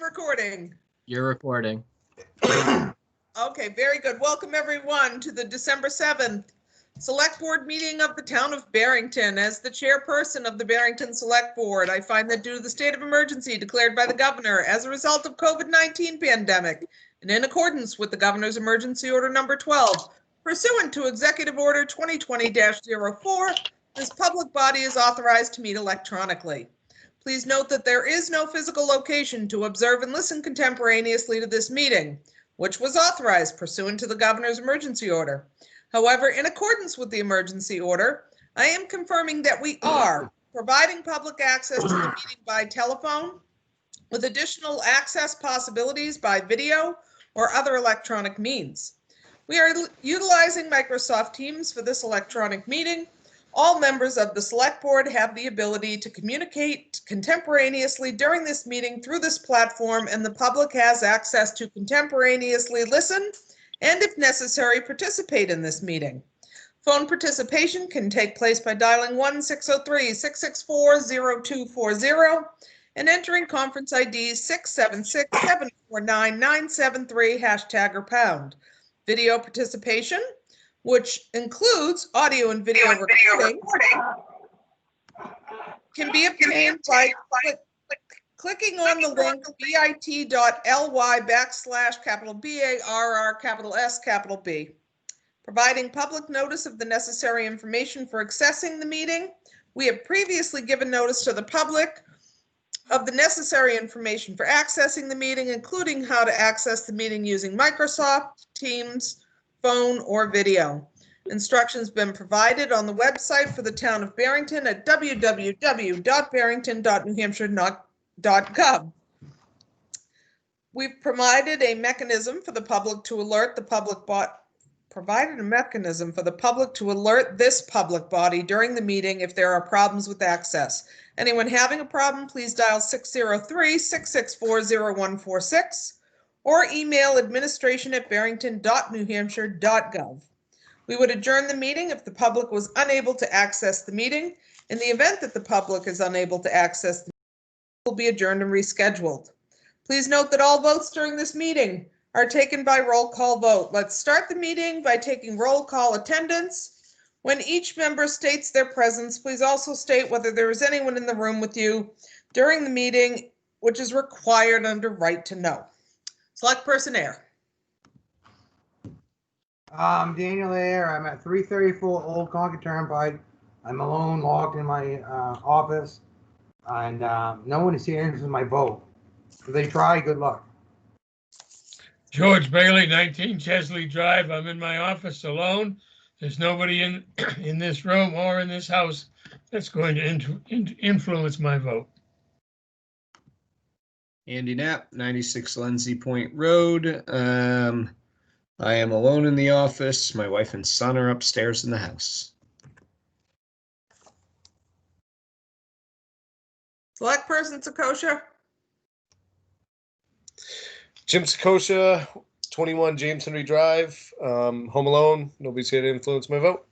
recording? You're recording. Okay, very good. Welcome everyone to the December 7th Select Board meeting of the Town of Barrington. As the chairperson of the Barrington Select Board, I find that due to the state of emergency declared by the governor as a result of COVID-19 pandemic, and in accordance with the governor's emergency order number 12, pursuant to Executive Order 2020-04, this public body is authorized to meet electronically. Please note that there is no physical location to observe and listen contemporaneously to this meeting, which was authorized pursuant to the governor's emergency order. However, in accordance with the emergency order, I am confirming that we are providing public access to the meeting by telephone with additional access possibilities by video or other electronic means. We are utilizing Microsoft Teams for this electronic meeting. All members of the Select Board have the ability to communicate contemporaneously during this meeting through this platform, and the public has access to contemporaneously listen and, if necessary, participate in this meeting. Phone participation can take place by dialing 1-603-664-0240 and entering conference ID 676-749-973 hashtag or pound. Video participation, which includes audio and video recording, can be obtained by clicking on the link bit.ly/BARR_B. Providing public notice of the necessary information for accessing the meeting. We have previously given notice to the public of the necessary information for accessing the meeting, including how to access the meeting using Microsoft Teams, phone, or video. Instructions been provided on the website for the town of Barrington at www.barrington.newhampshire.gov. We've provided a mechanism for the public to alert this public body during the meeting if there are problems with access. Anyone having a problem, please dial 603-664-0146 or email administration@barrington.newhampshire.gov. We would adjourn the meeting if the public was unable to access the meeting. In the event that the public is unable to access the meeting, it will be adjourned and rescheduled. Please note that all votes during this meeting are taken by roll call vote. Let's start the meeting by taking roll call attendance. When each member states their presence, please also state whether there is anyone in the room with you during the meeting, which is required under right to know. Select Person Air. Daniel Ayer. I'm at 334 Old Concord Turnpike. I'm alone, locked in my office, and no one is here answering my vote. If they try, good luck. George Bailey, 19 Chesley Drive. I'm in my office alone. There's nobody in this room or in this house that's going to influence my vote. Andy Knapp, 96 Lindsay Point Road. I am alone in the office. My wife and son are upstairs in the house. Select Person Sakosha. Jim Sakosha, 21 James Henry Drive, home alone. Nobody's here to influence my vote.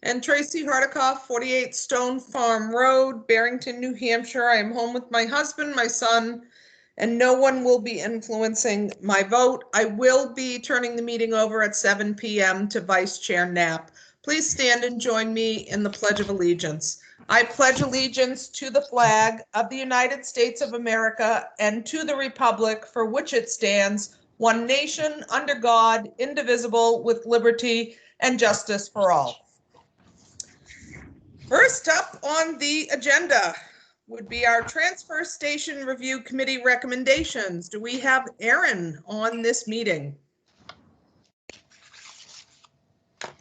And Tracy Hardikoff, 48 Stone Farm Road, Barrington, New Hampshire. I am home with my husband, my son, and no one will be influencing my vote. I will be turning the meeting over at 7 p.m. to Vice Chair Knapp. Please stand and join me in the Pledge of Allegiance. I pledge allegiance to the flag of the United States of America and to the republic for which it stands, one nation, under God, indivisible, with liberty and justice for all. First up on the agenda would be our Transfer Station Review Committee recommendations. Do we have Erin on this meeting?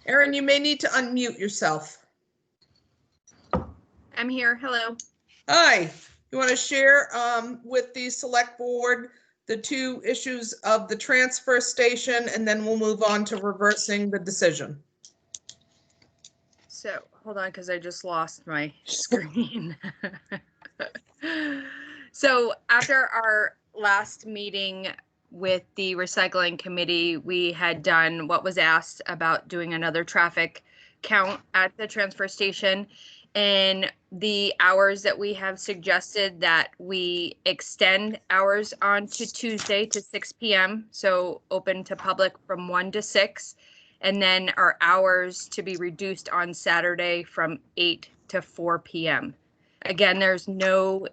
Erin, you may need to unmute yourself. I'm here. Hello. Hi. You want to share with the Select Board the two issues of the transfer station, and then we'll move on to reversing the decision. So hold on, because I just lost my screen. So after our last meeting with the recycling committee, we had done what was asked about doing another traffic count at the transfer station. And the hours that we have suggested that we extend hours on to Tuesday to 6 p.m. So open to public from 1 to 6. And then our hours to be reduced on Saturday from 8 to 4 p.m. Again, there's no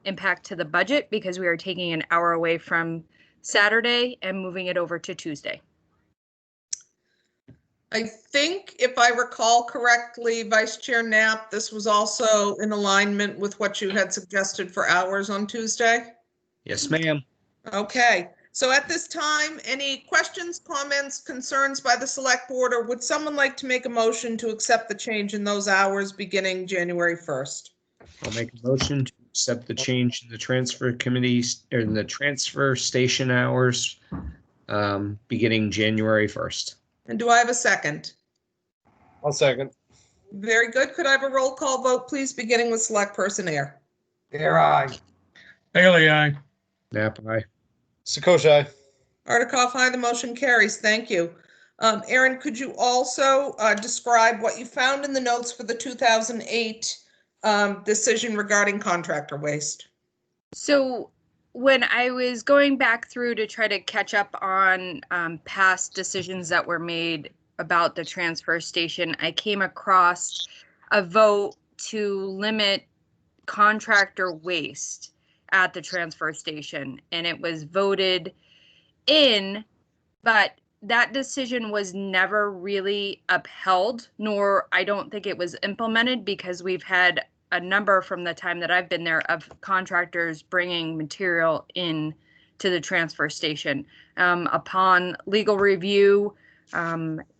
impact to the budget because we are taking an hour away from Saturday and moving it over to Tuesday. I think if I recall correctly, Vice Chair Knapp, this was also in alignment with what you had suggested for hours on Tuesday? Yes, ma'am. Okay, so at this time, any questions, comments, concerns by the select board, or would someone like to make a motion to accept the change in those hours beginning January 1st? I'll make a motion to accept the change in the transfer committees or in the transfer station hours beginning January 1st. And do I have a second? I'll second. Very good. Could I have a roll call vote, please, beginning with Select Person Air? Air aye. Bailey, aye. Nap, aye. Sakosha, aye. Hardikoff, aye. The motion carries. Thank you. Aaron, could you also describe what you found in the notes for the 2008 decision regarding contractor waste? So when I was going back through to try to catch up on past decisions that were made about the transfer station, I came across a vote to limit contractor waste at the transfer station, and it was voted in, but that decision was never really upheld, nor I don't think it was implemented, because we've had a number from the time that I've been there of contractors bringing material in to the transfer station. Upon legal review,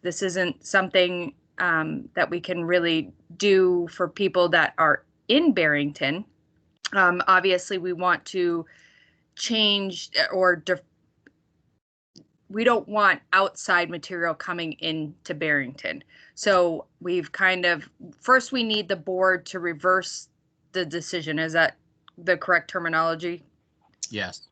this isn't something that we can really do for people that are in Barrington. Obviously, we want to change or we don't want outside material coming into Barrington. So we've kind of, first we need the board to reverse the decision. Is that the correct terminology? Yes.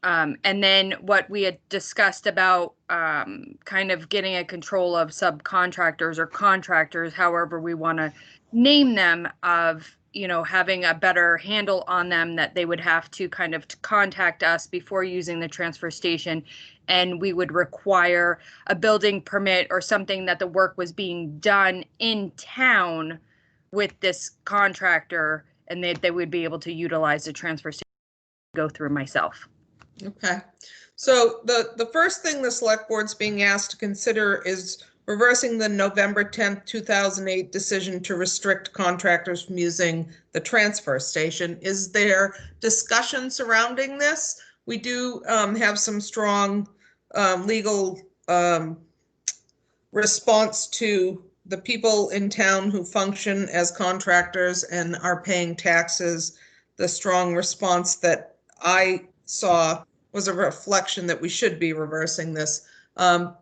And then what we had discussed about kind of getting a control of subcontractors or contractors, however we want to name them, of, you know, having a better handle on them, that they would have to kind of contact us before using the transfer station, and we would require a building permit or something that the work was being done in town with this contractor, and they would be able to utilize the transfer station to go through myself. Okay, so the first thing the select board's being asked to consider is reversing the November 10th, 2008 decision to restrict contractors from using the transfer station. Is there discussion surrounding this? We do have some strong legal response to the people in town who function as contractors and are paying taxes. The strong response that I saw was a reflection that we should be reversing this.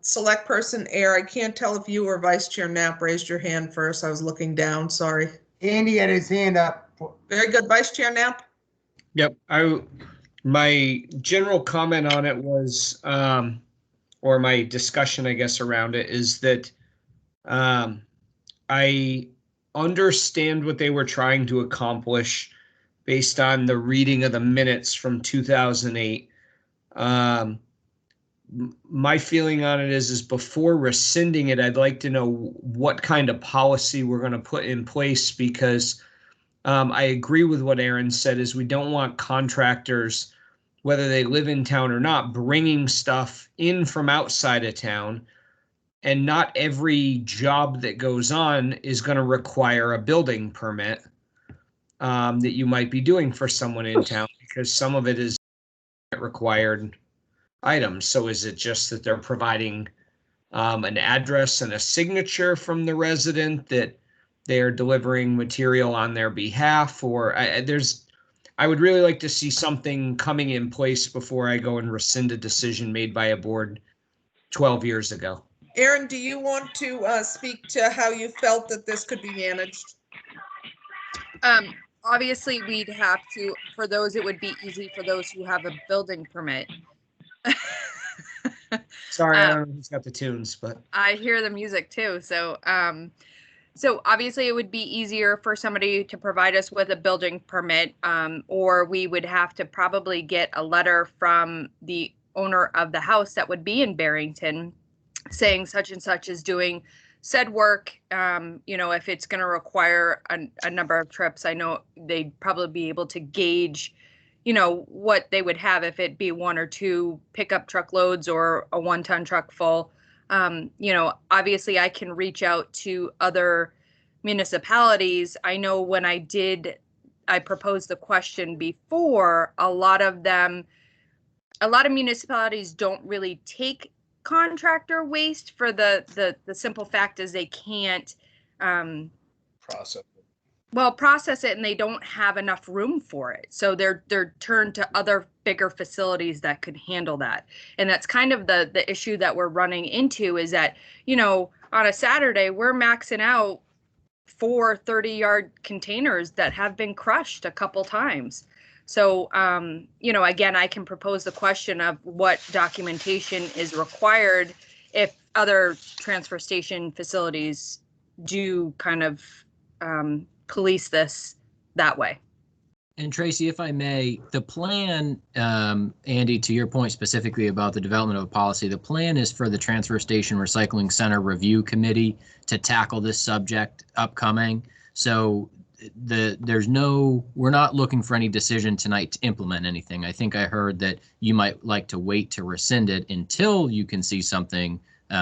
Select Person Air, I can't tell if you or Vice Chair Knapp raised your hand first. I was looking down, sorry. Andy had his hand up. Very good. Vice Chair Knapp? Yep. My general comment on it was, or my discussion, I guess, around it is that I understand what they were trying to accomplish based on the reading of the minutes from 2008. My feeling on it is before rescinding it, I'd like to know what kind of policy we're going to put in place, because I agree with what Aaron said, is we don't want contractors, whether they live in town or not, bringing stuff in from outside of town. And not every job that goes on is going to require a building permit that you might be doing for someone in town, because some of it is required items. So is it just that they're providing an address and a signature from the resident that they are delivering material on their behalf? Or I would really like to see something coming in place before I go and rescind a decision made by a board 12 years ago. Aaron, do you want to speak to how you felt that this could be managed? Obviously, we'd have to, for those, it would be easy for those who have a building permit. Sorry, I don't know who's got the tunes, but I hear the music too. So So obviously it would be easier for somebody to provide us with a building permit, or we would have to probably get a letter from the owner of the house that would be in Barrington saying such and such is doing said work. If it's going to require a number of trips, I know they'd probably be able to gauge, what they would have, if it be 1 or 2 pickup truck loads or a 1-ton truck full. Obviously I can reach out to other municipalities. I know when I proposed the question before, a lot of municipalities don't really take contractor waste for the simple fact is they can't Process. process it, and they don't have enough room for it. So they're turned to other bigger facilities that could handle that. And that's kind of the issue that we're running into, is that, on a Saturday, we're maxing out 4 30-yard containers that have been crushed a couple times. So, again, I can propose the question of what documentation is required if other transfer station facilities do kind of police this that way. And Tracy, if I may, the plan, Andy, to your point specifically about the development of a policy, the plan is for the Transfer Station Recycling Center Review Committee to tackle this subject upcoming. So we're not looking for any decision tonight to implement anything. I think I heard that you might like to wait to rescind it until you can see something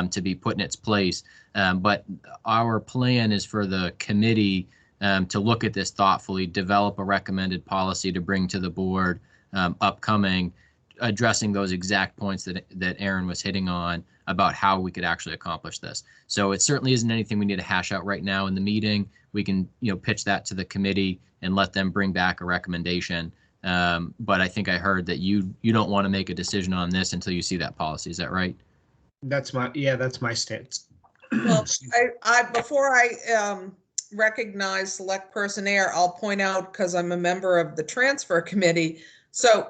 to be put in its place. But our plan is for the committee to look at this thoughtfully, develop a recommended policy to bring to the board upcoming, addressing those exact points that Aaron was hitting on about how we could actually accomplish this. So it certainly isn't anything we need to hash out right now in the meeting. We can, pitch that to the committee and let them bring back a recommendation. But I think I heard that you don't want to make a decision on this until you see that policy. Is that right? That's my stance. Well, before I recognize Select Person Air, I'll point out, because I'm a member of the Transfer Committee, so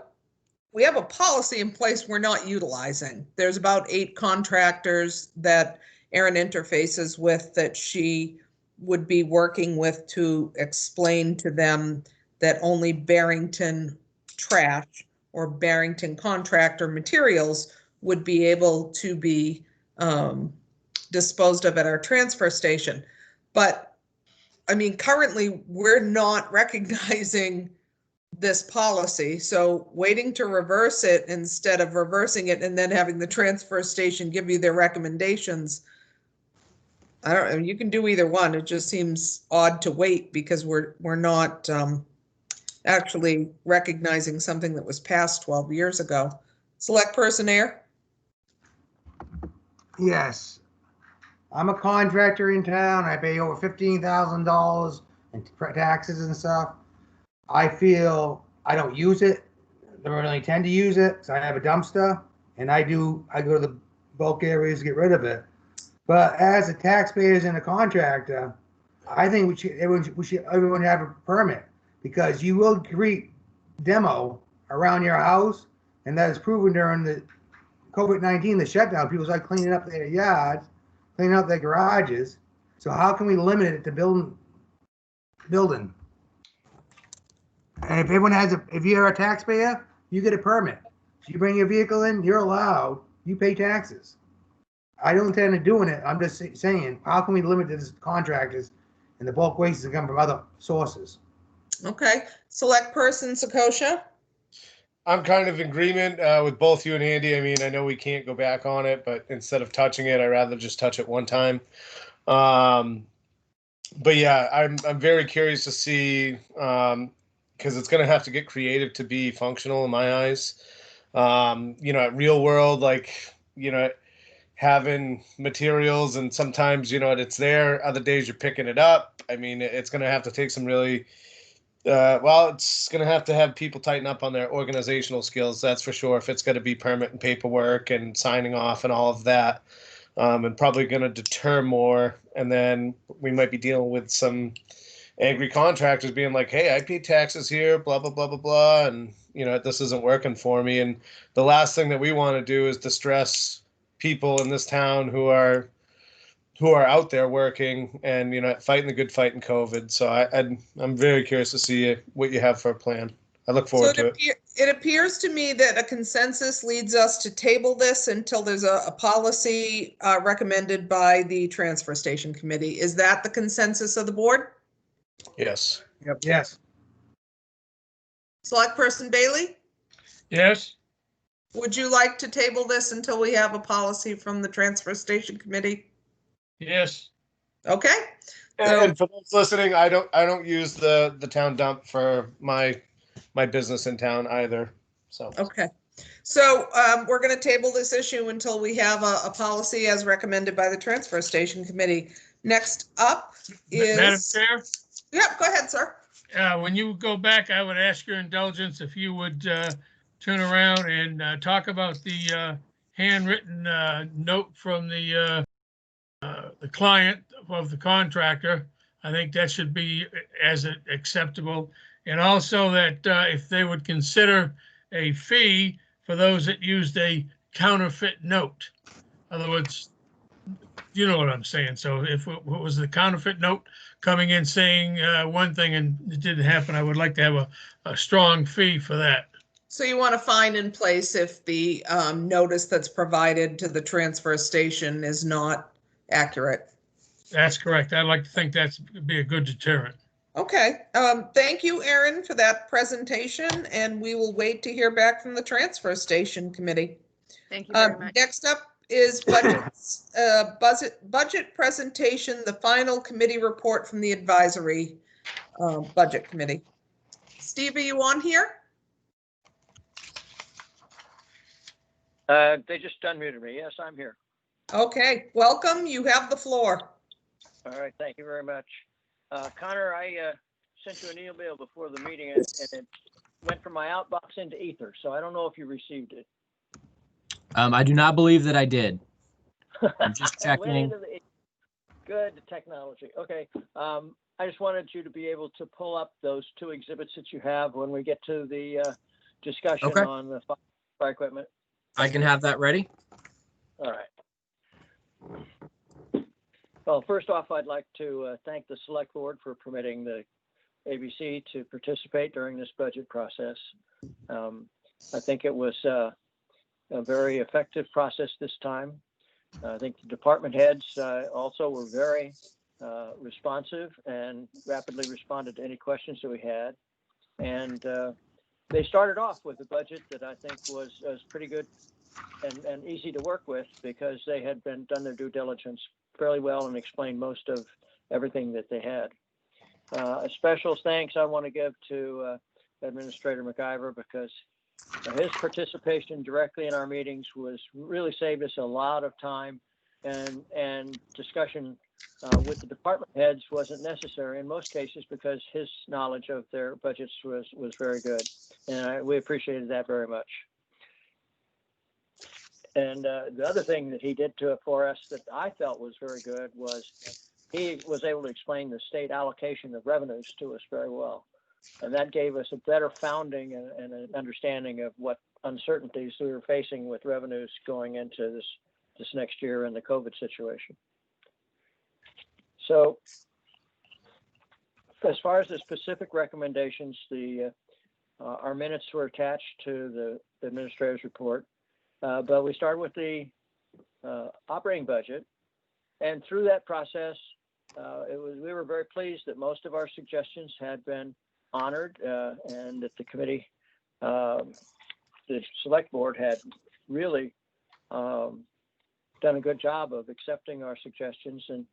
we have a policy in place we're not utilizing. There's about 8 contractors that Erin interfaces with that she would be working with to explain to them that only Barrington trash or Barrington contractor materials would be able to be disposed of at our transfer station. But I mean, currently we're not recognizing this policy. So waiting to reverse it instead of reversing it and then having the transfer station give you their recommendations, you can do either one. It just seems odd to wait because we're not actually recognizing something that was passed 12 years ago. Select Person Air? Yes. I'm a contractor in town. I pay over $15,000 in taxes and stuff. I feel I don't use it. I don't really intend to use it because I have a dumpster, and I go to the bulk areas to get rid of it. But as a taxpayers and a contractor, I think everyone have a permit, because you will create demo around your house, and that is proven during the COVID-19, the shutdown. People start cleaning up their yards, cleaning up their garages. So how can we limit it to building? And if you're a taxpayer, you get a permit. So you bring your vehicle in, you're allowed, you pay taxes. I don't intend on doing it. I'm just saying, how can we limit this to contractors and the bulk waste that come from other sources? Okay. Select Person Sakosha? I'm kind of in agreement with both you and Andy. I mean, I know we can't go back on it, but instead of touching it, I'd rather just touch it one time. But yeah, I'm very curious to see, because it's going to have to get creative to be functional in my eyes. At real world, having materials, and sometimes, it's there. Other days you're picking it up. I mean, it's going to have to take some really, it's going to have people tighten up on their organizational skills. That's for sure. If it's going to be permit and paperwork and signing off and all of that, and probably going to deter more. And then we might be dealing with some angry contractors being like, hey, I pay taxes here, blah, blah, blah, blah, blah. And, this isn't working for me. And the last thing that we want to do is distress people in this town who are who are out there working and, fighting the good fight in COVID. So I'm very curious to see what you have for a plan. I look So forward to it. it appears to me that a consensus leads us to table this until there's a policy recommended by the transfer station committee. Is that the consensus of the board? Yes. Yep, yes. Select Person Bailey, Yes, would you like to table this until we have a policy from the transfer station committee? yes. Okay, And for those listening, I don't use the town dump for my business in town either. So okay. So we're going to table this issue until we have a policy as recommended by the transfer station committee. Next up Madam is, Chair, yeah, go ahead, sir. when you go back, I would ask your indulgence if you would turn around and talk about the handwritten note from the client of the contractor. I think that should be as acceptable. And also that if they would consider a fee for those that used a counterfeit note. In other words, you know what I'm saying. So if it was the counterfeit note coming in saying one thing and it didn't happen, I would like to have a strong fee for that. So you want a fine in place if the notice that's provided to the transfer station is not accurate. That's correct. I'd like to think that's be a good deterrent. Okay, thank you, Aaron, for that presentation, and we will wait to hear back from the transfer station committee. Thank you very much. Next up is budgets, budget presentation, the final committee report from the advisory budget committee. Steve, are you on here? They just unmuted me. Yes, I'm here. Okay, welcome. You have the floor. All right, thank you very much. Connor, I sent you an email before the meeting and it went from my outbox into ether, so I don't know if you received it. I do not believe that I did. I'm just It went checking. into the- Good technology. Okay. I just wanted you to be able to pull up those two exhibits that you have when we get to the discussion Okay. on the fire equipment. I can have that ready. All right. Well, first off, I'd like to thank the select board for permitting the ABC to participate during this budget process. I think it was a very effective process this time. I think the department heads also were very responsive and rapidly responded to any questions that we had. And they started off with a budget that I think was pretty good and easy to work with because they had done their due diligence fairly well and explained most of everything that they had. A special thanks I want to give to Administrator McIver because his participation directly in our meetings was really saved us a lot of time and discussion with the department heads wasn't necessary in most cases because his knowledge of their budgets was very good. And we appreciated that very much. And the other thing that he did for us that I felt was very good was he was able to explain the state allocation of revenues to us very well. And that gave us a better founding and an understanding of what uncertainties we were facing with revenues going into this next year in the COVID situation. So as far as the specific recommendations, our minutes were attached to the administrator's report. But we started with the operating budget, and through that process, we were very pleased that most of our suggestions had been honored, and that the committee, the select board, had really done a good job of accepting our suggestions and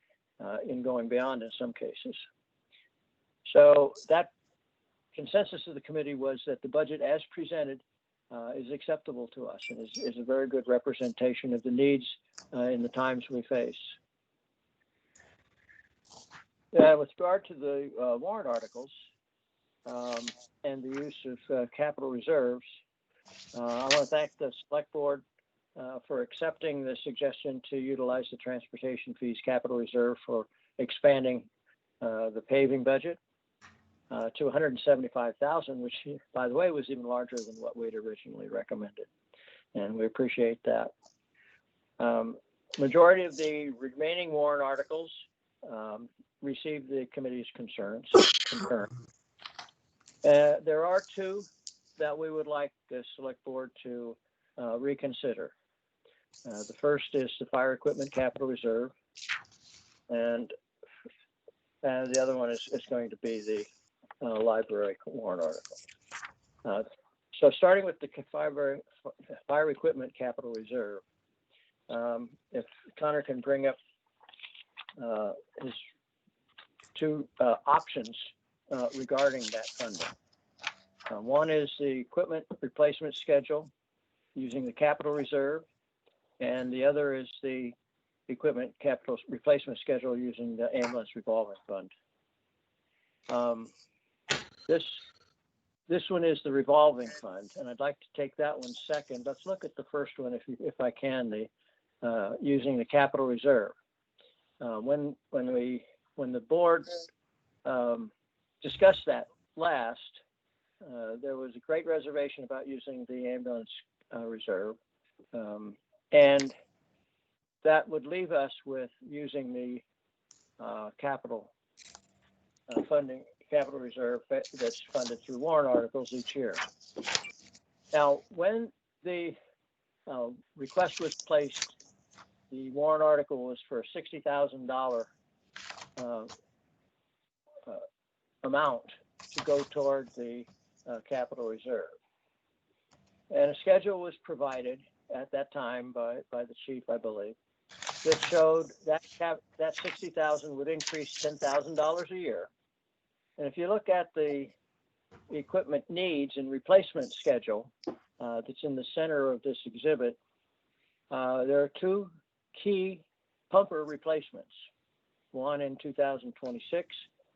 in going beyond in some cases. So that consensus of the committee was that the budget as presented is acceptable to us and is a very good representation of the needs in the times we face. With regard to the warrant articles and the use of capital reserves, I want to thank the select board for accepting the suggestion to utilize the transportation fees capital reserve for expanding the paving budget to $175,000, which, by the way, was even larger than what we'd originally recommended, and we appreciate that. Majority of the remaining warrant articles received the committee's concurrence. There are two that we would like the select board to reconsider. The first is the fire equipment capital reserve, and the other one is going to be the library warrant article. So starting with the fire equipment capital reserve, if Connor can bring up his two options regarding that funding. One is the equipment replacement schedule using the capital reserve, and the other is the equipment capital replacement schedule using the ambulance revolving fund. This one is the revolving fund, and I'd like to take that one second. Let's look at the first one, if I can, the using the capital reserve. When the board discussed that last, there was a great reservation about using the ambulance reserve, and that would leave us with using the capital reserve that's funded through warrant articles each year. Now, when the request was placed, the warrant article was for a $60,000 amount to go toward the capital reserve. And a schedule was provided at that time by the chief, I believe, that showed that that $60,000 would increase $10,000 a year. And if you look at the equipment needs and replacement schedule that's in the center of this exhibit, there are two key pumper replacements, one in 2026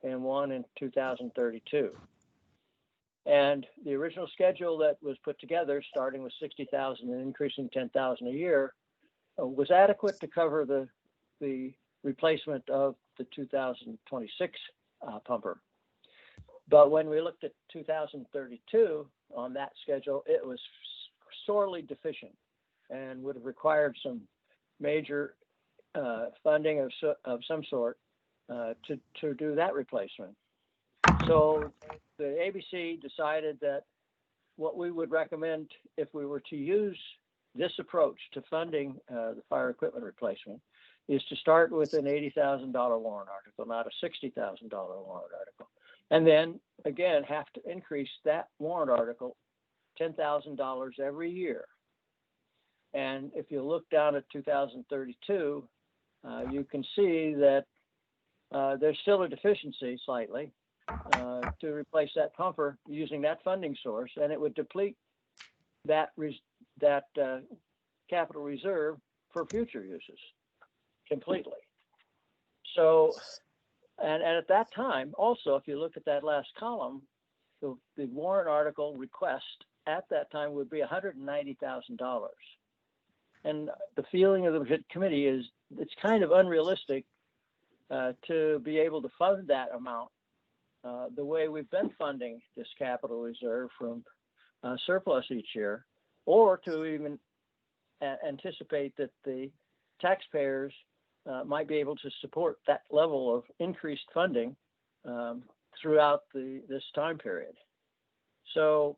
and one in 2032. And the original schedule that was put together, starting with 60,000 and increasing 10,000 a year, was adequate to cover the replacement of the 2026 pumper. But when we looked at 2032 on that schedule, it was sorely deficient and would have required some major funding of some sort to do that replacement. So the ABC decided that what we would recommend if we were to use this approach to funding the fire equipment replacement is to start with an $80,000 warrant article, not a $60,000 warrant article. And then again, have to increase that warrant article $10,000 every year. And if you look down at 2032, you can see that there's still a deficiency slightly to replace that pumper using that funding source, and it would deplete that capital reserve for future uses completely. So, and at that time, also, if you look at that last column, the warrant article request at that time would be $190,000. And the feeling of the committee is it's kind of unrealistic to be able to fund that amount the way we've been funding this capital reserve from surplus each year, or to even anticipate that the taxpayers might be able to support that level of increased funding throughout this time period. So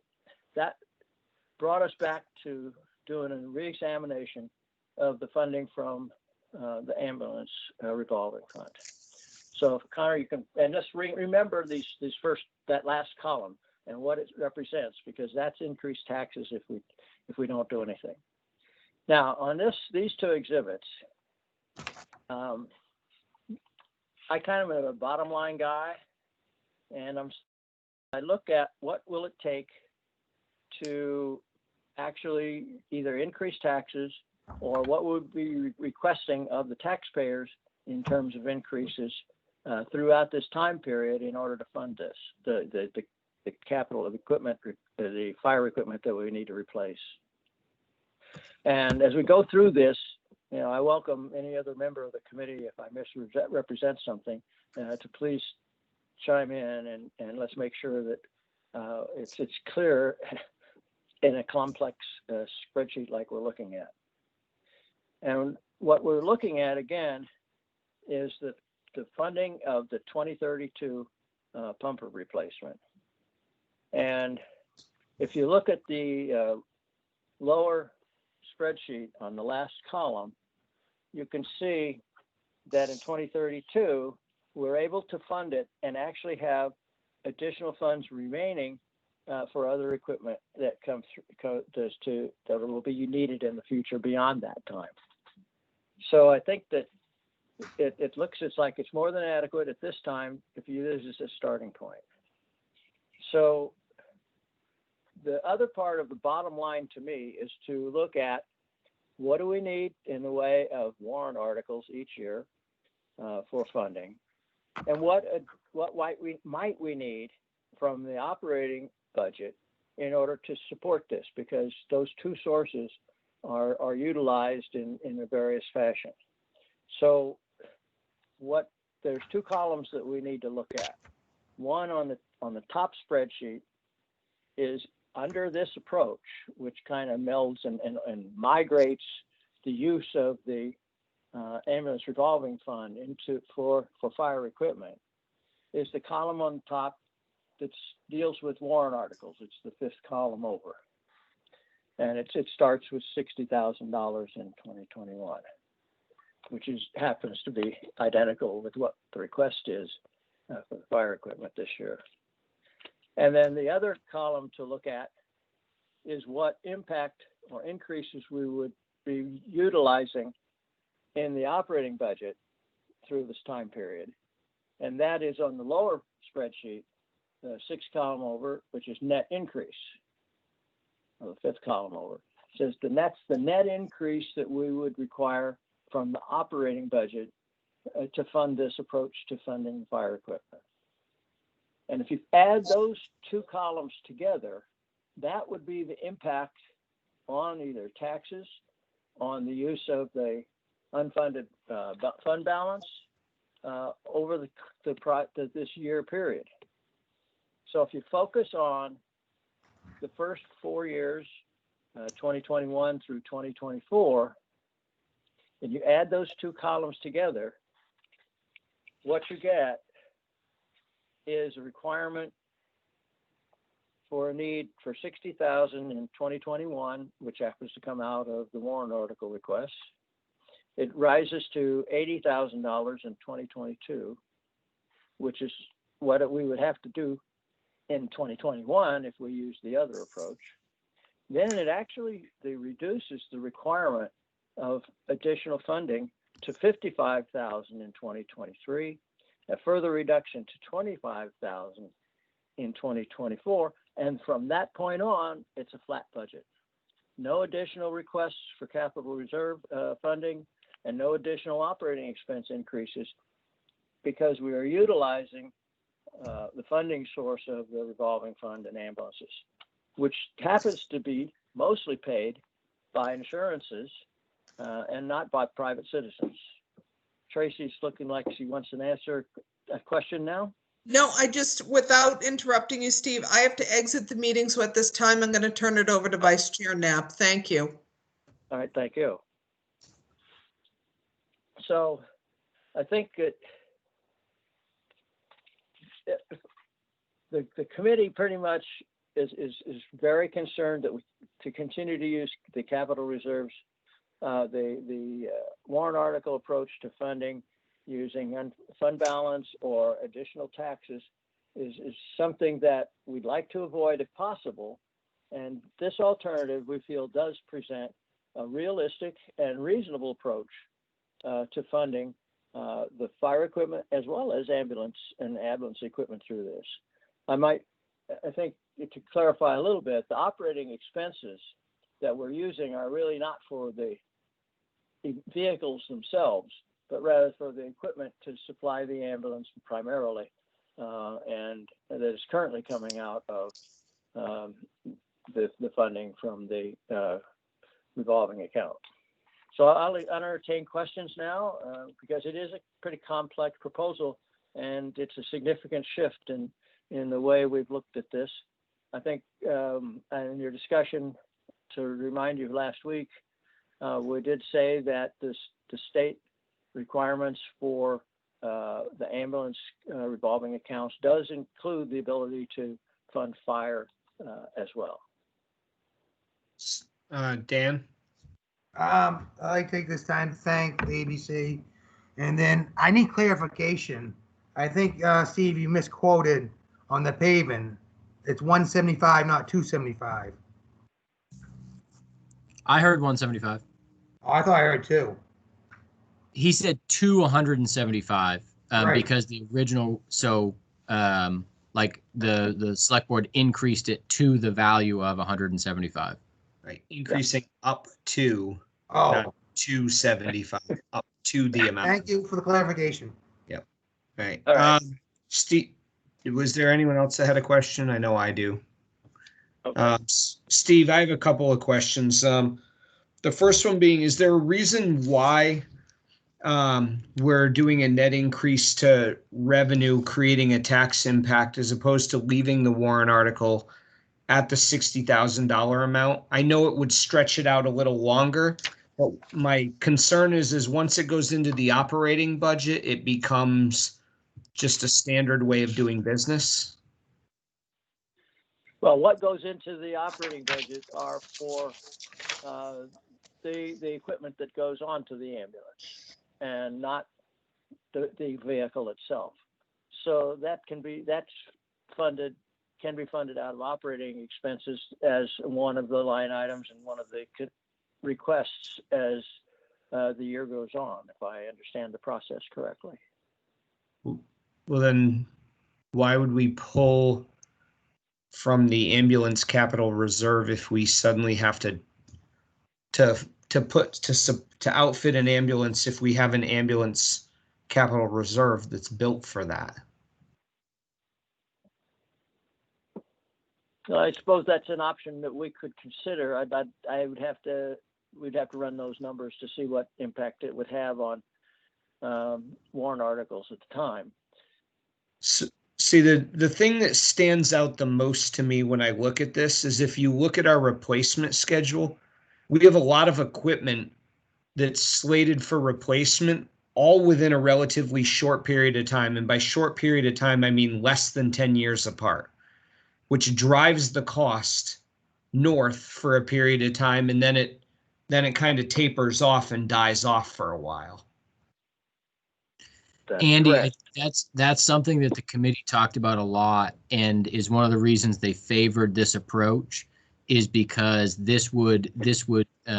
that brought us back to doing a reexamination of the funding from the ambulance revolving fund. So Connor, you can, and just remember that last column and what it represents, because that's increased taxes if we don't do anything. Now on these two exhibits, I kind of am a bottom line guy, and I look at what will it take to actually either increase taxes or what would be requesting of the taxpayers in terms of increases throughout this time period in order to fund this, the capital of equipment, the fire equipment that we need to replace. And as we go through this, I welcome any other member of the committee, if I misrepresent something, to please chime in and let's make sure that it's clear in a complex spreadsheet like we're looking at. And what we're looking at again is the funding of the 2032 pumper replacement. And if you look at the lower spreadsheet on the last column, you can see that in 2032, we're able to fund it and actually have additional funds remaining for other equipment that that will be needed in the future beyond that time. So I think that it looks like it's more than adequate at this time if you use this as a starting point. So the other part of the bottom line to me is to look at what do we need in the way of warrant articles each year for funding, and what might we need from the operating budget in order to support this, because those two sources are utilized in a various fashion. So there's two columns that we need to look at. One on the top spreadsheet is under this approach, which kind of melds and migrates the use of the ambulance revolving fund for fire equipment, is the column on top that deals with warrant articles. It's the fifth column over, and it starts with $60,000 in 2021, which happens to be identical with what the request is for the fire equipment this year. And then the other column to look at is what impact or increases we would be utilizing in the operating budget through this time period. And that is on the lower spreadsheet, the sixth column over, which is net increase, or the fifth column over. It says that's the net increase that we would require from the operating budget to fund this approach to funding fire equipment. And if you add those two columns together, that would be the impact on either taxes, on the use of the unfunded fund balance over this year period. So if you focus on the first 4 years, 2021 through 2024, and you add those two columns together, what you get is a requirement for a need for $60,000 in 2021, which happens to come out of the warrant article request. It rises to $80,000 in 2022, which is what we would have to do in 2021 if we use the other approach. Then it actually reduces the requirement of additional funding to $55,000 in 2023, a further reduction to $25,000 in 2024, and from that point on, it's a flat budget. No additional requests for capital reserve funding, and no additional operating expense increases, because we are utilizing the funding source of the revolving fund and ambulances, which happens to be mostly paid by insurances and not by private citizens. Tracy's looking like she wants an answer a question now. No, without interrupting you, Steve, I have to exit the meeting. So at this time, I'm going to turn it over to Vice Chair Knapp. Thank you. All right, thank you. So I think that the committee pretty much is very concerned that to continue to use the capital reserves, the warrant article approach to funding using fund balance or additional taxes is something that we'd like to avoid if possible. And this alternative, we feel, does present a realistic and reasonable approach to funding the fire equipment as well as ambulance equipment through this. I think to clarify a little bit, the operating expenses that we're using are really not for the vehicles themselves, but rather for the equipment to supply the ambulance primarily, and that is currently coming out of the funding from the revolving account. So I'll entertain questions now because it is a pretty complex proposal, and it's a significant shift in the way we've looked at this. I think in your discussion, to remind you last week, we did say that the state requirements for the ambulance revolving accounts does include the ability to fund fire as well. Dan? I'd like to take this time to thank the ABC. And then I need clarification. I think, Steve, you misquoted on the paving. It's 175, not 275. I heard 175. Oh, I thought I heard two. He said to 175 Right. because the original, like the select board increased it to the value of 175. Right, increasing up to, Oh, not 275, up to the amount. thank you for the clarification. Right. All right. Steve, was there anyone else that had a question? I know I do. Okay. Steve, I have a couple of questions. The first one being, is there a reason why we're doing a net increase to revenue, creating a tax impact, as opposed to leaving the warrant article at the $60,000 amount? I know it would stretch it out a little longer, but my concern is once it goes into the operating budget, it becomes just a standard way of doing business. Well, what goes into the operating budget are for the equipment that goes onto the ambulance and not the vehicle itself. So that's funded, can be funded out of operating expenses as one of the line items and one of the requests as the year goes on, if I understand the process correctly. Well, then why would we pull from the ambulance capital reserve if we suddenly have to outfit an ambulance if we have an ambulance capital reserve that's built for that? I suppose that's an option that we could consider. We'd have to run those numbers to see what impact it would have on warrant articles at the time. So, see, the thing that stands out the most to me when I look at this is if you look at our replacement schedule, we have a lot of equipment that's slated for replacement all within a relatively short period of time. And by short period of time, I mean less than 10 years apart, which drives the cost north for a period of time. And then it kind of tapers off and dies off for a while. That's Andy, correct. that's something that the committee talked about a lot, and is one of the reasons they favored this approach, is because this would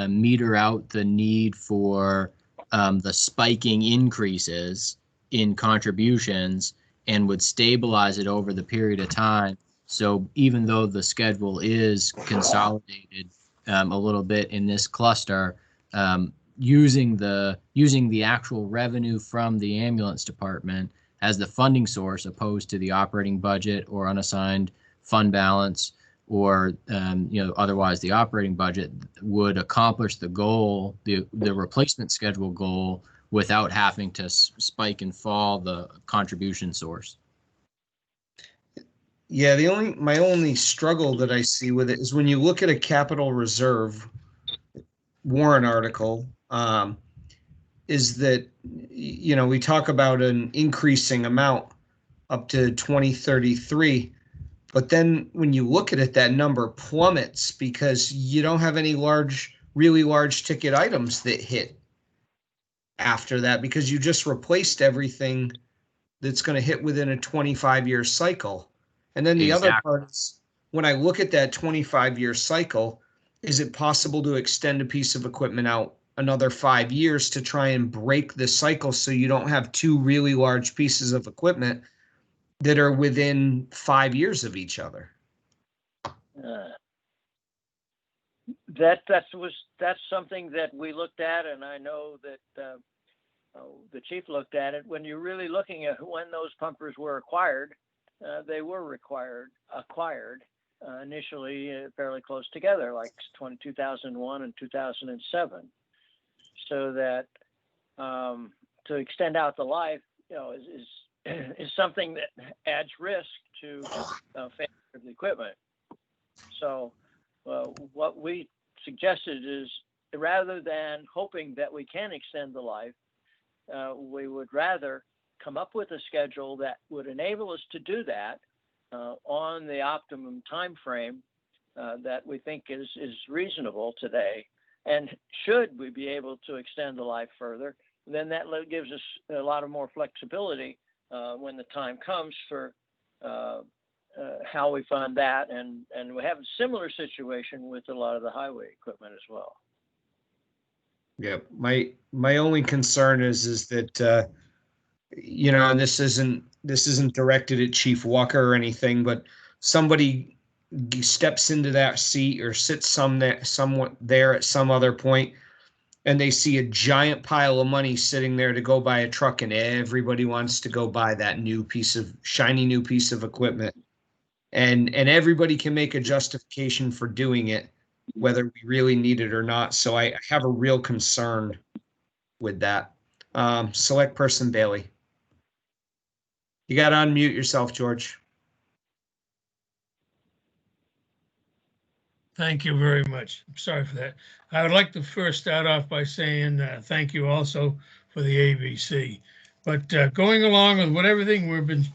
meter out the need for the spiking increases in contributions and would stabilize it over the period of time. So even though the schedule is consolidated a little bit in this cluster, using the actual revenue from the ambulance department as the funding source, opposed to the operating budget or unassigned fund balance, or otherwise the operating budget, would accomplish the goal, the replacement schedule goal, without having to spike and fall the contribution source. Yeah, my only struggle that I see with it is when you look at a capital reserve warrant article, is that, we talk about an increasing amount up to 2033, but then when you look at it, that number plummets because you don't have any really large ticket items that hit after that, because you just replaced everything that's going to hit within a 25-year cycle. And then the other part is, when I look at that 25-year cycle, is it possible to extend a piece of equipment out another 5 years to try and break the cycle so you don't have two really large pieces of equipment that are within 5 years of each other? That's something that we looked at, and I know that the chief looked at it. When you're really looking at when those pumpers were acquired, they were acquired initially fairly close together, like 2001 and 2007. So that to extend out the life, is something that adds risk to failure of the equipment. So what we suggested is rather than hoping that we can extend the life, we would rather come up with a schedule that would enable us to do that on the optimum time frame that we think is reasonable today. And should we be able to extend the life further, then that gives us a lot of more flexibility when the time comes for how we fund that. And we have a similar situation with a lot of the highway equipment as well. Yeah, my only concern is that you know, and this isn't directed at Chief Walker or anything, but somebody steps into that seat or sits somewhat there at some other point, and they see a giant pile of money sitting there to go buy a truck, and everybody wants to go buy that shiny new piece of equipment, and everybody can make a justification for doing it, whether we really need it or not. So I have a real concern with that. Select Person Bailey. You got to unmute yourself, George. Thank you very much. I'm sorry for that. I would like to first start off by saying thank you also for the ABC. But going along with everything we've been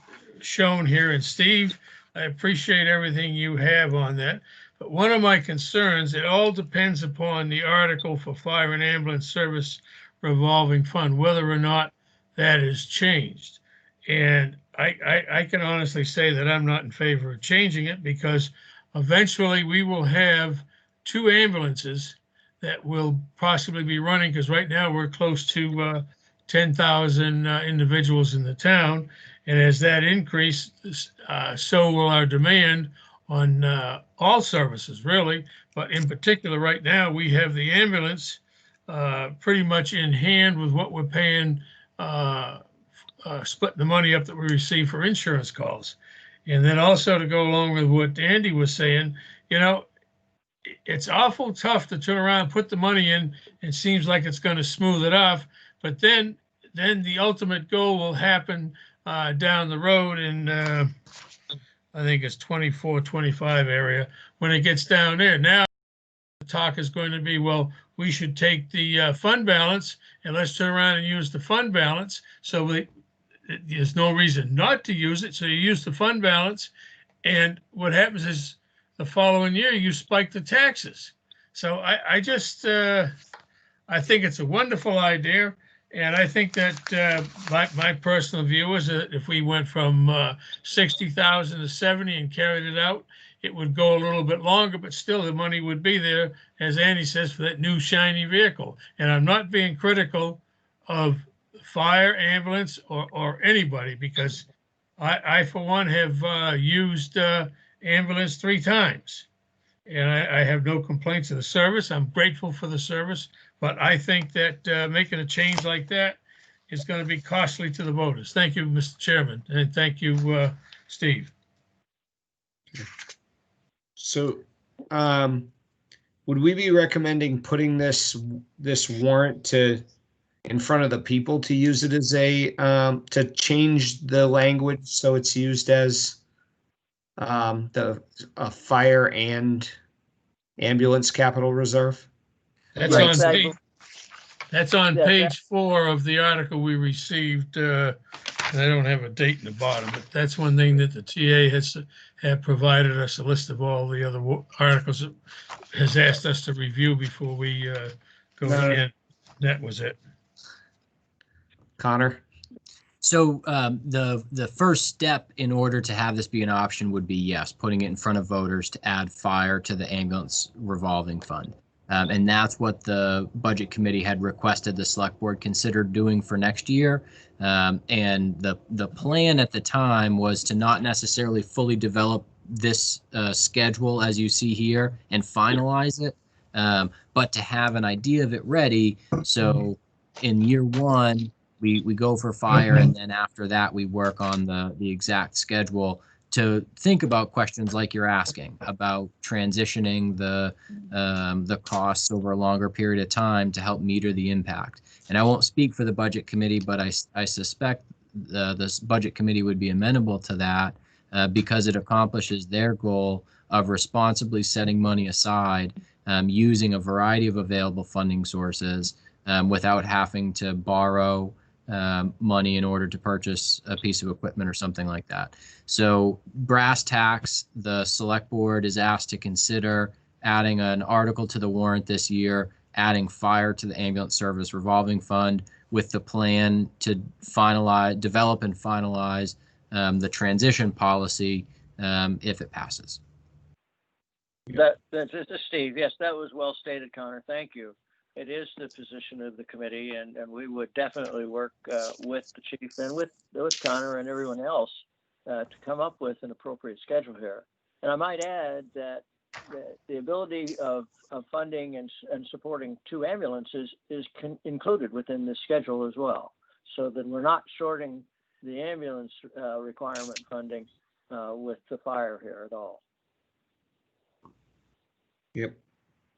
shown here, and Steve, I appreciate everything you have on that. But one of my concerns, it all depends upon the article for Fire and Ambulance Service Revolving Fund, whether or not that is changed. And I can honestly say that I'm not in favor of changing it, because eventually we will have 2 ambulances that will possibly be running, because right now we're close to 10,000 individuals in the town. And as that increases, so will our demand on all services, really. But in particular, right now, we have the ambulance pretty much in hand with what we're paying, splitting the money up that we receive for insurance calls. And then also to go along with what Andy was saying, you know, it's awful tough to turn around and put the money in. It seems like it's going to smooth it off, but then the ultimate goal will happen down the road in, I think it's 24, 25 area. When it gets down there, now the talk is going to be, well, we should take the fund balance and let's turn around and use the fund balance. So there's no reason not to use it. So you use the fund balance, and what happens is the following year you spike the taxes. So I just I think it's a wonderful idea, and I think that my personal view is that if we went from 60,000 to 70 and carried it out, it would go a little bit longer, but still the money would be there, as Andy says, for that new shiny vehicle. And I'm not being critical of fire, ambulance, or anybody, because I for one have used ambulance 3 times, and I have no complaints of the service. I'm grateful for the service, but I think that making a change like that is going to be costly to the voters. Thank you, Mr. Chairman, and thank you, Steve. So, would we be recommending putting this warrant in front of the people to use it as to change the language so it's used as the fire and ambulance capital reserve? That's Right. on page 4 of the article we received. And I don't have a date in the bottom, but that's one thing that the TA have provided us, a list of all the other articles that has asked us to review before we go in. That was it. Connor? So the first step in order to have this be an option would be, yes, putting it in front of voters to add fire to the ambulance revolving fund. And that's what the budget committee had requested the select board consider doing for next year. And the plan at the time was to not necessarily fully develop this schedule as you see here and finalize it, but to have an idea of it ready. So in year 1, we go for fire, and then after that we work on the exact schedule to think about questions like you're asking about transitioning the costs over a longer period of time to help meter the impact. And I won't speak for the budget committee, but I suspect this budget committee would be amenable to that because it accomplishes their goal of responsibly setting money aside using a variety of available funding sources without having to borrow money in order to purchase a piece of equipment or something like that. So brass tacks, the select board is asked to consider adding an article to the warrant this year, adding fire to the ambulance service revolving fund with the plan to develop and finalize the transition policy if it passes. This is Steve. Yes, that was well stated, Connor. Thank you. It is the position of the committee, and we would definitely work with the chief and with Connor and everyone else to come up with an appropriate schedule here. And I might add that the ability of funding and supporting 2 ambulances is included within this schedule as well, so that we're not shorting the ambulance requirement funding with the fire here at all. Yep.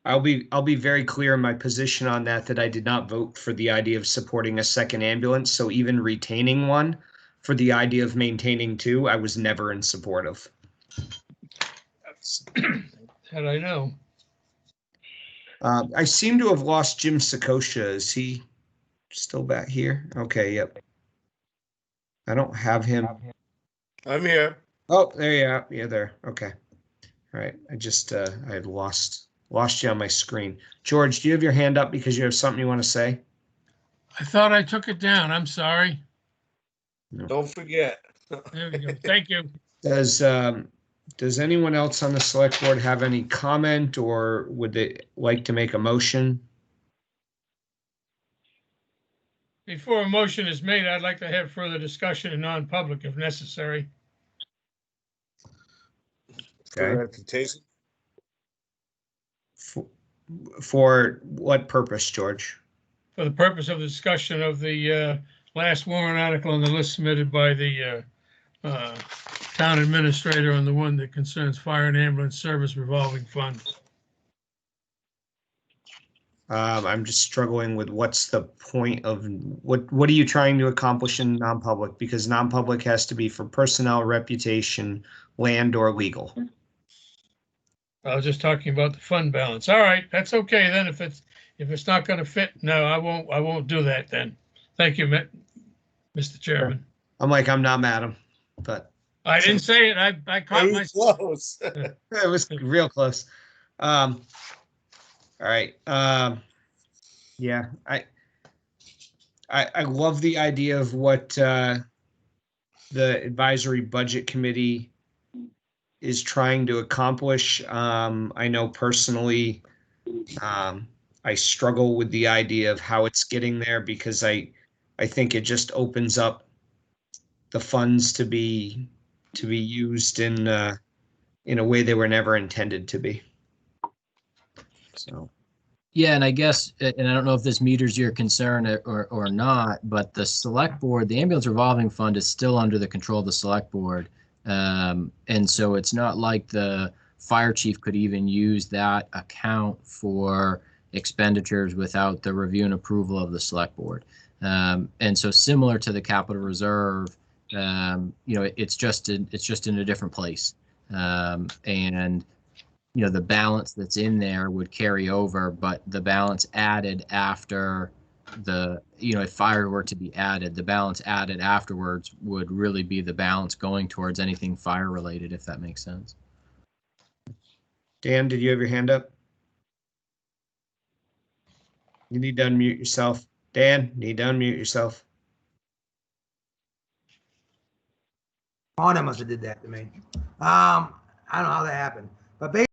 I'll be very clear in my position on that I did not vote for the idea of supporting a second ambulance. So even retaining one for the idea of maintaining 2, I was never in support of. That I know. I seem to have lost Jim Sakosha. Is he still back here? Okay, yep. I don't have him. I'm here. Oh, there you are. Yeah, there. Okay. All right. I just I had lost you on my screen. George, do you have your hand up because you have something you want to say? I thought I took it down. I'm sorry. No. Don't forget. There we go. Thank you. Does anyone else on the select board have any comment, or would they like to make a motion? Before a motion is made, I'd like to have further discussion in non-public if necessary. Okay. Reputation. For what purpose, George? For the purpose of the discussion of the last warrant article on the list submitted by the town administrator on the one that concerns fire and ambulance service revolving fund. I'm just struggling with what's the point of what are you trying to accomplish in non-public? Because non-public has to be for personnel, reputation, land, or legal. I was just talking about the fund balance. All right, that's okay then. If it's not going to fit, no, I won't do that then. Thank you, Mr. Chairman. I'm not mad at him, but I didn't say it. I caught myself. Close. it was real close. All right. Yeah, I love the idea of what the advisory budget committee is trying to accomplish. I know personally, I struggle with the idea of how it's getting there because I think it just opens up the funds to be used in a way they were never intended to be. So. Yeah, and I guess, and I don't know if this meters your concern or not, but the select board, the ambulance revolving fund is still under the control of the select board. And so it's not like the fire chief could even use that account for expenditures without the review and approval of the select board. And so similar to the capital reserve, it's just in a different place. And the balance that's in there would carry over, but the balance added after if fire were to be added, the balance added afterwards would really be the balance going towards anything fire related, if that makes sense. Dan, did you have your hand up? You need to unmute yourself. Dan, you need to unmute yourself. Connor must have did that to me. I don't know how that happened, but basically,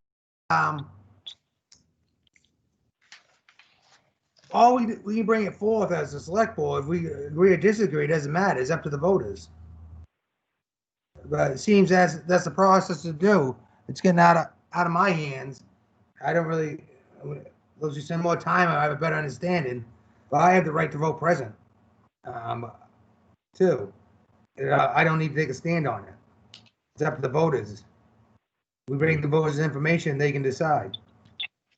all we bring it forth as a select board. If we agree or disagree, it doesn't matter. It's up to the voters. But it seems that's the process to do. It's getting out of my hands. I don't really. Those who spend more time, I have a better understanding. But I have the right to vote present, too. I don't need to take a stand on it. It's up to the voters. We bring the voters information, they can decide.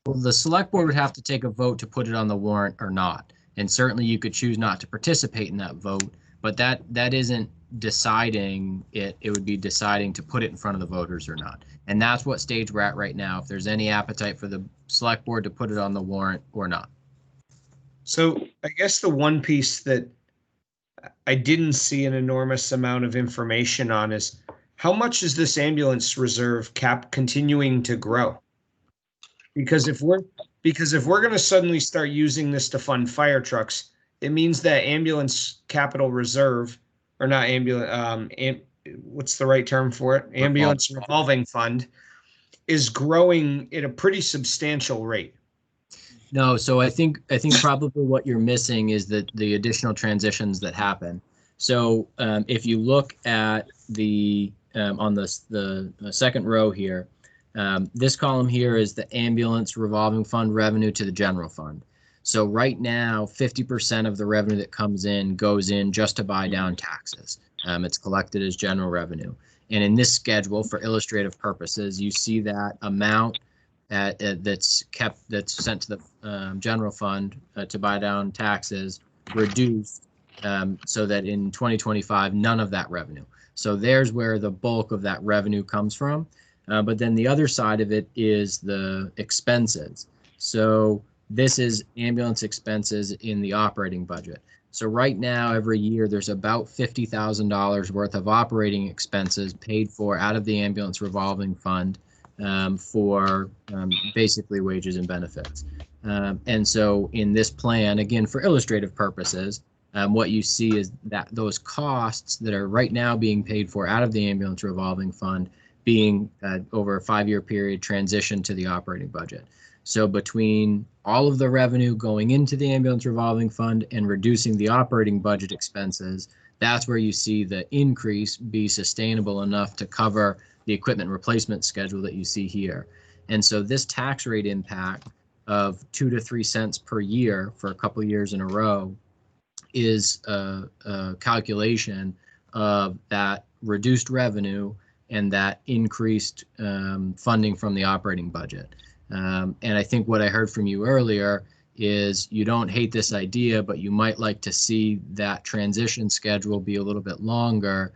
Well, the select board would have to take a vote to put it on the warrant or not. And certainly you could choose not to participate in that vote, but that isn't deciding it would be deciding to put it in front of the voters or not. And that's what stage we're at right now, if there's any appetite for the select board to put it on the warrant or not. So I guess the one piece that I didn't see an enormous amount of information on is how much is this ambulance reserve cap continuing to grow? Because if we're going to suddenly start using this to fund fire trucks, it means that ambulance capital reserve, or not ambulance, what's the right term for it? Ambulance revolving fund is growing at a pretty substantial rate. No, so I think probably what you're missing is the additional transitions that happen. So if you look at the on the second row here, this column here is the ambulance revolving fund revenue to the general fund. So right now, 50% of the revenue that comes in goes in just to buy down taxes. It's collected as general revenue. And in this schedule, for illustrative purposes, you see that amount that's sent to the general fund to buy down taxes reduced so that in 2025, none of that revenue. So there's where the bulk of that revenue comes from. But then the other side of it is the expenses. So this is ambulance expenses in the operating budget. So right now, every year, there's about $50,000 worth of operating expenses paid for out of the ambulance revolving fund for basically wages and benefits. And so in this plan, again, for illustrative purposes, what you see is that those costs that are right now being paid for out of the ambulance revolving fund being over a 5-year period transitioned to the operating budget. So between all of the revenue going into the ambulance revolving fund and reducing the operating budget expenses, that's where you see the increase be sustainable enough to cover the equipment replacement schedule that you see here. And so this tax rate impact of 2 to 3 cents per year for a couple of years in a row is a calculation of that reduced revenue and that increased funding from the operating budget. And I think what I heard from you earlier is you don't hate this idea, but you might like to see that transition schedule be a little bit longer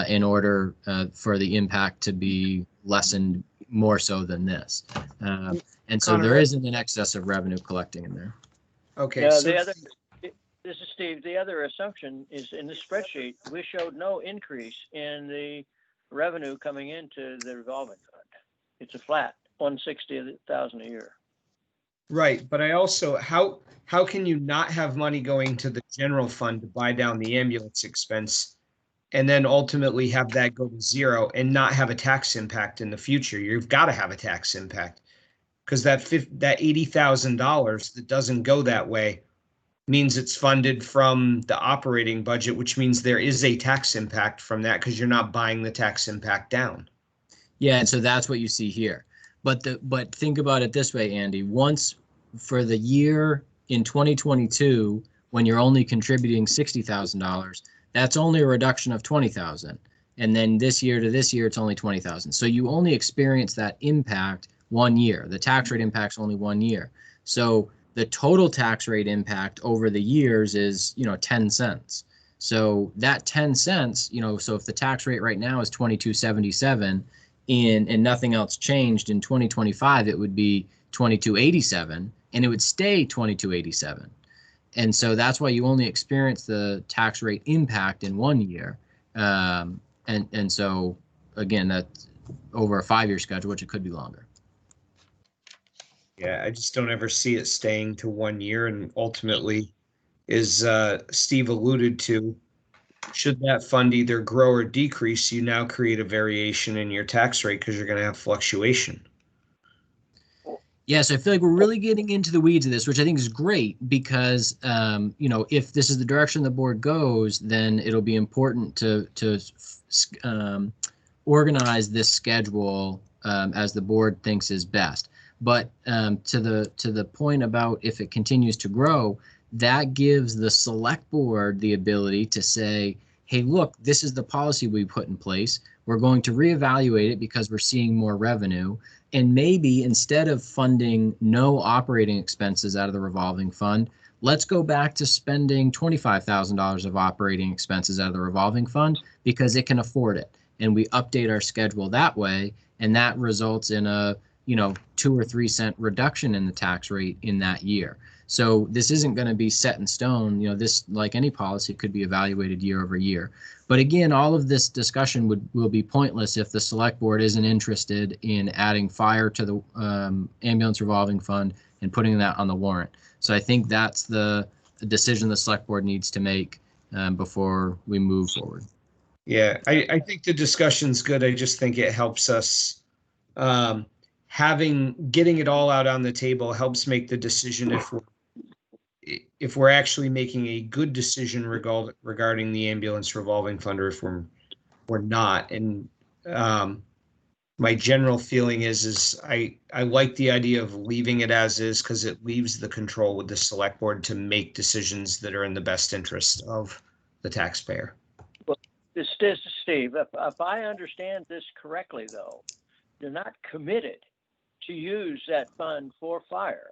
in order for the impact to be lessened more so than this. And so there isn't an excess of revenue collecting in there. Okay. Yeah, So this is Steve. The other assumption is in the spreadsheet, we showed no increase in the revenue coming into the revolving fund. It's a flat 160,000 a year. right, but I also how can you not have money going to the general fund to buy down the ambulance expense and then ultimately have that go to zero and not have a tax impact in the future? You've got to have a tax impact because that $80,000 that doesn't go that way means it's funded from the operating budget, which means there is a tax impact from that because you're not buying the tax impact down. Yeah, and so that's what you see here. But think about it this way, Andy. Once for the year in 2022, when you're only contributing $60,000, that's only a reduction of $20,000. And then this year to this year, it's only $20,000. So you only experience that impact 1 year. The tax rate impact's only 1 year. So the total tax rate impact over the years is, 10 cents. So that 10 cents, so if the tax rate right now is 22.77 and nothing else changed in 2025, it would be 22.87 and it would stay 22.87. And so that's why you only experience the tax rate impact in 1 year. And so again, that's over a 5-year schedule, which it could be longer. Yeah, I just don't ever see it staying to 1 year. And ultimately, as Steve alluded to, should that fund either grow or decrease, you now create a variation in your tax rate because you're going to have fluctuation. Yeah, so I feel like we're really getting into the weeds of this, which I think is great because, if this is the direction the board goes, then it'll be important to organize this schedule as the board thinks is best. But to the point about if it continues to grow, that gives the select board the ability to say, hey, look, this is the policy we put in place. We're going to reevaluate it because we're seeing more revenue. And maybe instead of funding no operating expenses out of the revolving fund, let's go back to spending $25,000 of operating expenses out of the revolving fund because it can afford it. And we update our schedule that way. And that results in a, 2 or 3 cent reduction in the tax rate in that year. So this isn't going to be set in stone. This, like any policy, could be evaluated year over year. But again, all of this discussion will be pointless if the select board isn't interested in adding fire to the ambulance revolving fund and putting that on the warrant. So I think that's the decision the select board needs to make before we move forward. Yeah, I think the discussion's good. I just think it helps us getting it all out on the table helps make the decision if we're actually making a good decision regarding the ambulance revolving fund, or if we're not. And my general feeling is I like the idea of leaving it as is, because it leaves the control with the select board to make decisions that are in the best interest of the taxpayer. Well, this is Steve. If I understand this correctly, though, you're not committed to use that fund for fire.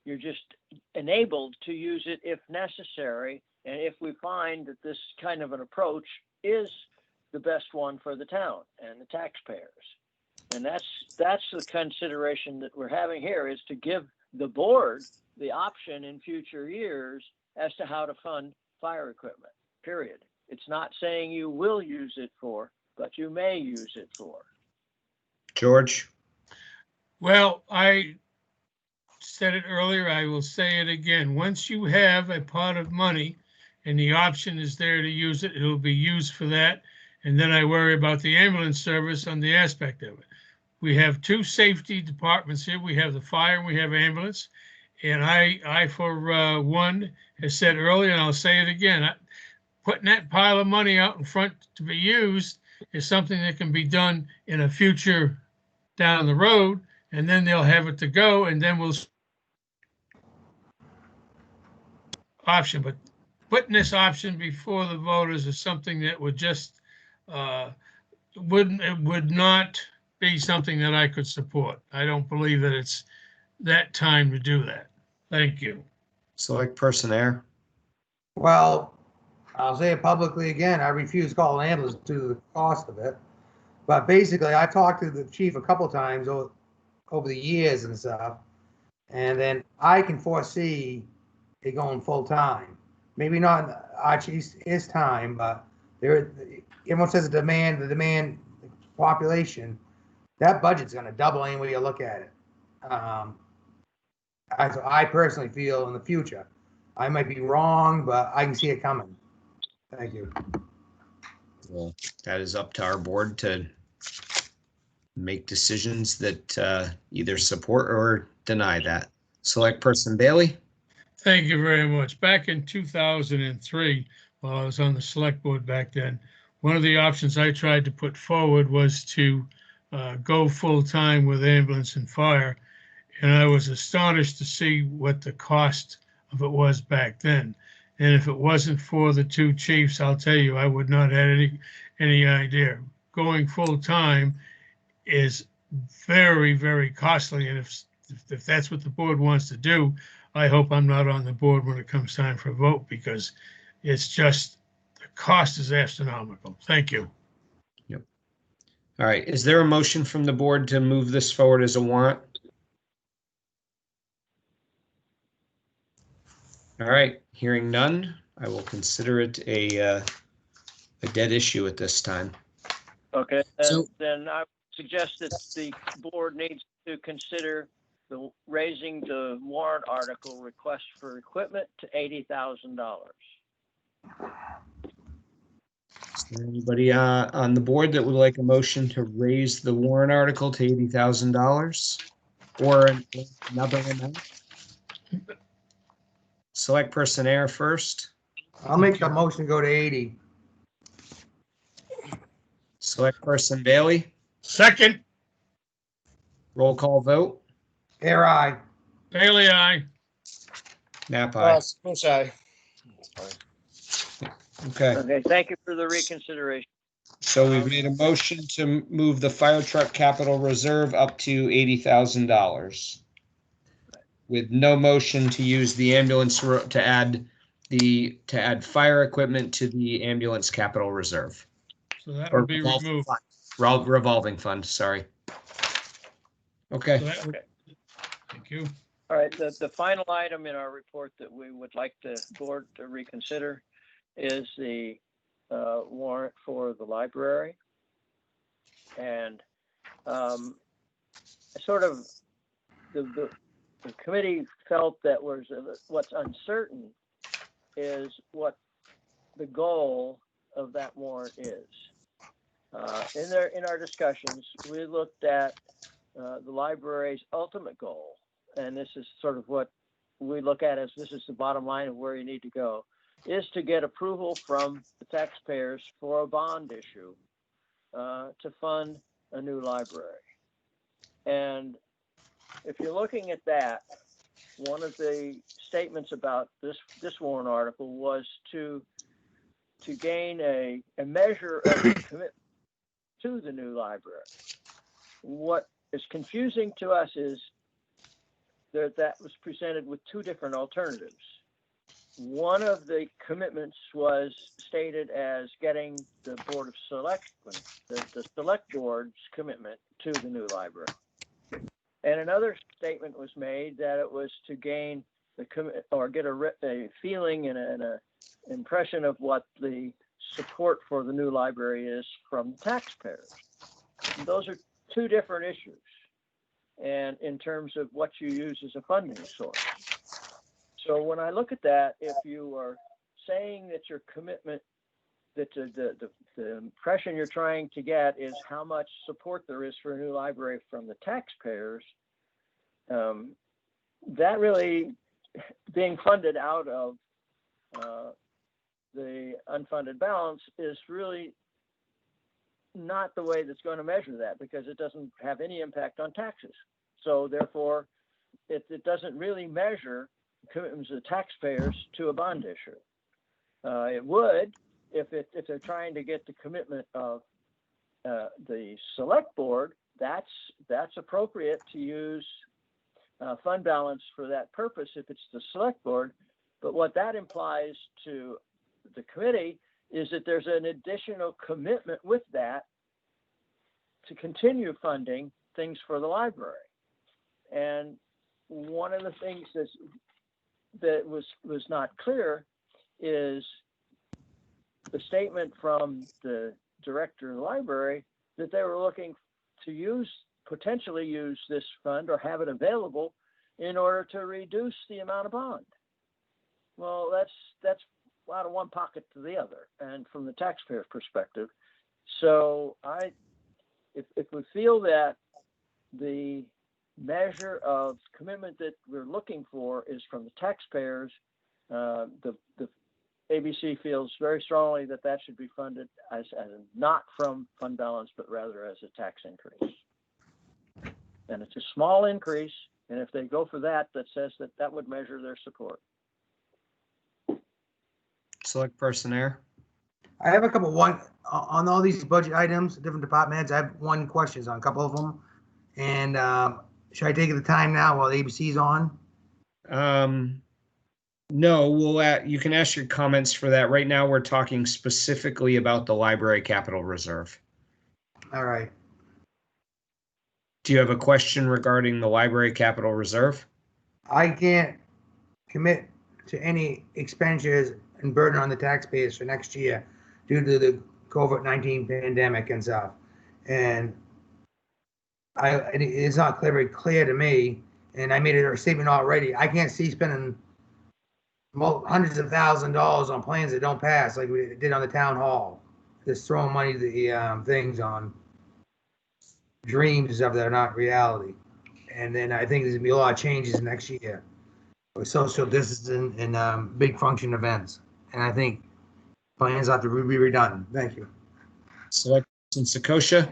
You're just enabled to use it if necessary, and if we find that this kind of an approach is the best one for the town and the taxpayers. And that's the consideration that we're having here, is to give the board the option in future years as to how to fund fire equipment, period. It's not saying you will use it for, but you may use it for. George? Well, I said it earlier, I will say it again. Once you have a pot of money and the option is there to use it, it'll be used for that. And then I worry about the ambulance service on the aspect of it. We have 2 safety departments here. We have the fire and we have ambulance. And I for one, has said earlier, and I'll say it again, putting that pile of money out in front to be used is something that can be done in a future down the road, and then they'll have it to go, and then we'll option. But putting this option before the voters is something that would just would not be something that I could support. I don't believe that it's that time to do that. Thank you. Select person there. Well, I'll say it publicly again. I refuse to call an ambulance due to the cost of it. But basically, I talked to the chief a couple times over the years and stuff, and then I can foresee it going full time. Maybe not Archie's his time, but everyone says the demand population, that budget's going to double any way you look at it. I personally feel in the future. I might be wrong, but I can see it coming. Thank you. Well, that is up to our board to make decisions that either support or deny that. Select person Bailey. Thank you very much. Back in 2003, while I was on the select board back then, one of the options I tried to put forward was to go full time with ambulance and fire. And I was astonished to see what the cost of it was back then. And if it wasn't for the 2 chiefs, I'll tell you, I would not have any idea. Going full time is very, very costly. And if that's what the board wants to do, I hope I'm not on the board when it comes time for a vote, because it's just, the cost is astronomical. Thank you. Yep. All right. Is there a motion from the board to move this forward as a warrant? All right. Hearing none, I will consider it a dead issue at this time. Okay, then I would suggest that the board needs to consider raising the warrant article request for equipment to $80,000. Is there anybody on the board that would like a motion to raise the warrant article to $80,000 or another amount? Select person Air first. I'll make the motion go to 80. Select person Bailey. Second. Roll call vote. Air I. Bailey, aye. Nap aye. Aye. Okay. Okay, thank you for the reconsideration. So we've made a motion to move the fire truck capital reserve up to $80,000. with no motion to use the ambulance to add fire equipment to the ambulance capital reserve. So that Or would be removed. revolving fund, sorry. So Okay, that would- Thank you. All right, the final item in our report that we would like the board to reconsider is the warrant for the library. And sort of the committee felt that what's uncertain is what the goal of that warrant is. In our discussions, we looked at the library's ultimate goal, and this is sort of what we look at as this is the bottom line of where you need to go, is to get approval from the taxpayers for a bond issue to fund a new library. And if you're looking at that, one of the statements about this warrant article was to gain a measure of commitment to the new library. What is confusing to us is that was presented with two different alternatives. One of the commitments was stated as getting the Board of Selectmen, the Select Board's commitment to the new library. And another statement was made that it was to gain or get a feeling and an impression of what the support for the new library is from taxpayers. And those are two different issues. And in terms of what you use as a funding source. So when I look at that, if you are saying that your commitment, that the impression you're trying to get is how much support there is for a new library from the taxpayers, that really being funded out of the unfunded balance is really not the way that's going to measure that, because it doesn't have any impact on taxes. So therefore, it doesn't really measure commitments of the taxpayers to a bond issue. It would if they're trying to get the commitment of the select board. That's appropriate to use fund balance for that purpose if it's the select board. But what that implies to the committee is that there's an additional commitment with that to continue funding things for the library. And one of the things that was not clear is the statement from the director of the library that they were looking to potentially use this fund or have it available in order to reduce the amount of bond. Well, that's out of one pocket to the other, and from the taxpayer's perspective. So if we feel that the measure of commitment that we're looking for is from the taxpayers, the ABC feels very strongly that should be funded as not from fund balance, but rather as a tax increase. And it's a small increase, and if they go for that says that would measure their support. Select person Air. I have a couple on all these budget items, different department heads. I have one questions on a couple of them. And should I take the time now while the ABC is on? No, you can ask your comments for that. Right now, we're talking specifically about the library capital reserve. All right. Do you have a question regarding the library capital reserve? I can't commit to any expenditures and burden on the taxpayers for next year due to the COVID-19 pandemic and stuff. And it's not very clear to me, and I made a statement already. I can't see spending hundreds of thousands of dollars on plans that don't pass like we did on the town hall. Just throwing money to the things on dreams and stuff that are not reality. And then I think there's gonna be a lot of changes next year with social distancing and big function events. And I think plans have to be redone. Thank you. Select in Sakosha.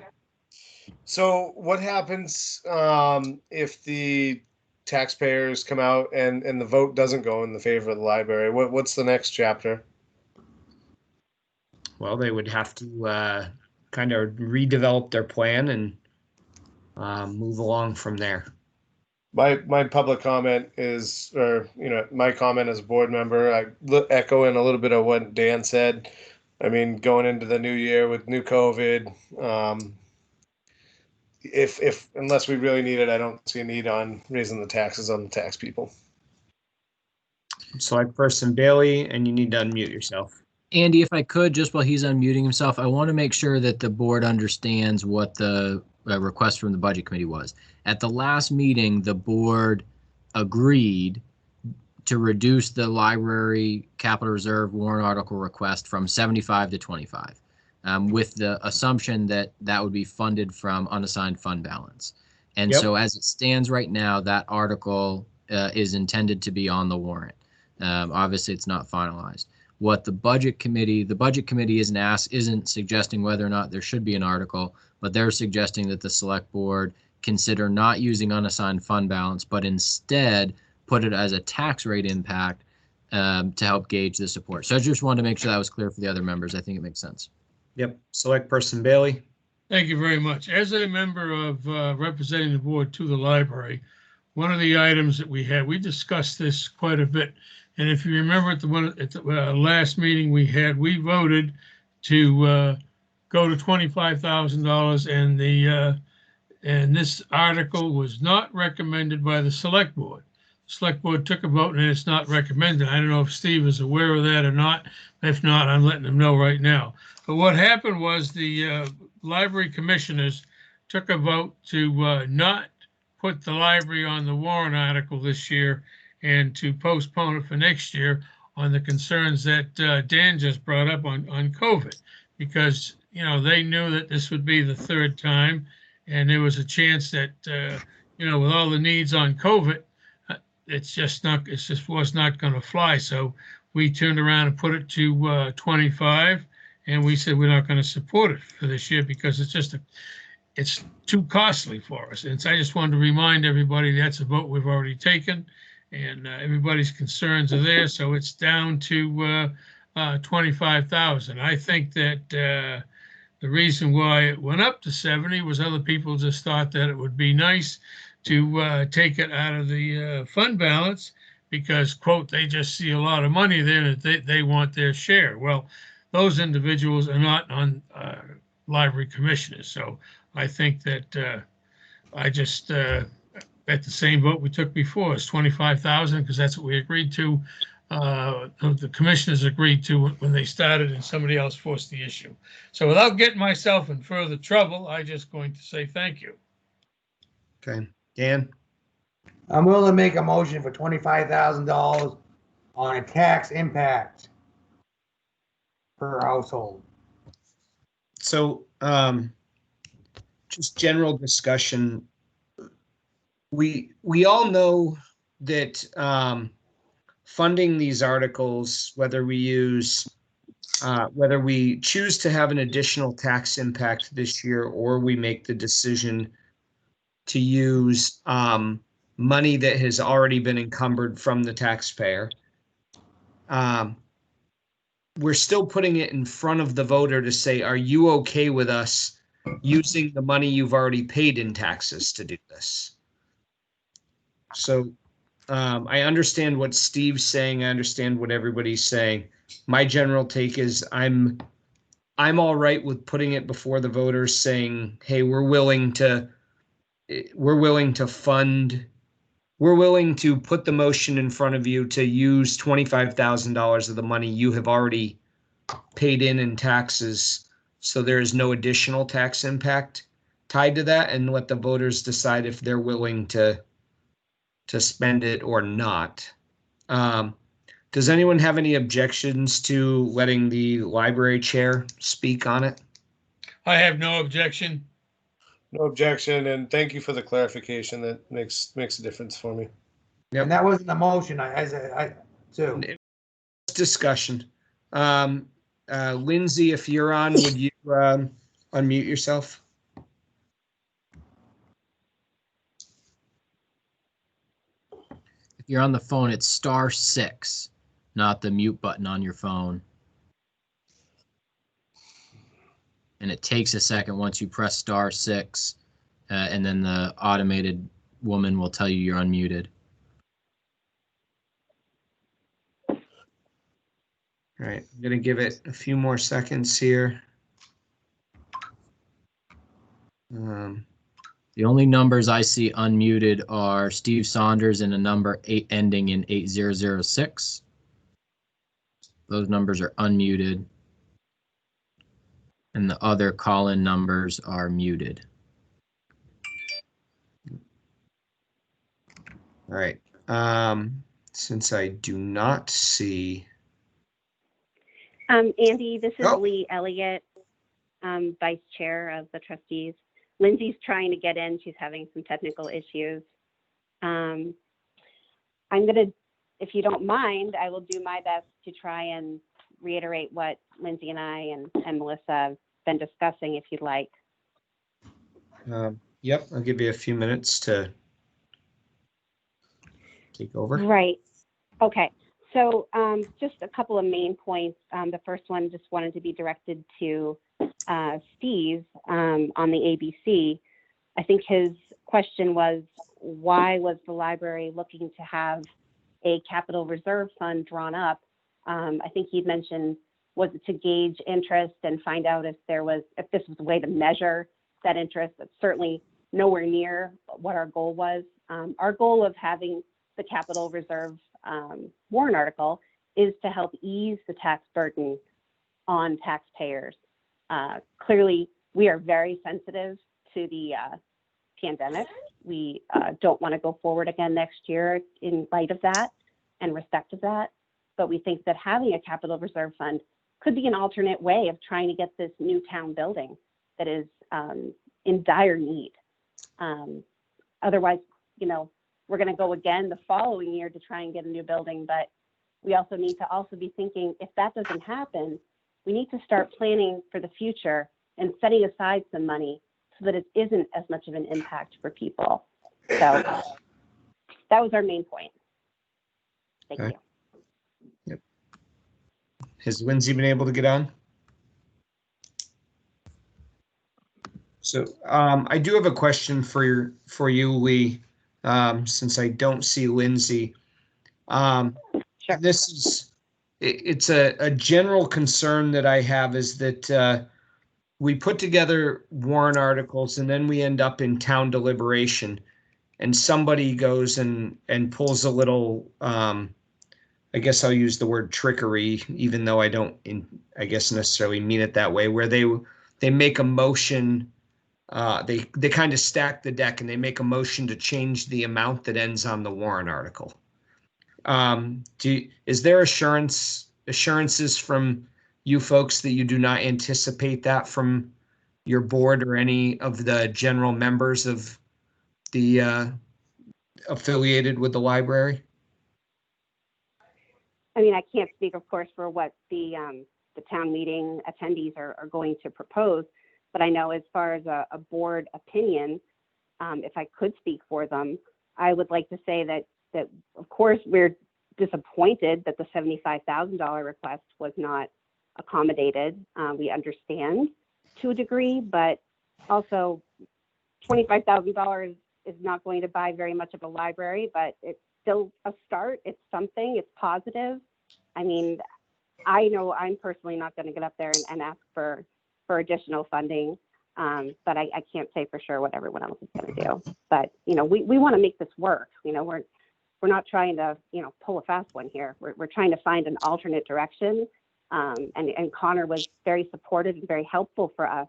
So what happens if the taxpayers come out and the vote doesn't go in the favor of the library? What's the next chapter? Well, they would have to kind of redevelop their plan and move along from there. my public comment is, or my comment as a board member, I echo in a little bit of what Dan said. I mean, going into the new year with new COVID, if unless we really need it, I don't see a need on raising the taxes on the tax people. Select person Bailey, and you need to unmute yourself. Andy, if I could, just while he's unmuting himself, I want to make sure that the board understands what the request from the budget committee was. At the last meeting, the board agreed to reduce the library capital reserve warrant article request from 75 to 25, with the assumption that that would be funded from unassigned fund balance. And Yep. so as it stands right now, that article is intended to be on the warrant. Obviously, it's not finalized. What the budget committee isn't suggesting whether or not there should be an article, but they're suggesting that the select board consider not using unassigned fund balance, but instead put it as a tax rate impact to help gauge the support. So I just wanted to make sure that was clear for the other members. I think it makes sense. Yep. Select person Bailey. Thank you very much. As a member of representing the board to the library, one of the items that we discussed this quite a bit. And if you remember at the last meeting we had, we voted to go to $25,000, and this article was not recommended by the select board. The select board took a vote and it's not recommended. I don't know if Steve is aware of that or not. If not, I'm letting him know right now. But what happened was the library commissioners took a vote to not put the library on the warrant article this year and to postpone it for next year on the concerns that Dan just brought up on COVID, because they knew that this would be the third time, and there was a chance that with all the needs on COVID, it just was not going to fly. So we turned around and put it to 25, and we said we're not going to support it for this year because it's too costly for us. And so I just wanted to remind everybody that's a vote we've already taken. And everybody's concerns are there, so it's down to 25,000. I think that the reason why it went up to 70 was other people just thought that it would be nice to take it out of the fund balance because, quote, they just see a lot of money there that they want their share. Well, those individuals are not on library commissioners, so I think that I just at the same vote we took before, it's 25,000 because that's what we agreed to. The commissioners agreed to when they started, and somebody else forced the issue. So without getting myself in further trouble, I'm just going to say thank you. Okay, Dan. I'm willing to make a motion for $25,000 on a tax impact per household. So just general discussion. We all know that funding these articles, whether we choose to have an additional tax impact this year or we make the decision to use money that has already been encumbered from the taxpayer, we're still putting it in front of the voter to say, are you okay with us using the money you've already paid in taxes to do this? So I understand what Steve's saying. I understand what everybody's saying. My general take is I'm all right with putting it before the voters saying, hey, we're willing to put the motion in front of you to use $25,000 of the money you have already paid in taxes, so there is no additional tax impact tied to that, and let the voters decide if they're willing to spend it or not. Does anyone have any objections to letting the library chair speak on it? I have no objection. No objection, and thank you for the clarification. That makes a difference for me. Yep. And that wasn't the motion. I too. Discussion. Lindsay, if you're on, would you unmute yourself? If you're on the phone, it's *6, not the mute button on your phone. And it takes a second once you press *6, and then the automated woman will tell you you're unmuted. All right, I'm gonna give it a few more seconds here. The only numbers I see unmuted are Steve Saunders and a number 8 ending in 8006. Those numbers are unmuted. And the other call-in numbers are muted. All right. Since I do not see. Andy, this is Oh. Lee Elliott, Vice Chair of the Trustees. Lindsay's trying to get in. She's having some technical issues. I'm going to, if you don't mind, I will do my best to try and reiterate what Lindsay and I and Melissa have been discussing, if you'd like. Yep, I'll give you a few minutes to take over. Right. Okay. So just a couple of main points. The first one just wanted to be directed to Steve on the ABC. I think his question was, why was the library looking to have a capital reserve fund drawn up? I think he'd mentioned, was it to gauge interest and find out if this was a way to measure that interest? That's certainly nowhere near what our goal was. Our goal of having the capital reserve warrant article is to help ease the tax burden on taxpayers. Clearly, we are very sensitive to the pandemic. We don't want to go forward again next year in light of that and respect of that. But we think that having a capital reserve fund could be an alternate way of trying to get this new town building that is in dire need. Otherwise, we're going to go again the following year to try and get a new building, but we also need to also be thinking, if that doesn't happen, we need to start planning for the future and setting aside some money so that it isn't as much of an impact for people. So that was our main point. Thank Okay. you. Yep. Has Lindsay been able to get on? So I do have a question for you, Lee. Since I don't see Lindsay. Sure. It's a general concern that I have is that we put together warrant articles and then we end up in town deliberation and somebody goes and pulls a little, I guess I'll use the word trickery, even though I don't, I guess necessarily mean it that way, where they make a motion. They kind of stack the deck and they make a motion to change the amount that ends on the warrant article. Is there assurances from you folks that you do not anticipate that from your board or any of the general members of the affiliated with the library? I mean, I can't speak, of course, for what the town meeting attendees are going to propose. But I know as far as a board opinion, if I could speak for them, I would like to say that of course we're disappointed that the $75,000 request was not accommodated. We understand to a degree, but also $25,000 is not going to buy very much of a library, but it's still a start. It's something. It's positive. I mean, I know I'm personally not going to get up there and ask for additional funding, but I can't say for sure what everyone else is going to do. But we want to make this work. We're not trying to pull a fast one here. We're trying to find an alternate direction. And Connor was very supportive and very helpful for us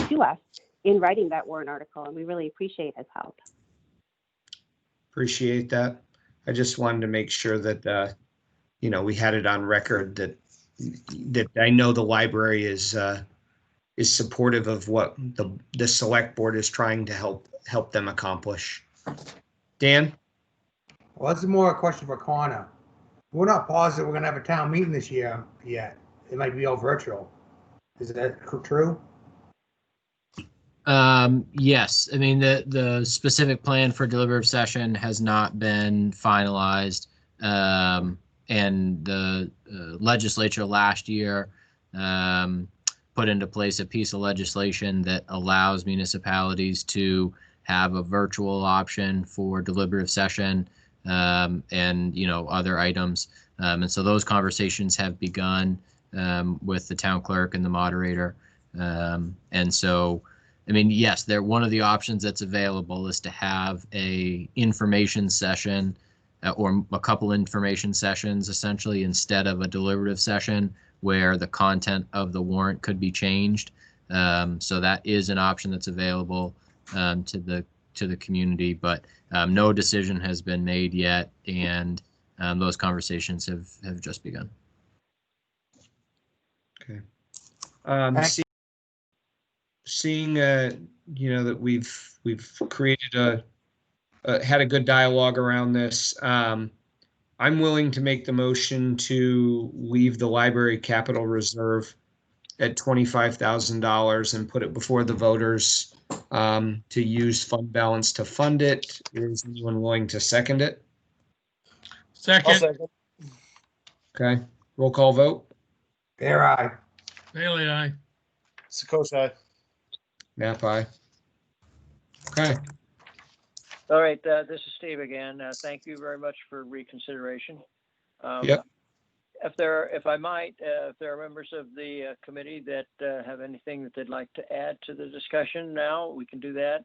to us in writing that warrant article, and we really appreciate his help. Appreciate that. I just wanted to make sure that we had it on record that I know the library is supportive of what the select board is trying to help them accomplish. Dan? Well, this is more a question for Connor. We're not positive we're going to have a town meeting this year yet. It might be all virtual. Is that true? Yes. I mean, the specific plan for deliberative session has not been finalized. And the legislature last year put into place a piece of legislation that allows municipalities to have a virtual option for deliberative session, and, you know, other items. And so those conversations have begun with the town clerk and the moderator. And so, I mean, yes, one of the options that's available is to have a information session or a couple information sessions, essentially, instead of a deliberative session where the content of the warrant could be changed. So that is an option that's available to the community, but no decision has been made yet, and those conversations have just begun. Okay. Seeing you know, that we've created had a good dialogue around this. I'm willing to make the motion to leave the library capital reserve at $25,000 and put it before the voters to use fund balance to fund it. Is anyone willing to second it? I'll Second, second. Okay, roll call vote. Fair eye. Bailey, aye. Sakosha. Nap aye. Okay, All right, this is Steve again. Thank you very much for reconsideration. Yep. If I might, if there are members of the committee that have anything that they'd like to add to the discussion now, we can do that.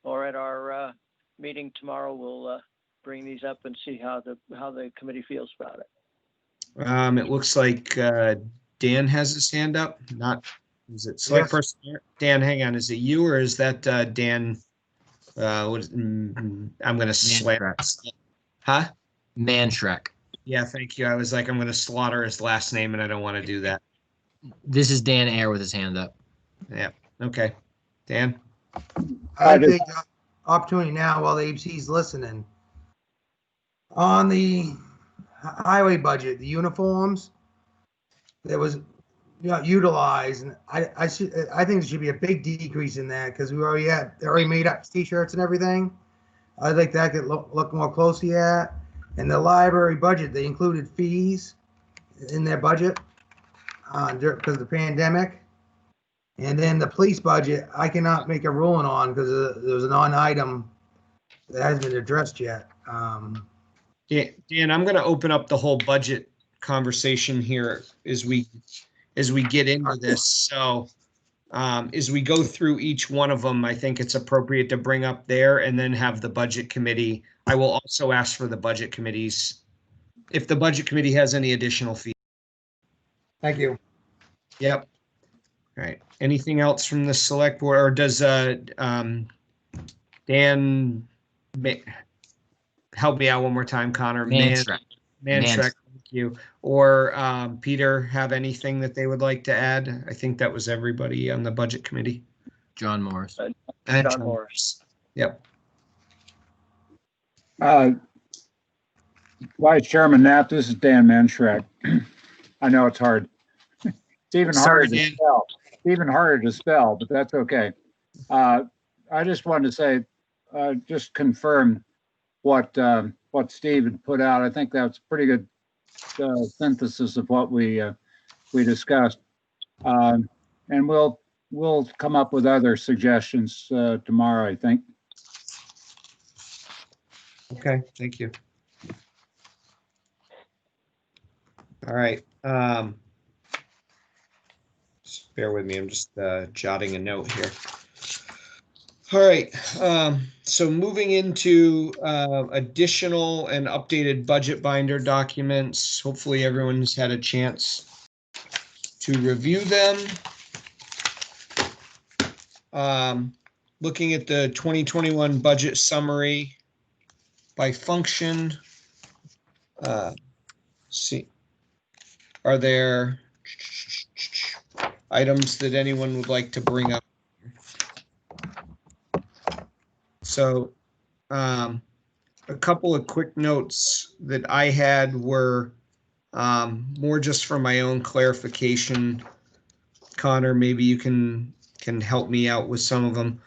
Or at our meeting tomorrow, we'll bring these up and see how the committee feels about it. it looks like Dan has his hand up. Is it select Yes. person? Dan, hang on. Is it you or is that Dan? I'm gonna slap. Huh? Manshrek. Yeah, thank you. I was like, I'm gonna slaughter his last name, and I don't want to do that. This is Dan Ayer with his hand up. Yeah. Okay. Dan. I take the opportunity now while the ABC's listening. On the highway budget, the uniforms that was utilized, and I think there should be a big decrease in that because we already made up t-shirts and everything. I'd like that to look more closely at. And the library budget, they included fees in their budget because of the pandemic. And then the police budget, I cannot make a ruling on because there was a non-item that hasn't been addressed yet. Dan, I'm going to open up the whole budget conversation here as we get into this. So as we go through each one of them, I think it's appropriate to bring up there and then have the budget committee. I will also ask for the budget committees if the budget committee has any additional fees. Thank you. Yep. All right. Anything else from the select board, or does Dan help me out one more time, Connor? Manshrek. Thank you. Or Peter have anything that they would like to add? I think that was everybody on the budget committee. John Morris. John Morris. Yep. Vice Chairman Knapp, this is Dan Manshrek. I know it's hard. It's even harder to spell. Even harder to spell, but that's okay. I just wanted to say, just confirm what Steve had put out. I think that's pretty good synthesis of what we discussed, and we'll come up with other suggestions tomorrow, I think. Okay, thank you. All right. Just bear with me. I'm just jotting a note here. All right. So moving into additional and updated budget binder documents. Hopefully everyone's had a chance to review them. Looking at the 2021 budget summary by function. See, are there items that anyone would like to bring up? So a couple of quick notes that I had were more just for my own clarification. Connor, maybe you can help me out with some of them.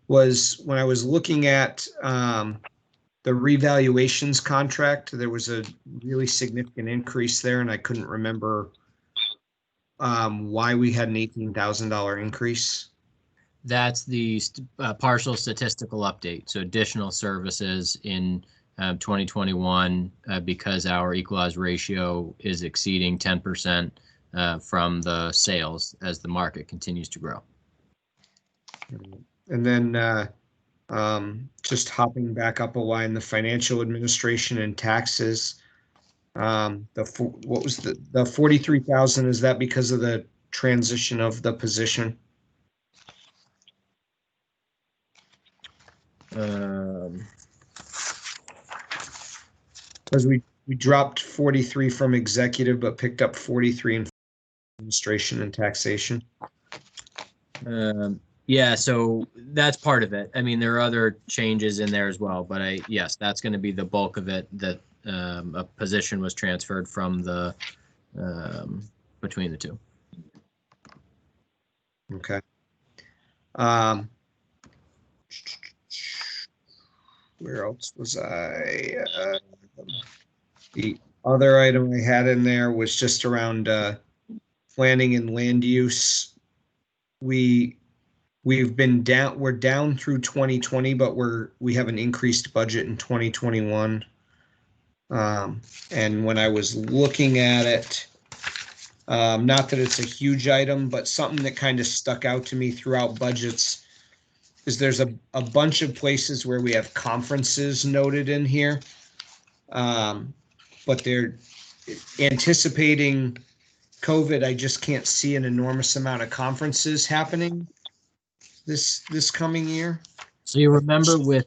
Was when I was looking at the revaluations contract, there was a really significant increase there, and I couldn't remember why we had an $18,000 increase. That's the partial statistical update. So additional services in 2021 because our equalized ratio is exceeding 10% from the sales as the market continues to grow. And then just hopping back up a line, the financial administration and taxes. What was the 43,000? Is that because of the transition of the position? Because we dropped 43 from executive, but picked up 43 in administration and taxation. Yeah, so that's part of it. I mean, there are other changes in there as well, but yes, that's going to be the bulk of it. That a position was transferred from the between the two. Okay. Where else was I? The other item I had in there was just around planning and land use. We've been down. We're down through 2020, but we have an increased budget in 2021. And when I was looking at it, not that it's a huge item, but something that kind of stuck out to me throughout budgets is there's a bunch of places where we have conferences noted in here. But they're anticipating COVID. I just can't see an enormous amount of conferences happening this coming year. So you remember with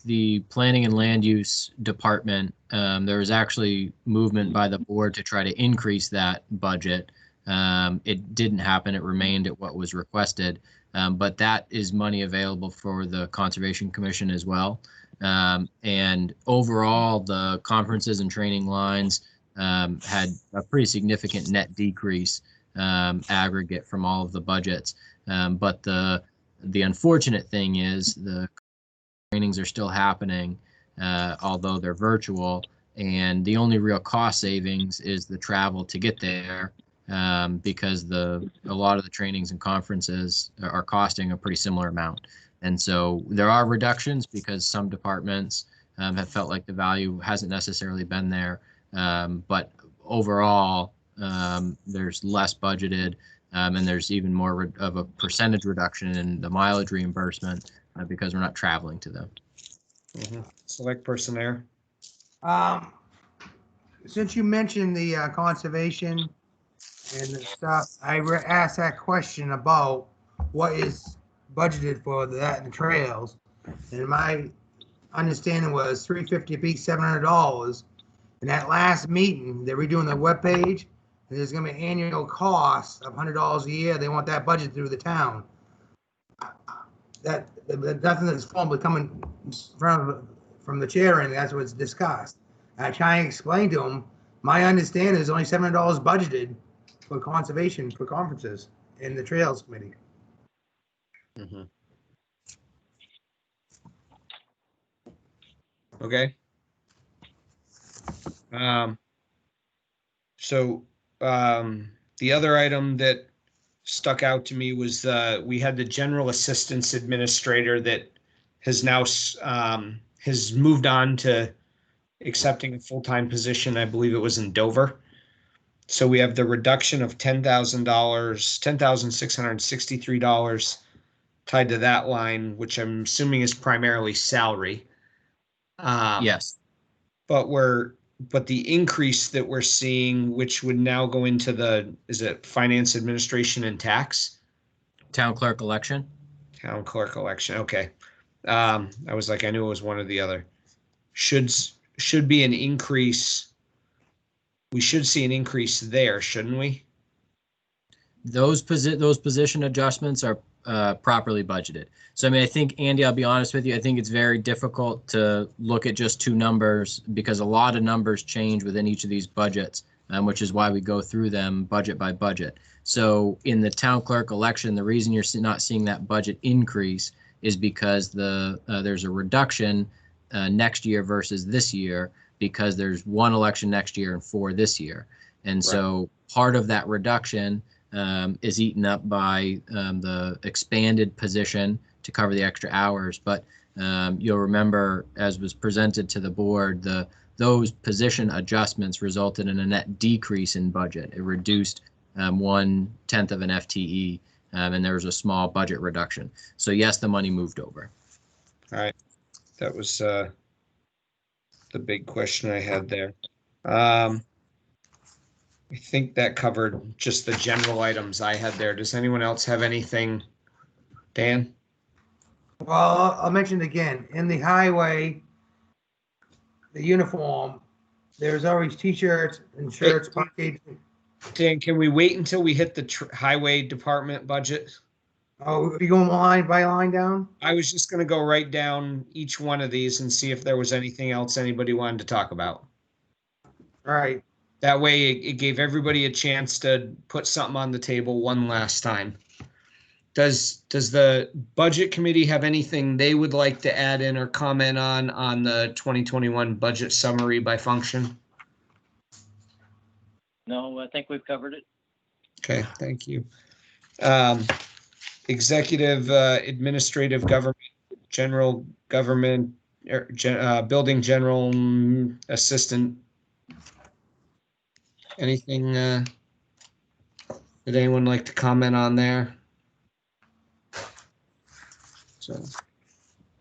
the planning and land use department, there was actually movement by the board to try to increase that budget. It didn't happen. It remained at what was requested. But that is money available for the Conservation Commission as well. And overall, the conferences and training lines had a pretty significant net decrease aggregate from all of the budgets. But the unfortunate thing is the trainings are still happening, although they're virtual. And the only real cost savings is the travel to get there. Because a lot of the trainings and conferences are costing a pretty similar amount. And so there are reductions because some departments have felt like the value hasn't necessarily been there. But overall, there's less budgeted and there's even more of a percentage reduction in the mileage reimbursement because we're not traveling to them. Mm-hmm. Select person there. Since you mentioned the conservation and the stuff, I asked that question about what is budgeted for that and the trails, and my understanding was $350 a piece, $700. And that last meeting, they're redoing the webpage, and there's going to be an annual cost of $100 a year. They want that budget through the town. That nothing that's formally coming from the chair, and that's what's discussed. I try and explain to them. My understanding is only $700 budgeted for conservation for conferences in the Trails Committee. Mm-hmm. Okay. The other item that stuck out to me was we had the general assistance administrator that has now has moved on to accepting a full-time position. I believe it was in Dover. So we have the reduction of $10,000, $10,663 tied to that line, which I'm assuming is primarily salary. Yes. But the increase that we're seeing, which would now go into is it finance administration and tax? Town clerk election. Town clerk election. Okay. I was like, I knew it was one or the other. Should be an increase. We should see an increase there, shouldn't we? Those position adjustments are properly budgeted. So, I mean, I think, Andy, I'll be honest with you, I think it's very difficult to look at just two numbers because a lot of numbers change within each of these budgets, which is why we go through them budget by budget. So in the town clerk election, the reason you're not seeing that budget increase is because there's a reduction next year versus this year because there's one election next year and 4 this year. And so part of that reduction is eaten up by the expanded position to cover the extra hours. But you'll remember, as was presented to the board, those position adjustments resulted in a net decrease in budget. It reduced 1/10 of an FTE, and there was a small budget reduction. So yes, the money moved over. All right, that was the big question I had there. I think that covered just the general items I had there. Does anyone else have anything? Dan? Well, I'll mention it again. In the highway, the uniform, there's always t-shirts and shirts. Dan, can we wait until we hit the highway department budget? Oh, are you going line by line down? I was just going to go right down each one of these and see if there was anything else anybody wanted to talk about. All right. That way it gave everybody a chance to put something on the table one last time. Does the budget committee have anything they would like to add in or comment on the 2021 budget summary by function? No, I think we've covered it. Okay, thank you. Executive, administrative government, general government, building general assistant. Anything would anyone like to comment on there? So,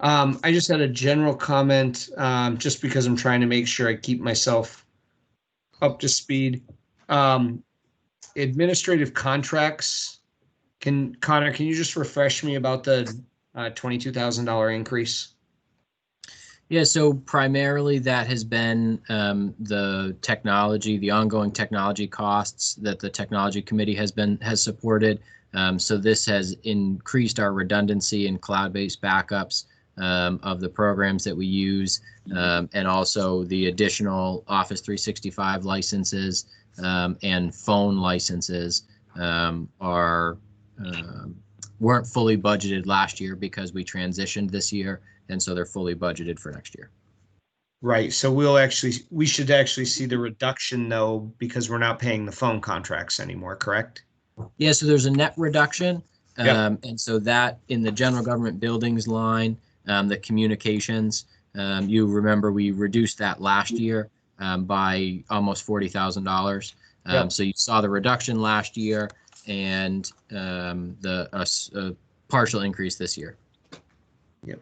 I just had a general comment, just because I'm trying to make sure I keep myself up to speed. Administrative contracts. Connor, can you just refresh me about the $22,000 increase? Yeah, so primarily that has been the ongoing technology costs that the technology committee has supported. So this has increased our redundancy and cloud-based backups of the programs that we use, and also the additional Office 365 licenses and phone licenses weren't fully budgeted last year because we transitioned this year, and so they're fully budgeted for next year. Right. So we should actually see the reduction though, because we're not paying the phone contracts anymore, correct? Yeah, so there's a net reduction. Yep. And so that in the general government buildings line, the communications, you remember we reduced that last year by almost $40,000. Yep. So you saw the reduction last year and the partial increase this year. Yep.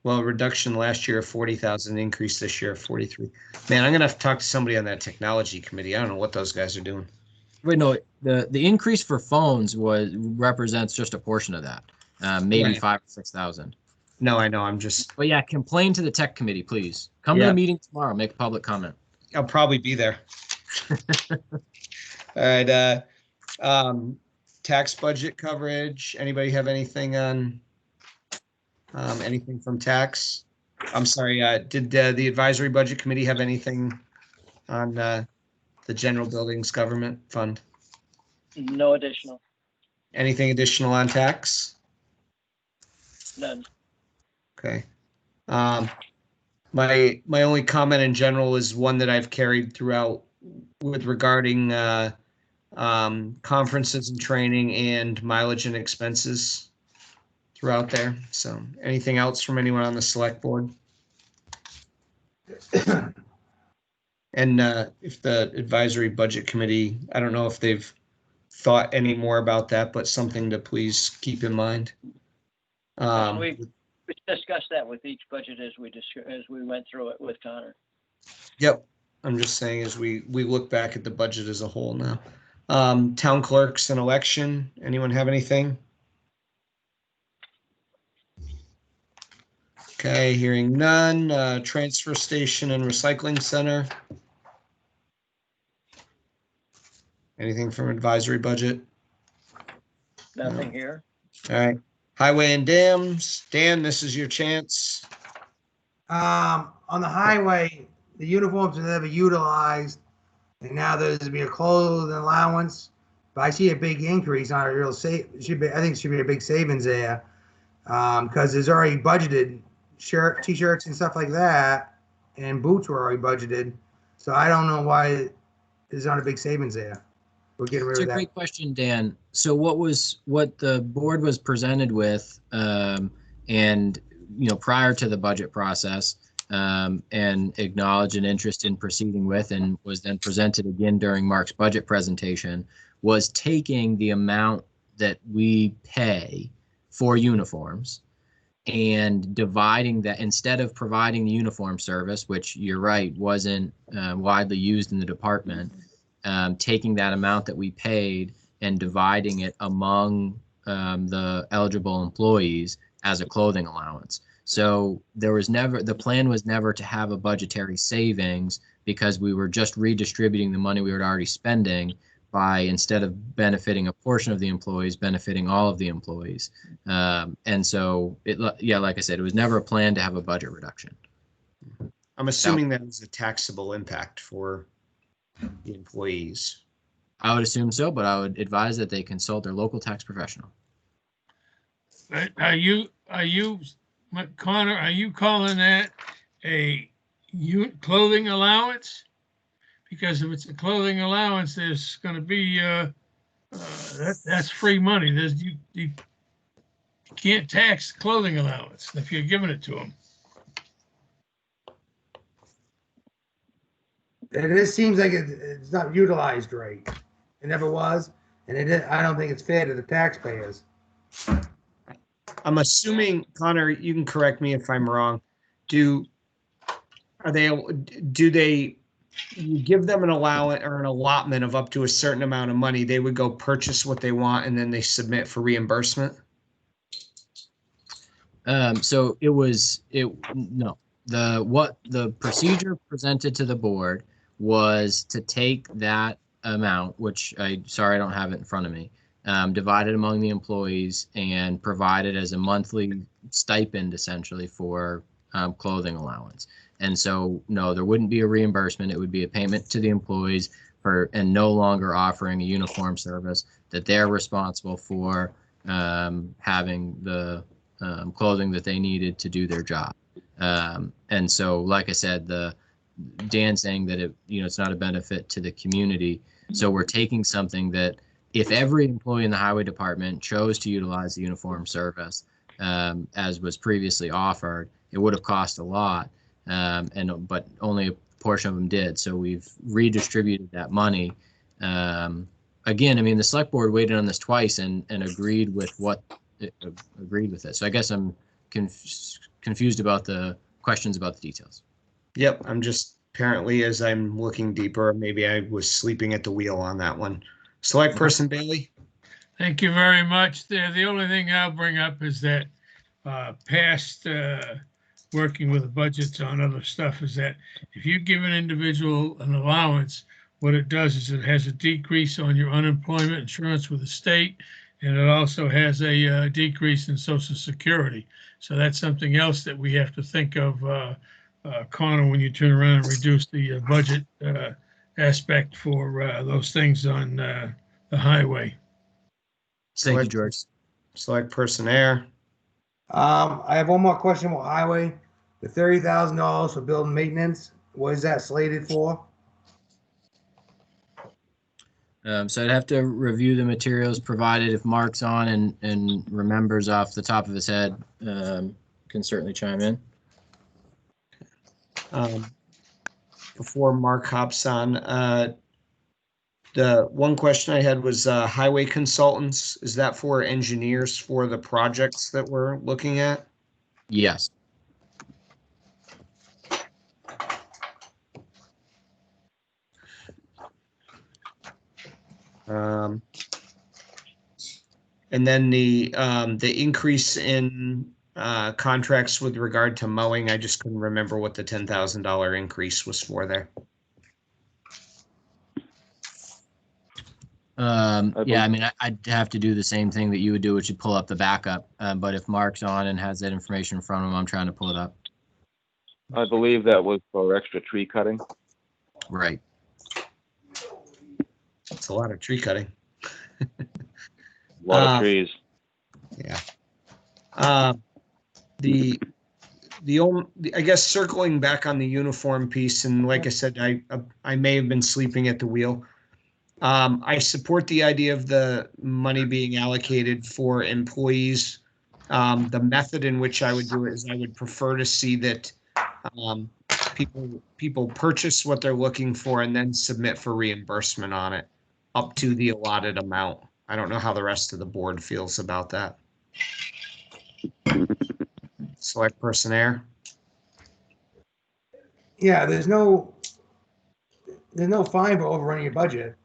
Well, reduction last year of 40,000, increase this year of 43. Man, I'm gonna have to talk to somebody on that technology committee. I don't know what those guys are doing. Wait, no, the increase for phones represents just a portion of that, maybe Right. 5,000 or 6,000. No, I know. I'm just. But yeah, complain to the tech committee, please. Come to the meeting tomorrow. Make a public comment. I'll probably be there. All right. Tax budget coverage. Anybody have anything on anything from tax? I'm sorry. Did the advisory budget committee have anything on the general buildings government fund? No additional. Anything additional on tax? None. Okay. My only comment in general is one that I've carried throughout with regarding conferences and training and mileage and expenses throughout there. So anything else from anyone on the select board? And if the advisory budget committee, I don't know if they've thought any more about that, but something to please keep in mind. We discussed that with each budget as we went through it with Connor. Yep. I'm just saying as we look back at the budget as a whole now. Town clerks and election. Anyone have anything? Okay, hearing none. Transfer station and recycling center. Anything from advisory budget? Nothing here. All right. Highway and dams. Dan, this is your chance. On the highway, the uniforms are never utilized, and now there's to be a clothing allowance. But I see a big increase on a real I think it should be a big savings there, because there's already budgeted t-shirts and stuff like that, and boots were already budgeted. So I don't know why there's not a big savings there. We're getting rid It's a of that. great question, Dan. So what the board was presented with, and, prior to the budget process, and acknowledged an interest in proceeding with, and was then presented again during Mark's budget presentation, was taking the amount that we pay for uniforms and dividing that, instead of providing the uniform service, which you're right, wasn't widely used in the department, taking that amount that we paid and dividing it among the eligible employees as a clothing allowance. So the plan was never to have a budgetary savings, because we were just redistributing the money we were already spending by, instead of benefiting a portion of the employees, benefiting all of the employees. And so like I said, it was never a plan to have a budget reduction. I'm assuming that was a taxable impact for the employees. I would assume so, but I would advise that they consult their local tax professional. Are you, Connor, are you calling that a clothing allowance? Because if it's a clothing allowance, there's going to be, that's free money. You can't tax clothing allowance if you're giving it to them. It just seems like it's not utilized right. It never was, and I don't think it's fair to the taxpayers. I'm assuming, Connor, you can correct me if I'm wrong. Do you give them an allowance or an allotment of up to a certain amount of money? They would go purchase what they want and then they submit for reimbursement? So the procedure presented to the board was to take that amount, which I don't have it in front of me, divided among the employees and provided as a monthly stipend, essentially, for clothing allowance. And so, no, there wouldn't be a reimbursement. It would be a payment to the employees and no longer offering a uniform service, that they're responsible for having the clothing that they needed to do their job. And so, like I said, Dan saying that it's not a benefit to the community. So we're taking something that, if every employee in the highway department chose to utilize the uniform service, as was previously offered, it would have cost a lot. But only a portion of them did. So we've redistributed that money. Again, I mean, the select board waited on this twice and agreed with it. So I guess I'm confused about the questions about the details. Yep, I'm just, apparently, as I'm looking deeper, maybe I was sleeping at the wheel on that one. Select Person Bailey. Thank you very much. The only thing I'll bring up is that past working with the budgets on other stuff is that if you give an individual an allowance, what it does is it has a decrease on your unemployment insurance with the state, and it also has a decrease in Social Security. So that's something else that we have to think of, Connor, when you turn around and reduce the budget aspect for those things on the highway. Thank you, George. Select Person Air. I have one more question about highway. The $30,000 for building maintenance, what is that slated for? So I'd have to review the materials provided. If Mark's on and remembers off the top of his head, can certainly chime in. Before Mark hops on, the one question I had was highway consultants. Is that for engineers for the projects that we're looking at? Yes. And then the increase in contracts with regard to mowing, I just couldn't remember what the $10,000 increase was for there. Yeah, I mean, I'd have to do the same thing that you would do, which is pull up the backup. But if Mark's on and has that information in front of him, I'm trying to pull it up. I believe that was for extra tree cutting. Right. It's a lot of tree cutting. A lot of trees. Yeah. I guess circling back on the uniform piece, and like I said, I may have been sleeping at the wheel. I support the idea of the money being allocated for employees. The method in which I would do it is I would prefer to see that people purchase what they're looking for and then submit for reimbursement on it up to the allotted amount. I don't know how the rest of the board feels about that. Select person Air. Yeah, there's no fine for overrunning your budget.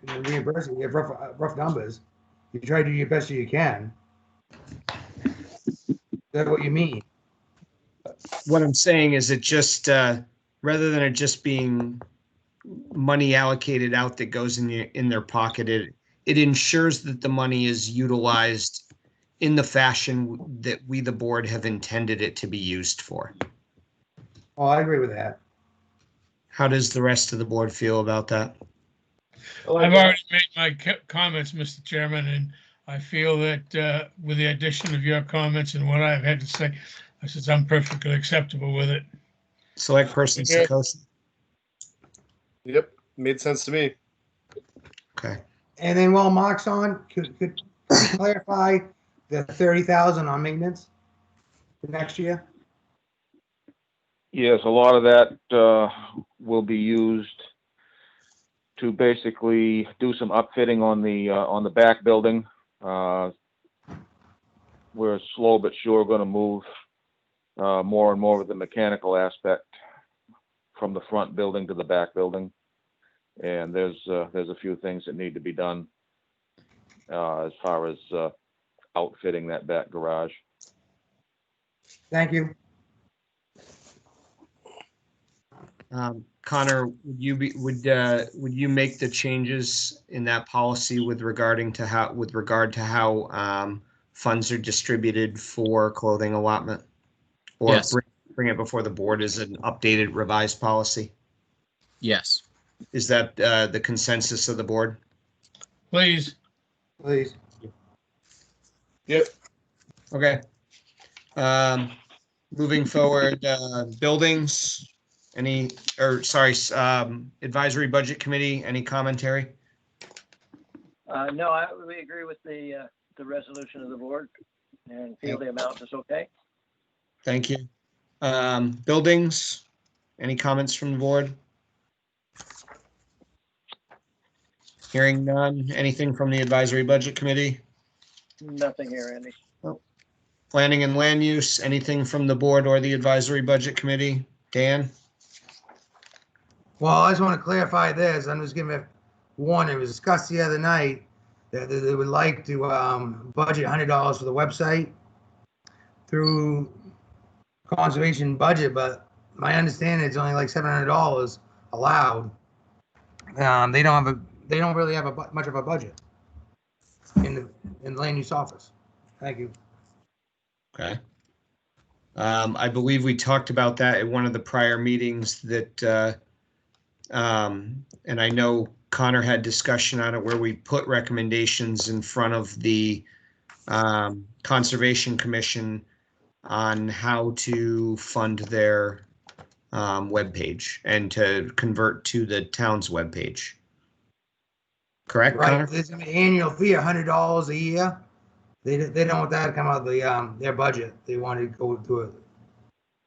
Reimbursing, you have rough numbers. You try to do your best you can. Is that what you mean? What I'm saying is it just, rather than it just being money allocated out that goes in their pocket, it ensures that the money is utilized in the fashion that we, the board, have intended it to be used for. Oh, I agree with that. How does the rest of the board feel about that? I've already made my comments, Mr. Chairman, and I feel that with the addition of your comments and what I've had to say, I'm perfectly acceptable with it. Select person Sikosi. Yep, made sense to me. Okay. And then while Mark's on, could you clarify the 30,000 on maintenance for next year? Yes, a lot of that will be used to basically do some upfitting on the back building. We're slow but sure going to move more and more of the mechanical aspect from the front building to the back building, and there's a few things that need to be done as far as outfitting that back garage. Thank you. Connor, would you make the changes in that policy with regard to how funds are distributed for clothing allotment? Or Yes. bring it before the board as an updated revised policy? Yes. Is that the consensus of the board? Please. Please. Yep. Okay. Moving forward, buildings, advisory budget committee, any commentary? No, we agree with the resolution of the board and feel the amount is okay. Thank you. Buildings, any comments from the board? Hearing none. Anything from the advisory budget committee? Nothing here, Andy. Planning and land use, anything from the board or the advisory budget committee? Dan? Well, I just want to clarify this. I'm just giving a warning. It was discussed the other night that they would like to budget $100 for the website through conservation budget, but my understanding it's only like $700 allowed. They don't really have much of a budget in the land use office. Thank you. Okay. I believe we talked about that at one of the prior meetings that, and I know Connor had discussion on it where we put recommendations in front of the Conservation Commission on how to fund their webpage and to convert to the town's webpage. Correct, Right. Connor? There's an annual fee, $100 a year. They don't want that to come out of their budget. They want to go to it.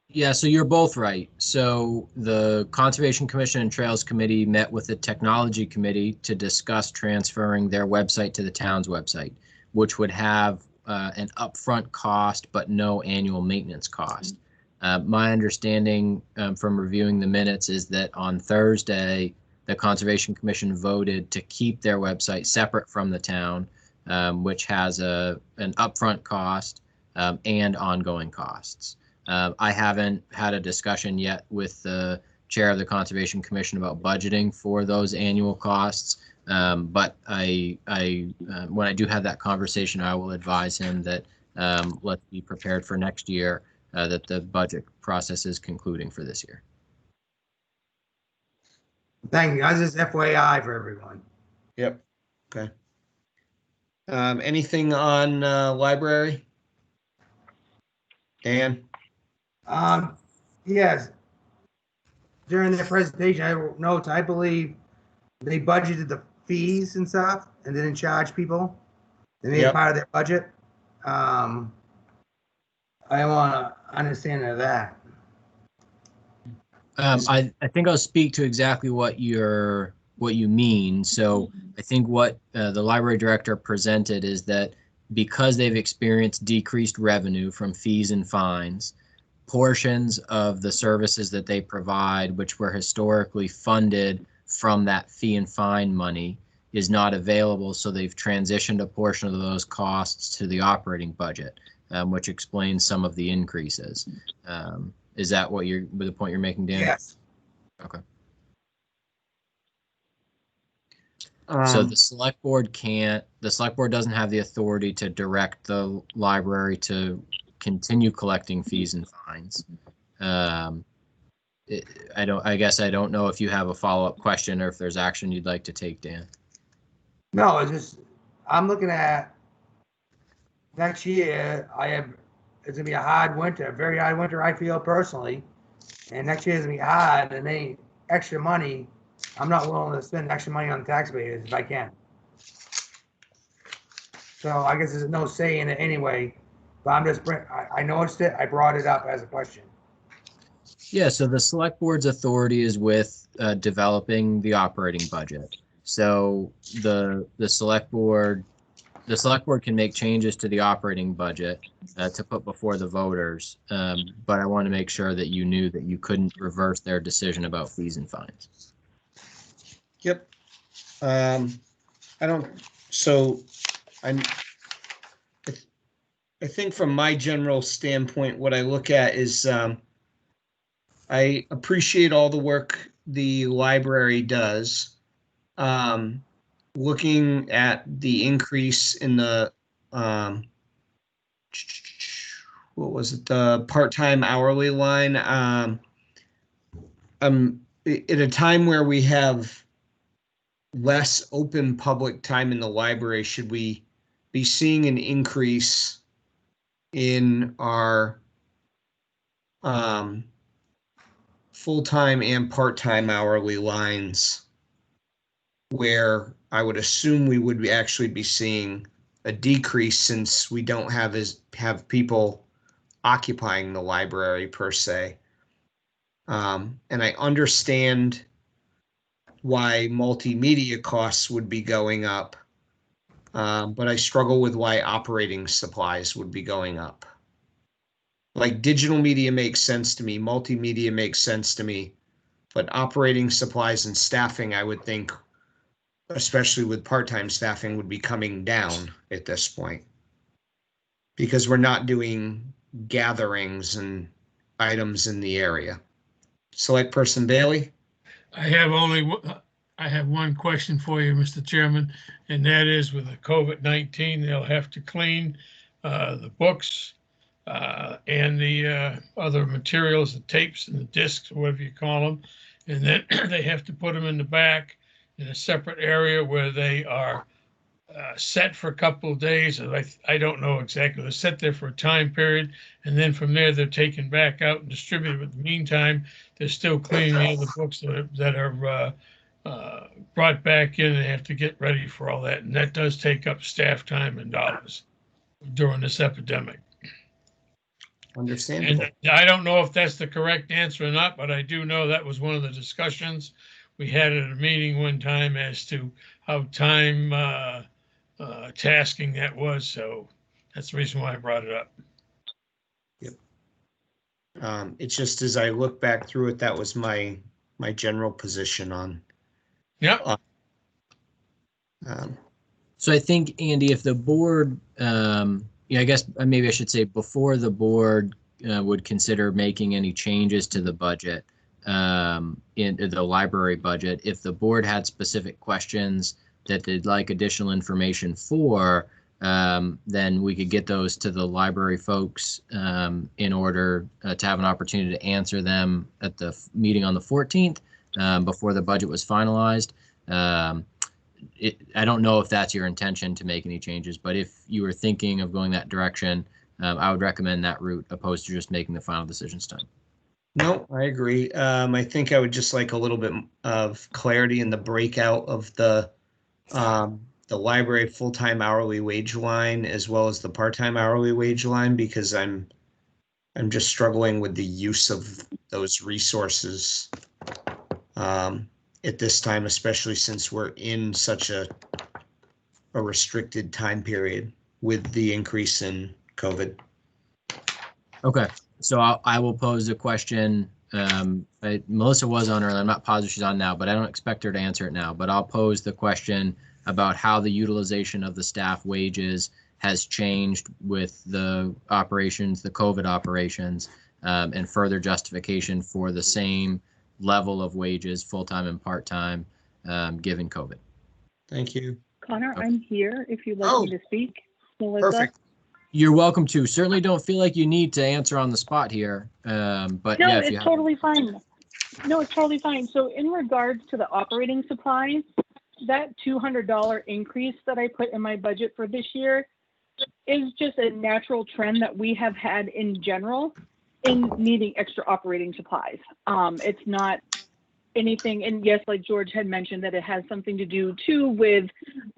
Yeah, so you're both right. So the Conservation Commission and Trails Committee met with the Technology Committee to discuss transferring their website to the town's website, which would have an upfront cost but no annual maintenance cost. My understanding from reviewing the minutes is that on Thursday, the Conservation Commission voted to keep their website separate from the town, which has an upfront cost and ongoing costs. I haven't had a discussion yet with the chair of the Conservation Commission about budgeting for those annual costs. But when I do have that conversation, I will advise him that let's be prepared for next year, that the budget process is concluding for this year. Thank you. That's just FYI for everyone. Yep. Okay. Anything on library? Dan? Yes. During their presentation, I wrote notes. I believe they budgeted fees and stuff and didn't charge people. They made it Yep. part of their budget. I want to understand that. I think I'll speak to exactly what you mean. So I think what the library director presented is that because they've experienced decreased revenue from fees and fines, portions of the services that they provide, which were historically funded from that fee and fine money, is not available. So they've transitioned a portion of those costs to the operating budget, which explains some of the increases. Is that what the point you're making, Dan? Yes. Okay. So the select board doesn't have the authority to direct the library to continue collecting fees and fines. I guess I don't know if you have a follow-up question or if there's action you'd like to take, Dan. No, it's just, I'm looking at next year. It's gonna be a hard winter, a very hard winter, I feel personally. And next year's gonna be hard, and they extra money. I'm not willing to spend extra money on the taxpayers if I can. So I guess there's no say in it anyway, but I noticed it, I brought it up as a question. Yeah, so the select board's authority is with developing the operating budget. So the select board can make changes to the operating budget to put before the voters. But I want to make sure that you knew that you couldn't reverse their decision about fees and fines. Yep. I think from my general standpoint, what I look at is I appreciate all the work the library does. Looking at the increase in the what was it, the part-time hourly line, at a time where we have less open public time in the library, should we be seeing an increase in our full-time and part-time hourly lines, where I would assume we would actually be seeing a decrease since we don't have people occupying the library per se. And I understand why multimedia costs would be going up, but I struggle with why operating supplies would be going up. Like digital media makes sense to me, multimedia makes sense to me, but operating supplies and staffing, I would think, especially with part-time staffing, would be coming down at this point because we're not doing gatherings and items in the area. Select Person Bailey? I have one question for you, Mr. Chairman, and that is with the COVID-19, they'll have to clean the books and the other materials, the tapes and the discs, whatever you call them, and then they have to put them in the back in a separate area where they are set for a couple of days. I don't know exactly. They're set there for a time period, and then from there they're taken back out and distributed. But in the meantime, they're still cleaning the other books that are brought back in, and they have to get ready for all that. And that does take up staff time and dollars during this epidemic. Understandable. And I don't know if that's the correct answer or not, but I do know that was one of the discussions we had at a meeting one time as to how time tasking that was. So that's the reason why I brought it up. Yep. It's just as I look back through it, that was my general position on. Yep. So I think, Andy, if the board, I guess maybe I should say before the board would consider making any changes to the budget, in the library budget, if the board had specific questions that they'd like additional information for, then we could get those to the library folks in order to have an opportunity to answer them at the meeting on the 14th before the budget was finalized. I don't know if that's your intention to make any changes, but if you were thinking of going that direction, I would recommend that route opposed to just making the final decisions time. No, I agree. I think I would just like a little bit of clarity in the breakout of the the library full-time hourly wage line as well as the part-time hourly wage line, because I'm just struggling with the use of those resources at this time, especially since we're in such a restricted time period with the increase in COVID. Okay, so I will pose a question. Melissa was on earlier. I'm not positive she's on now, but I don't expect her to answer it now. But I'll pose the question about how the utilization of the staff wages has changed with the operations, the COVID operations, and further justification for the same level of wages, full-time and part-time, given COVID. Thank you. Connor, Okay. I'm here if you'd like me to speak. Melissa? Perfect. You're welcome to. Certainly don't feel like you need to answer on the spot here. But No, yeah, if it's you have. totally fine. No, it's totally fine. So in regards to the operating supplies, that $200 increase that I put in my budget for this year is just a natural trend that we have had in general in needing extra operating supplies. It's not anything, and yes, like George had mentioned, that it has something to do too with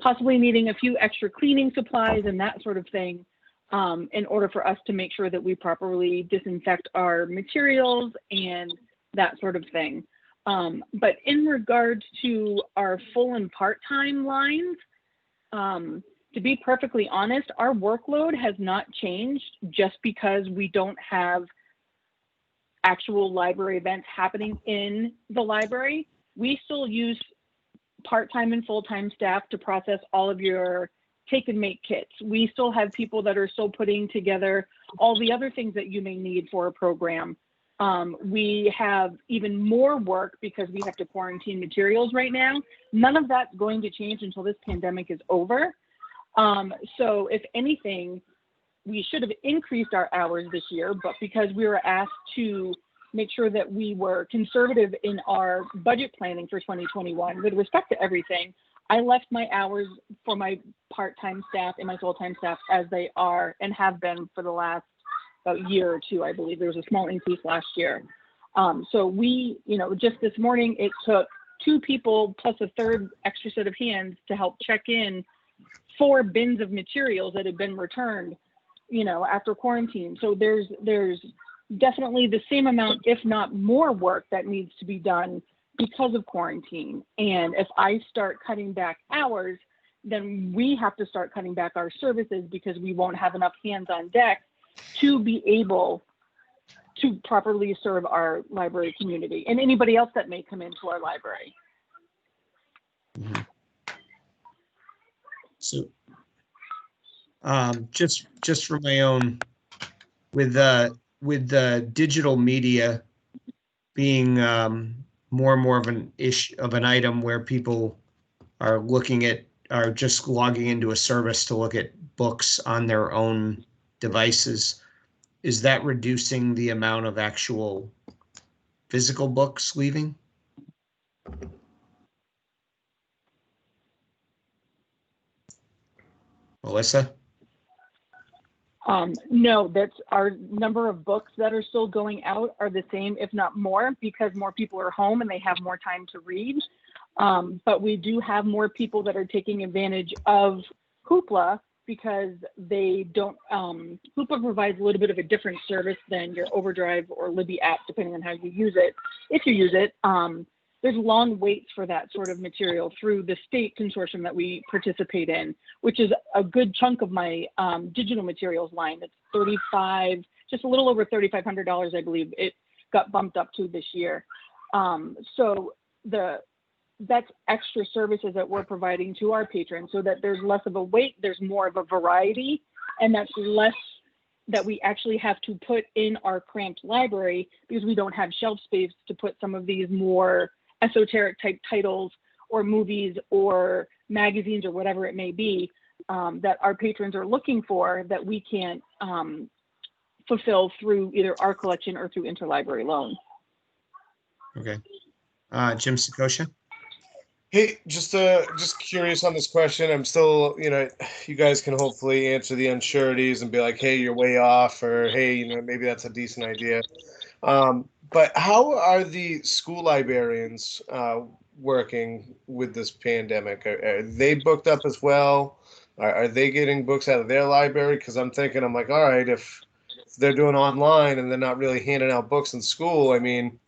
possibly needing a few extra cleaning supplies and that sort of thing. In order for us to make sure that we properly disinfect our materials and that sort of thing. But in regards to our full and part-time lines, to be perfectly honest, our workload has not changed just because we don't have actual library events happening in the library. We still use part-time and full-time staff to process all of your take and make kits. We still have people that are still putting together all the other things that you may need for a program. We have even more work because we have to quarantine materials right now. None of that's going to change until this pandemic is over. So if anything, we should have increased our hours this year, but because we were asked to make sure that we were conservative in our budget planning for 2021 with respect to everything, I left my hours for my part-time staff and my full-time staff as they are and have been for the last about year or two. I believe there was a small increase last year. So we, just this morning, it took 2 people plus a third extra set of hands to help check in 4 bins of materials that had been returned, after quarantine. So there's definitely the same amount, if not more work that needs to be done because of quarantine. And if I start cutting back hours, then we have to start cutting back our services because we won't have enough hands on deck to be able to properly serve our library community and anybody else that may come into our library. Mm-hmm. So just for my own, with the digital media being more and more of an item where people are just logging into a service to look at books on their own devices, is that reducing the amount of actual physical books leaving? Melissa? No, that's our number of books that are still going out are the same, if not more, because more people are home and they have more time to read. But we do have more people that are taking advantage of Hoopla because they don't, Hoopla provides a little bit of a different service than your Overdrive or Libby app, depending on how you use it. If you use it, there's long waits for that sort of material through the state consortium that we participate in, which is a good chunk of my digital materials line. It's just a little over $3,500, I believe it got bumped up to this year. So that's extra services that we're providing to our patrons so that there's less of a wait, there's more of a variety, and that's less that we actually have to put in our cramped library because we don't have shelf space to put some of these more esoteric type titles or movies or magazines or whatever it may be that our patrons are looking for that we can't fulfill through either our collection or through interlibrary loan. Okay. Jim Sakosha? Hey, just curious on this question. I'm still, you guys can hopefully answer the unsureties and be like, hey, you're way off, or hey, maybe that's a decent idea. But how are the school librarians working with this pandemic? Are they booked up as well? Are they getting books out of their library? Because I'm thinking, I'm like, all right, if they're doing online and they're not really handing out books in school, I mean,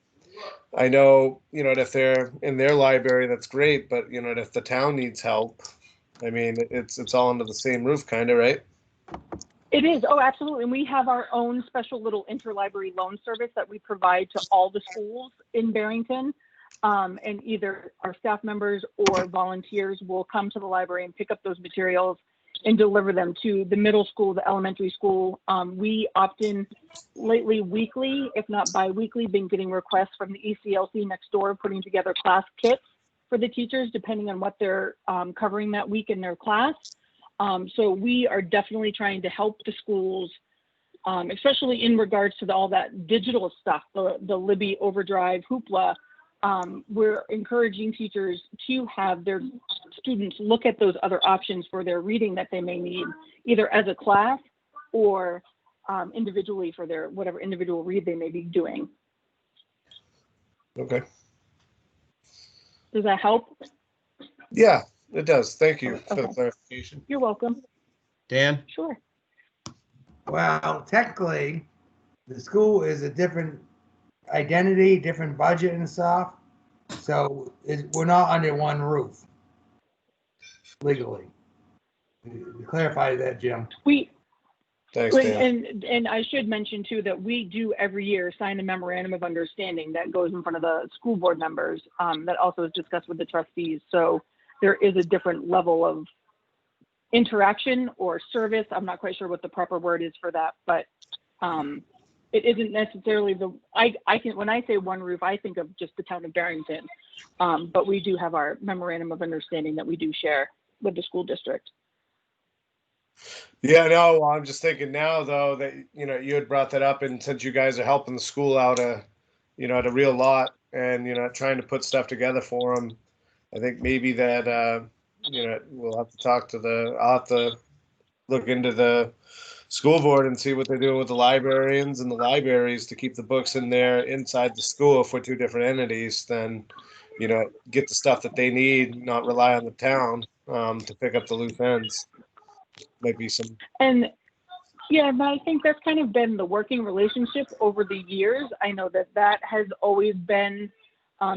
I know, if they're in their library, that's great. But, if the town needs help, I mean, it's all under the same roof, kind of, right? It is. Oh, absolutely. And we have our own special little interlibrary loan service that we provide to all the schools in Barrington. And either our staff members or volunteers will come to the library and pick up those materials and deliver them to the middle school, the elementary school. We opt in lately weekly, if not bi-weekly, been getting requests from the ECLC next door, putting together class kits for the teachers, depending on what they're covering that week in their class. So we are definitely trying to help the schools, especially in regards to all that digital stuff, the Libby Overdrive hoopla. We're encouraging teachers to have their students look at those other options for their reading that they may need, either as a class or individually for their whatever individual read they may be doing. Okay. Does that help? Yeah, it does. Thank you for the Okay. clarification. You're welcome. Dan? Sure. Well, technically, the school is a different identity, different budget and stuff. So we're not under one roof legally. Clarify that, Jim. Thanks, Dan. And I should mention too that we do every year sign a memorandum of understanding that goes in front of the school board members that also is discussed with the trustees. So there is a different level of interaction or service. I'm not quite sure what the proper word is for that, but it isn't necessarily when I say one roof, I think of just the town of Barrington. But we do have our memorandum of understanding that we do share with the school district. Yeah, no, I'm just thinking now though that, you had brought that up, and since you guys are helping the school out at a real lot and, trying to put stuff together for them, I think maybe that, we'll have to I'll have to look into the school board and see what they're doing with the librarians and the libraries to keep the books in there inside the school. If we're two different entities, then, get the stuff that they need, not rely on the town to pick up the loose ends. Might be some. And yeah, but I think that's kind of been the working relationship over the years. I know that has always been,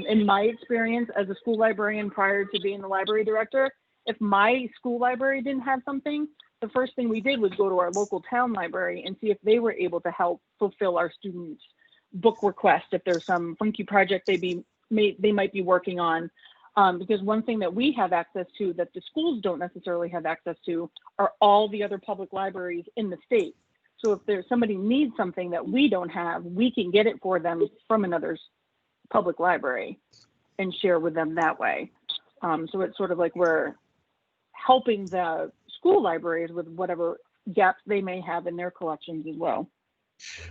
in my experience as a school librarian prior to being the library director, if my school library didn't have something, the first thing we did was go to our local town library and see if they were able to help fulfill our students' book request, if there's some funky project they might be working on. Because one thing that we have access to that the schools don't necessarily have access to are all the other public libraries in the state. So if there's somebody needs something that we don't have, we can get it for them from another public library and share with them that way. So it's sort of like we're helping the school libraries with whatever gaps they may have in their collections as well.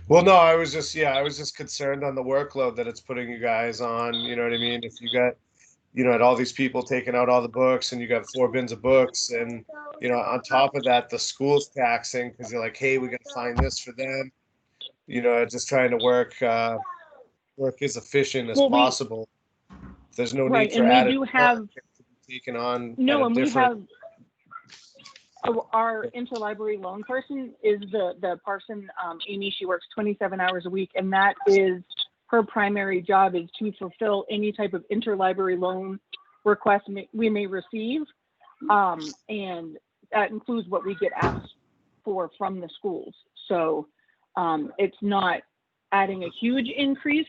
Well, no, I was just concerned on the workload that it's putting you guys on. You know what I mean? If you got, had all these people taking out all the books and you got 4 bins of books, and, on top of that, the school's taxing because you're like, hey, we got to find this for them. Just trying to work as efficient as possible. There's no need for added work taken on. No, and we have our interlibrary loan person is the person, Amy. She works 27 hours a week, and that is her primary job, is to fulfill any type of interlibrary loan request we may receive. And that includes what we get asked for from the schools. So it's not adding a huge increase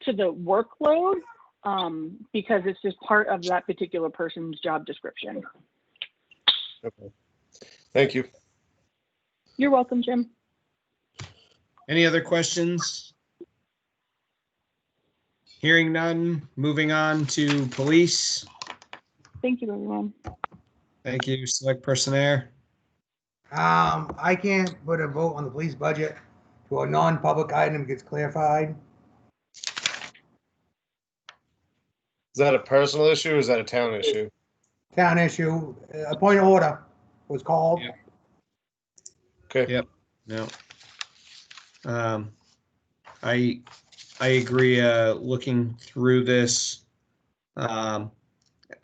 to the workload because it's just part of that particular person's job description. Okay. Thank you. You're welcome, Jim. Any other questions? Hearing none, moving on to police. Thank you, everyone. Thank you, Select Person Air. I can't put a vote on the police budget to a non-public item gets clarified. Is that a personal issue or is that a town issue? Town issue, a point of order was called. Yep. Okay. Yep. No. I I agree. Looking through this, I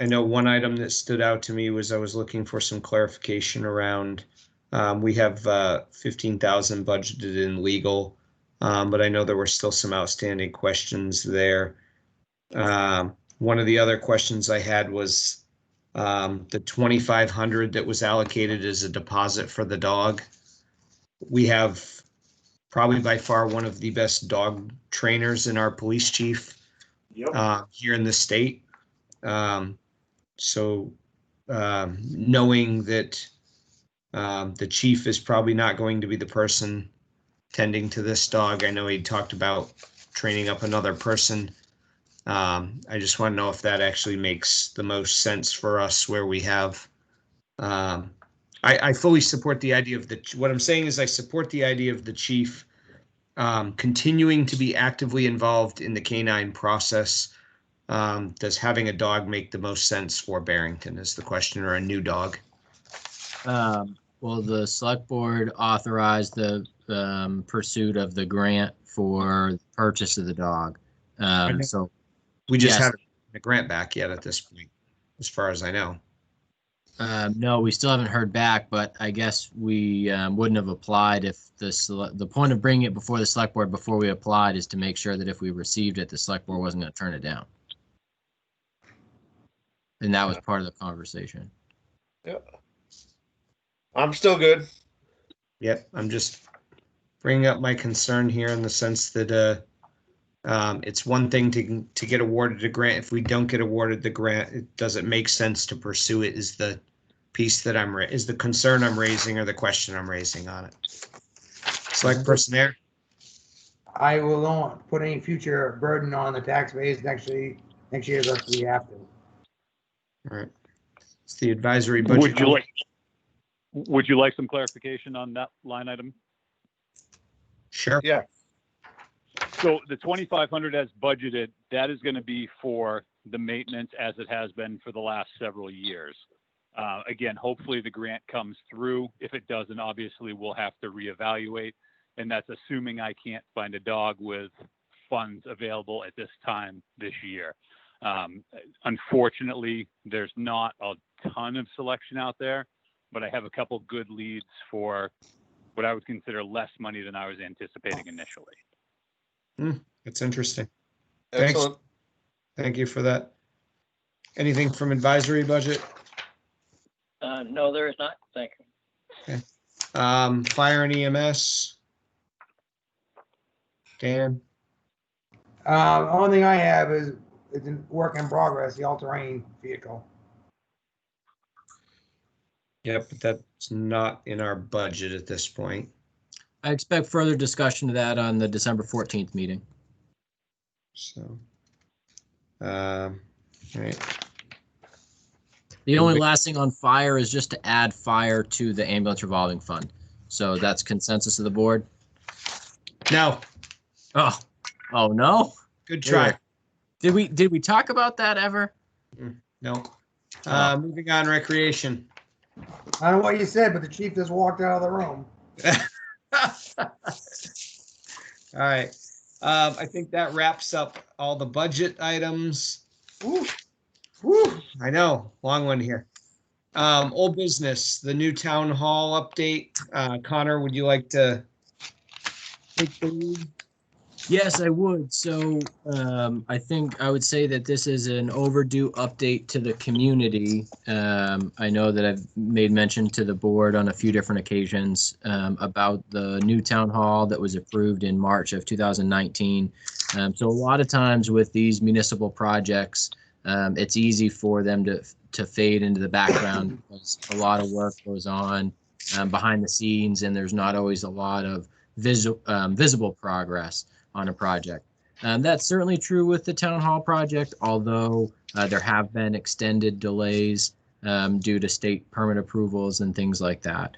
know one item that stood out to me was I was looking for some clarification around. We have 15,000 budgeted in legal, but I know there were still some outstanding questions there. One of the other questions I had was the 2,500 that was allocated as a deposit for the dog. We have probably by far one of the best dog trainers in our police chief here in the state. Knowing that the chief is probably not going to be the person tending to this dog. I know he talked about training up another person. I just want to know if that actually makes the most sense for us where we have. I fully support the idea of what I'm saying is I support the idea of the chief continuing to be actively involved in the canine process. Does having a dog make the most sense for Barrington is the question, or a new dog? Well, the select board authorized the pursuit of the grant for purchase of the dog. So we just yes. haven't gotten the grant back yet at this point, as far as I know. No, we still haven't heard back, but I guess we wouldn't have applied if the point of bringing it before the select board before we applied is to make sure that if we received it, the select board wasn't going to turn it down. And that was part of the conversation. Yeah. I'm still good. Yep, I'm just bringing up my concern here in the sense that it's one thing to get awarded a grant. If we don't get awarded the grant, does it make sense to pursue it? Is the piece that is the concern I'm raising or the question I'm raising on it? Select person there. I will not put any future burden on the taxpayers next year if we have to. All right. It's the advisory budget. Would you like some clarification on that line item? Sure. Yeah. So the 2,500 as budgeted, that is going to be for the maintenance as it has been for the last several years. Again, hopefully the grant comes through. If it doesn't, obviously we'll have to reevaluate, and that's assuming I can't find a dog with funds available at this time this year. Unfortunately, there's not a ton of selection out there, but I have a couple good leads for what I would consider less money than I was anticipating initially. That's interesting. Excellent. Thanks. Thank you for that. Anything from advisory budget? No, there is not. Thank you. Okay. Fire and EMS. Dan? Only thing I have is it's in work in progress, the all-terrain vehicle. Yep, but that's not in our budget at this point. I expect further discussion of that on the December 14th meeting. So, all right. The only last thing on fire is just to add fire to the ambulance revolving fund. So that's consensus of the board. No. Oh no. Good try. Did we talk about that ever? No. Moving on, recreation. I don't know what you said, but the chief just walked out of the room. All right. I think that wraps up all the budget items. Woo. Woo. I know, long one here. Old business, the new town hall update. Connor, would you like to take the lead? Yes, I would. So I think I would say that this is an overdue update to the community. I know that I've made mention to the board on a few different occasions about the new town hall that was approved in March of 2019. So a lot of times with these municipal projects, it's easy for them to fade into the background because a lot of work goes on behind the scenes, and there's not always a lot of visible progress on a project. That's certainly true with the town hall project, although there have been extended delays due to state permit approvals and things like that.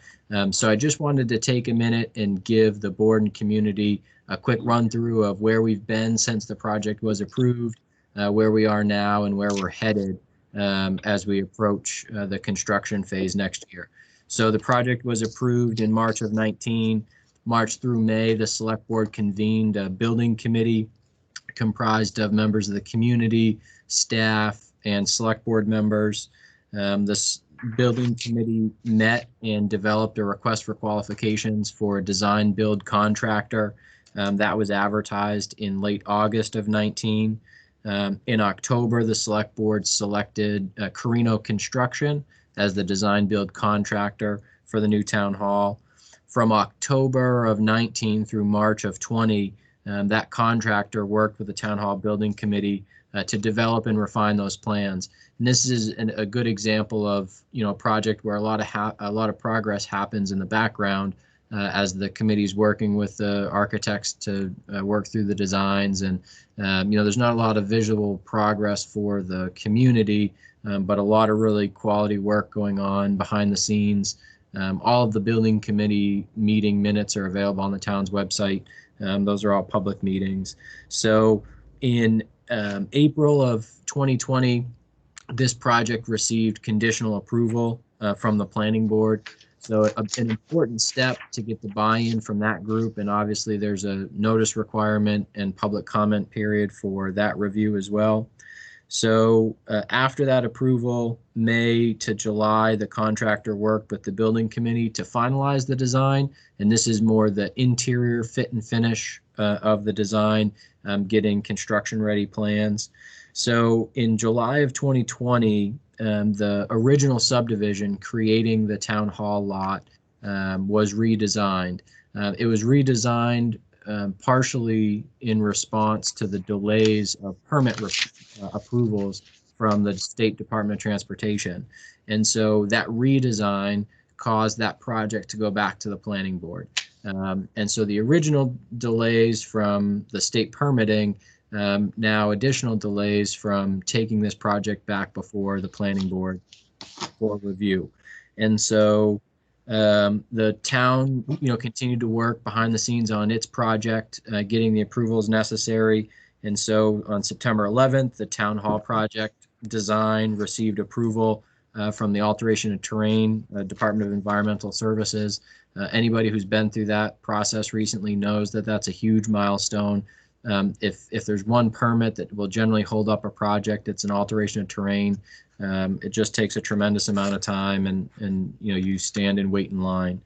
So I just wanted to take a minute and give the board and community a quick run through of where we've been since the project was approved, where we are now, and where we're headed as we approach the construction phase next year. So the project was approved in March of 19. March through May, the select board convened a building committee comprised of members of the community, staff, and select board members. This building committee met and developed a request for qualifications for a design build contractor. That was advertised in late August of 19. In October, the select board selected Carino Construction as the design build contractor for the new town hall. From October of 19 through March of 20, that contractor worked with the town hall building committee to develop and refine those plans. And this is a good example of, a project where a lot of progress happens in the background as the committee's working with the architects to work through the designs. And there's not a lot of visual progress for the community, but a lot of really quality work going on behind the scenes. All of the building committee meeting minutes are available on the town's website. Those are all public meetings. So in April of 2020, this project received conditional approval from the planning board. So an important step to get the buy-in from that group. And obviously there's a notice requirement and public comment period for that review as well. So after that approval, May to July, the contractor worked with the building committee to finalize the design. And this is more the interior fit and finish of the design, getting construction ready plans. So in July of 2020, the original subdivision creating the town hall lot was redesigned. It was redesigned partially in response to the delays of permit approvals from the State Department of Transportation. And so that redesign caused that project to go back to the planning board. And so the original delays from the state permitting, now additional delays from taking this project back before the planning board for review. And so the town, continued to work behind the scenes on its project, getting the approvals necessary. And so on September 11th, the town hall project design received approval from the Alteration of Terrain Department of Environmental Services. Anybody who's been through that process recently knows that that's a huge milestone. If there's one permit that will generally hold up a project, it's an alteration of terrain. It just takes a tremendous amount of time, and you stand and wait in line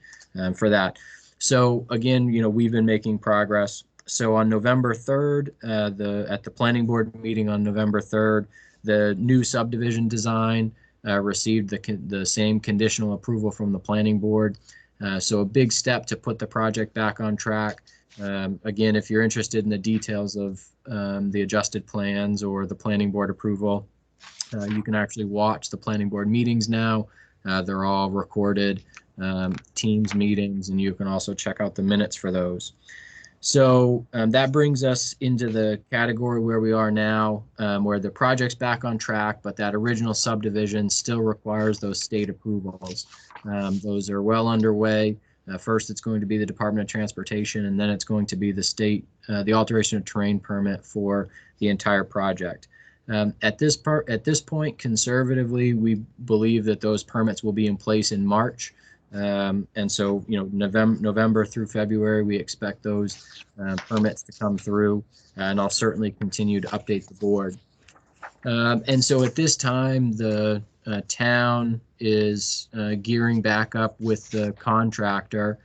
for that. So again, we've been making progress. So on November 3rd, at the planning board meeting on November 3rd, the new subdivision design received the same conditional approval from the planning board. So a big step to put the project back on track. Again, if you're interested in the details of the adjusted plans or the planning board approval, you can actually watch the planning board meetings now. They're all recorded Teams meetings, and you can also check out the minutes for those. So that brings us into the category where we are now, where the project's back on track, but that original subdivision still requires those state approvals. Those are well underway. First, it's going to be the Department of Transportation, and then it's going to be the state, the alteration of terrain permit for the entire project. At this point, conservatively, we believe that those permits will be in place in March. And so, November through February, we expect those permits to come through, and I'll certainly continue to update the board. And so at this time, the town is gearing back up with the contractor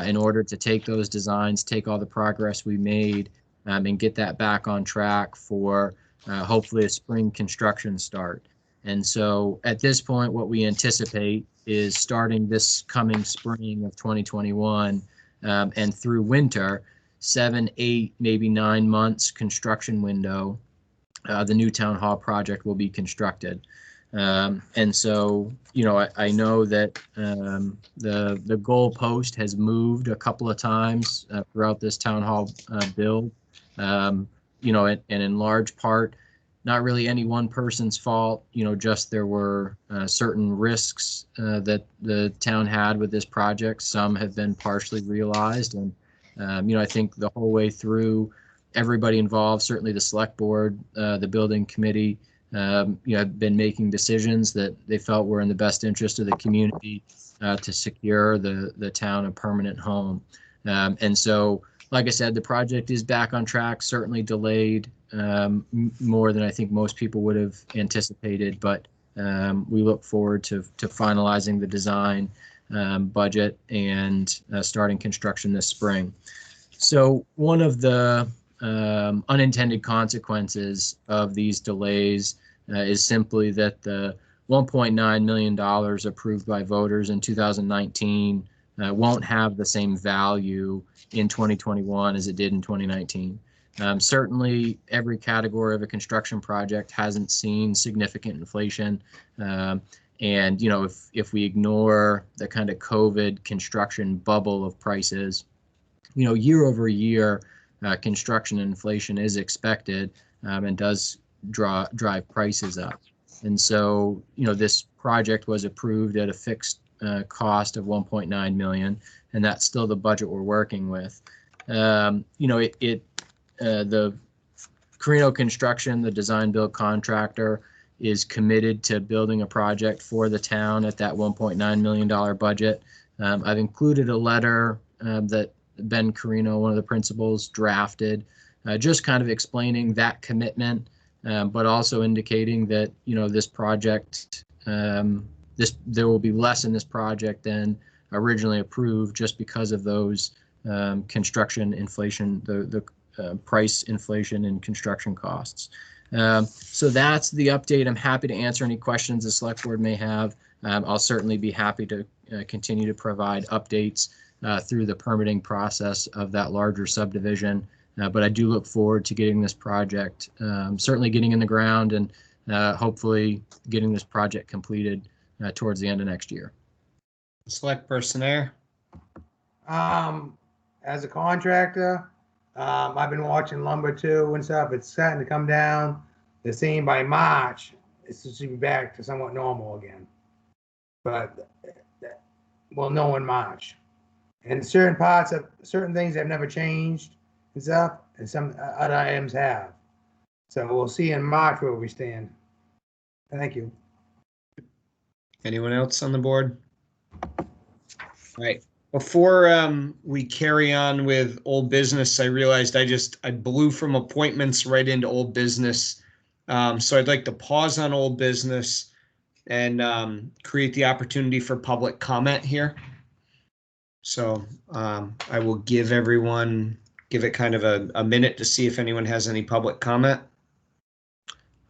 in order to take those designs, take all the progress we made, and get that back on track for hopefully a spring construction start. And so at this point, what we anticipate is starting this coming spring of 2021 and through winter, 7, 8, maybe 9 months construction window, the new town hall project will be constructed. And so, I know that the goalpost has moved a couple of times throughout this town hall build, and in large part, not really any one person's fault, just there were certain risks that the town had with this project. Some have been partially realized. And, I think the whole way through, everybody involved, certainly the select board, the building committee, have been making decisions that they felt were in the best interest of the community to secure the town a permanent home. And so like I said, the project is back on track, certainly delayed more than I think most people would have anticipated, but we look forward to finalizing the design budget and starting construction this spring. So one of the unintended consequences of these delays is simply that the $1.9 million approved by voters in 2019 won't have the same value in 2021 as it did in 2019. Certainly, every category of a construction project hasn't seen significant inflation. And, you know, if we ignore the kind of COVID construction bubble of prices, you know, year over year, construction inflation is expected and does drive prices up. And so, you know, this project was approved at a fixed cost of 1.9 million, and that's still the budget we're working with. You know, the Carino Construction, the design build contractor, is committed to building a project for the town at that $1.9 million budget. I've included a letter that Ben Carino, one of the principals, drafted, just kind of explaining that commitment, but also indicating that, you know, this project, there will be less in this project than originally approved just because of those construction inflation, the price inflation and construction costs. So that's the update. I'm happy to answer any questions the select board may have. I'll certainly be happy to continue to provide updates through the permitting process of that larger subdivision. But I do look forward to getting this project, certainly getting in the ground and hopefully getting this project completed towards the end of next year. Select person Air. As a contractor, I've been watching lumber too and stuff. It's starting to come down. They're saying by March, it's just be back to somewhat normal again. But we'll know in March. And certain parts of certain things have never changed and stuff, and some other items have. So we'll see in March where we stand. Thank you. Anyone else on the board? All right. Before we carry on with old business, I realized I blew from appointments right into old business. So I'd like to pause on old business and create the opportunity for public comment here. So I will give it kind of a minute to see if anyone has any public comment.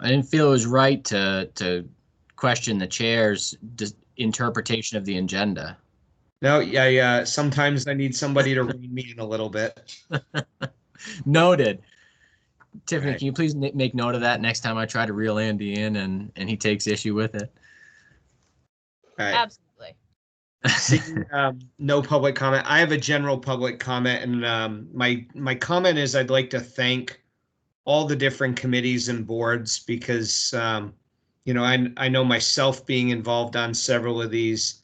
I didn't feel it was right to question the chair's interpretation of the agenda. No, yeah. Sometimes I need somebody to rein me in a little bit. Noted. Tiffany, right. Can you please make note of that next time I try to reel Andy in and he takes issue with it? All right. Absolutely. Seeing, no public comment. I have a general public comment, and my comment is I'd like to thank all the different committees and boards because you know, I know myself being involved on several of these.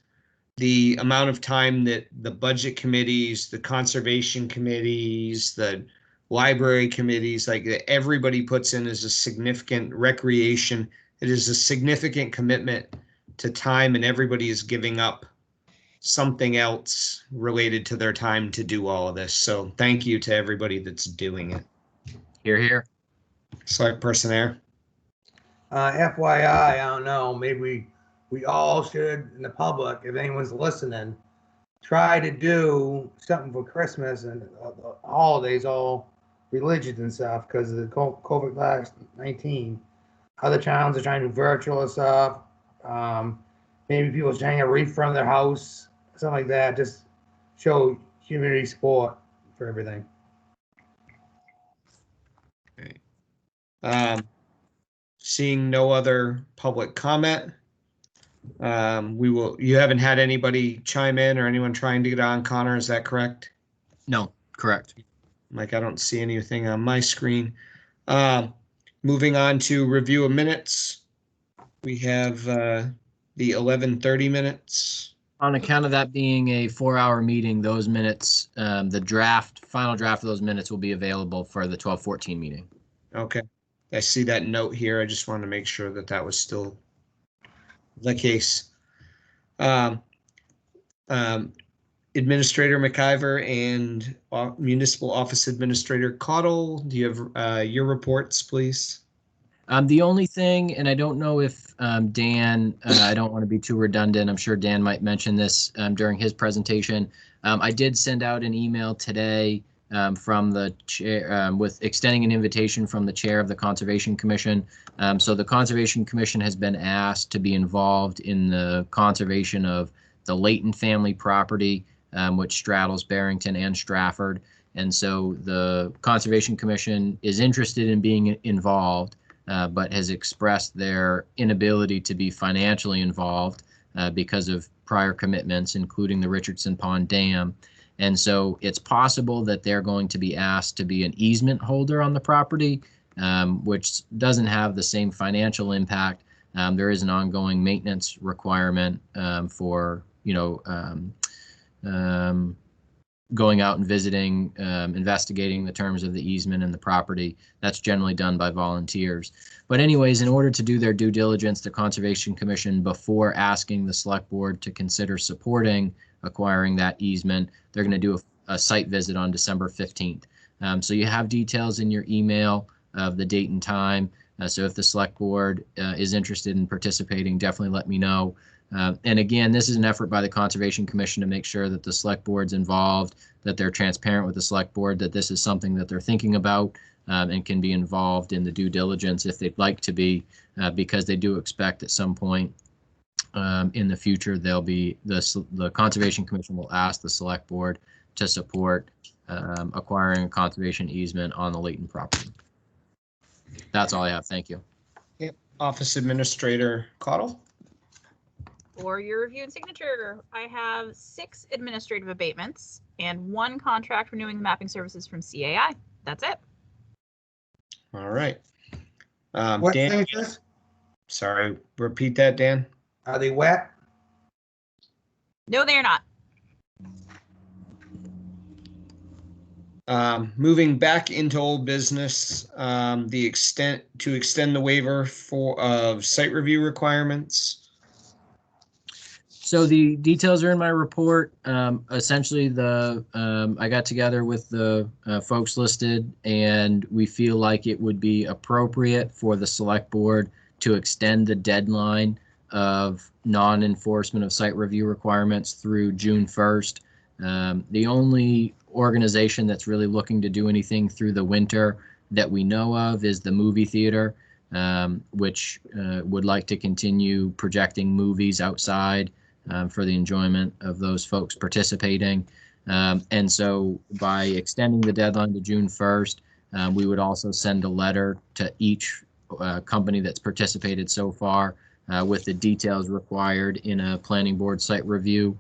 The amount of time that the budget committees, the conservation committees, the library committees, like everybody puts in is a significant recreation. It is a significant commitment to time, and everybody is giving up something else related to their time to do all of this. So thank you to everybody that's doing it. Hear, hear. Select person Air. FYI, I don't know, maybe we all should, in the public, if anyone's listening, try to do something for Christmas and the holidays, all religions and stuff, because of the COVID-19. Other towns are trying to do virtual stuff. Maybe people should hang a wreath in front of their house, something like that. Just show community support for everything. Okay. Seeing no other public comment. You haven't had anybody chime in or anyone trying to get on, Connor, is that correct? No, correct. Like, I don't see anything on my screen. Moving on to review of minutes. We have the 11:30 minutes. On account of that being a 4-hour meeting, those minutes, the final draft of those minutes will be available for the 12:14 meeting. Okay. I see that note here. I just wanted to make sure that that was still the case. Is Administrator McIver and Municipal Office Administrator Caudle, do you have your reports, please? The only thing, and I don't know if Dan, I don't want to be too redundant. I'm sure Dan might mention this during his presentation. I did send out an email today from the chair with extending an invitation from the chair of the Conservation Commission. So the Conservation Commission has been asked to be involved in the conservation of the Layton family property, which straddles Barrington and Stratford. And so the Conservation Commission is interested in being involved, but has expressed their inability to be financially involved because of prior commitments, including the Richardson Pond Dam. And so it's possible that they're going to be asked to be an easement holder on the property, which doesn't have the same financial impact. There is an ongoing maintenance requirement for, going out and visiting, investigating the terms of the easement and the property. That's generally done by volunteers. But anyways, in order to do their due diligence, the Conservation Commission, before asking the Select Board to consider supporting acquiring that easement, they're going to do a site visit on December 15th. So you have details in your email of the date and time. So if the Select Board is interested in participating, definitely let me know. And again, this is an effort by the Conservation Commission to make sure that the Select Board's involved, that they're transparent with the Select Board, that this is something that they're thinking about, and can be involved in the due diligence if they'd like to be, because they do expect at some point in the future they'll be the Conservation Commission will ask the Select Board to support acquiring a conservation easement on the Layton property. That's all I have. Thank you. Yep. Office Administrator Caudle. For your review and signature, I have 6 administrative abatements and 1 contract renewing the mapping services from CAI. That's it. All right. What Dan, signatures? sorry, repeat that, Dan. Are they wet? No, they are not. Moving back into old business, to extend the waiver of site review requirements. So the details are in my report. Essentially, I got together with the folks listed, and we feel like it would be appropriate for the Select Board to extend the deadline of non-enforcement of site review requirements through June 1st. The only organization that's really looking to do anything through the winter that we know of is the movie theater, which would like to continue projecting movies outside for the enjoyment of those folks participating. And so by extending the deadline to June 1st, we would also send a letter to each company that's participated so far with the details required in a planning board site review,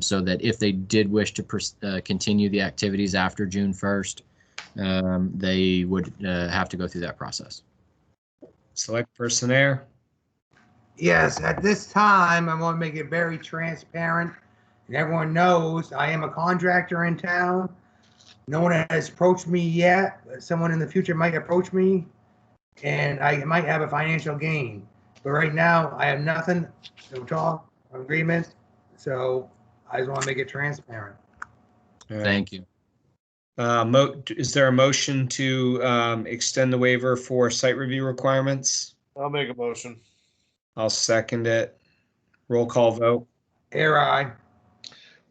so that if they did wish to continue the activities after June 1st, they would have to go through that process. Select Person Air. Yes, at this time, I want to make it very transparent. And everyone knows I am a contractor in town. No one has approached me yet. Someone in the future might approach me, and I might have a financial gain. But right now, I have nothing, no talk, agreement. So I just want to make it transparent. Thank you. Is there a motion to extend the waiver for site review requirements? I'll make a motion. I'll second it. Roll call vote. Air I.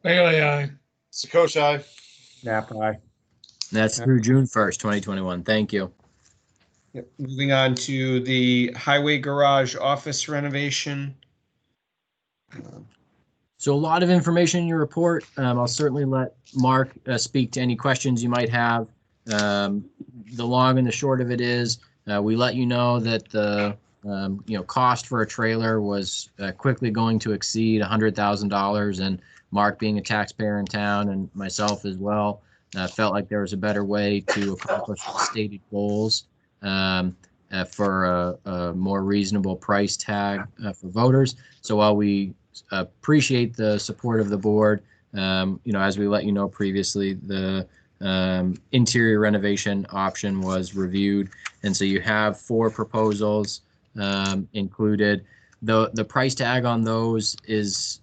Bailey, aye. Sakosh, aye. Nap aye. That's through June 1st, 2021. Thank you. Yep. Moving on to the highway garage office renovation. So a lot of information in your report. I'll certainly let Mark speak to any questions you might have. The long and the short of it is we let you know that the cost for a trailer was quickly going to exceed $100,000, and Mark, being a taxpayer in town, and myself as well, felt like there was a better way to accomplish the stated goals for a more reasonable price tag for voters. So while we appreciate the support of the board, as we let you know previously, the interior renovation option was reviewed, and so you have 4 proposals included. The price tag on those is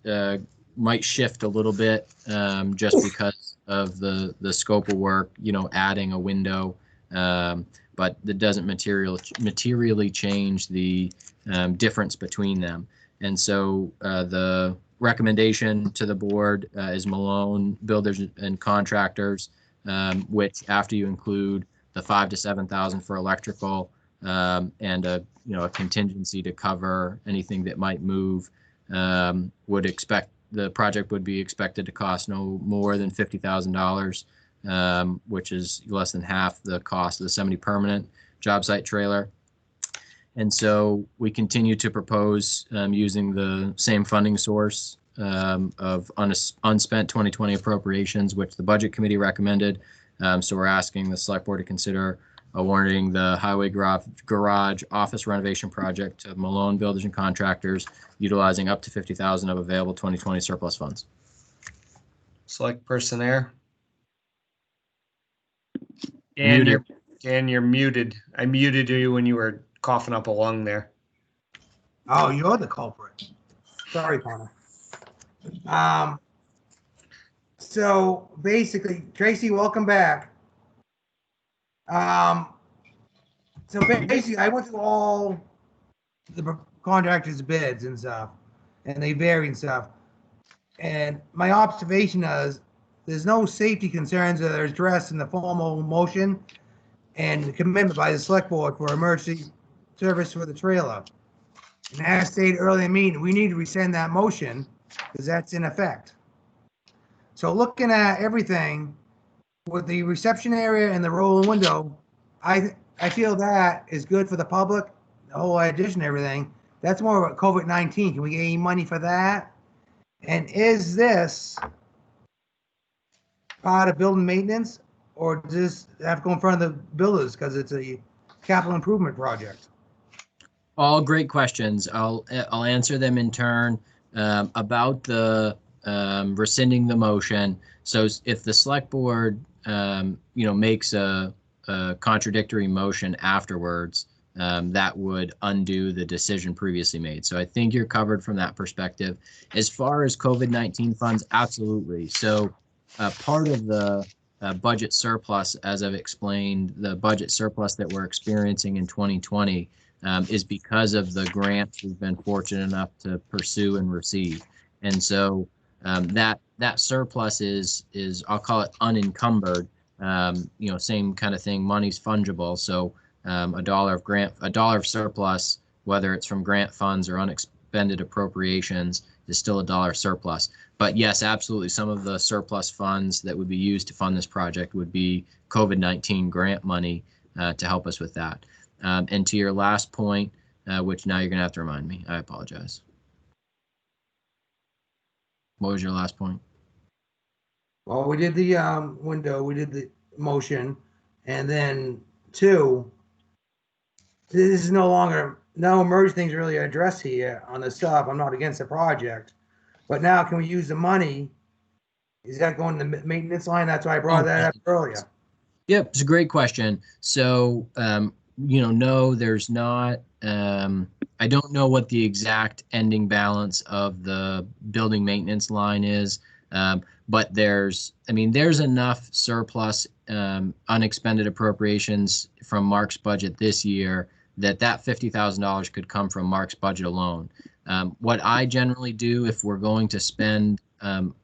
might shift a little bit just because of the scope of work, adding a window, but that doesn't materially change the difference between them. And so the recommendation to the board is Malone Builders and Contractors, which after you include the 5,000 to 7,000 for electrical and a contingency to cover anything that might move, would expect the project would be expected to cost no more than $50,000, which is less than half the cost of the semi-permanent job site trailer. And so we continue to propose using the same funding source of unspent 2020 appropriations, which the Budget Committee recommended. So we're asking the Select Board to consider awarding the Highway Garage Office Renovation Project to Malone Builders and Contractors, utilizing up to $50,000 of available 2020 surplus funds. Select person there. And you're muted. I muted you when you were coughing up a lung there. Oh, you're the culprit. Sorry, Connor. So basically, Tracy, welcome back. So basically, I went through all the contractors' bids and stuff, and they vary and stuff. And my observation is there's no safety concerns that are addressed in the formal motion and the commitment by the Select Board for emergency service for the trailer. And as stated earlier in the meeting, we need to rescind that motion because that's in effect. So looking at everything with the reception area and the rolling window, I feel that is good for the public, the whole addition and everything. That's more about COVID-19. Can we get any money for that? And is this part of building maintenance, or does this have to go in front of the builders because it's a capital improvement project? All great questions. I'll answer them in turn. About the rescinding the motion. So if the Select Board makes a contradictory motion afterwards, that would undo the decision previously made. So I think you're covered from that perspective. As far as COVID-19 funds, absolutely. So part of the budget surplus, as I've explained, the budget surplus that we're experiencing in 2020 is because of the grants we've been fortunate enough to pursue and receive. And so that surplus is I'll call it unencumbered. Same kind of thing. Money's fungible. So a dollar of surplus, whether it's from grant funds or unexpended appropriations, is still a dollar surplus. But yes, absolutely, some of the surplus funds that would be used to fund this project would be COVID-19 grant money to help us with that. And to your last point, which now you're going to have to remind me, I apologize. What was your last point? Well, we did the window, we did the motion, and then 2, this is no emergency things really addressed here on the stuff. I'm not against the project, but now can we use the money? Is that going to the maintenance line? That's why I brought that up earlier. Yep, it's a great question. So, no, there's not. I don't know what the exact ending balance of the building maintenance line is, but there's enough surplus unexpended appropriations from Mark's budget this year that $50,000 could come from Mark's budget alone. What I generally do if we're going to spend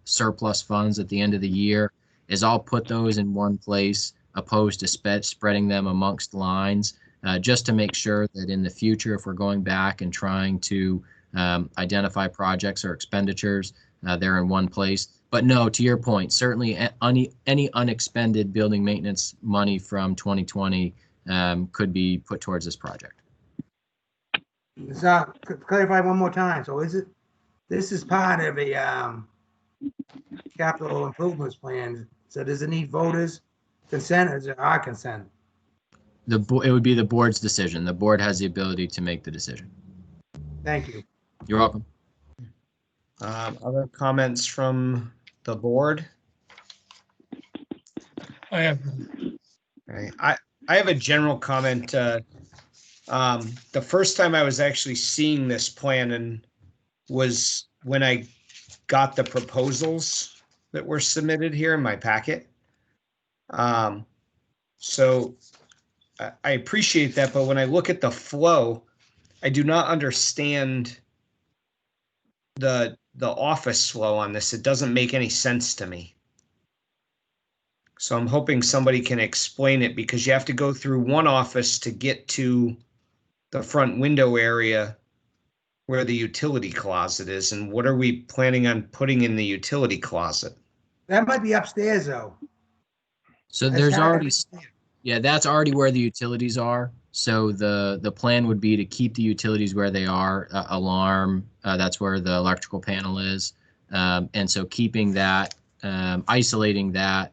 surplus funds at the end of the year is I'll put those in one place opposed to spreading them amongst lines, just to make sure that in the future, if we're going back and trying to identify projects or expenditures, they're in one place. But no, to your point, certainly any unexpended building maintenance money from 2020 could be put towards this project. So clarify one more time. So this is part of a capital improvements plan. So does it need voters' consent or is it our consent? It would be the board's decision. The board has the ability to make the decision. Thank you. You're welcome. Other comments from the board? I have. Right. I have a general comment. The first time I was actually seeing this plan and was when I got the proposals that were submitted here in my packet. So I appreciate that, but when I look at the flow, I do not understand the office flow on this. It doesn't make any sense to me. So I'm hoping somebody can explain it, because you have to go through one office to get to the front window area where the utility closet is. And what are we planning on putting in the utility closet? That might be upstairs though. So That's there's not already, upstairs. yeah, that's already where the utilities are. So the plan would be to keep the utilities where they are. Alarm, that's where the electrical panel is. And so keeping that, isolating that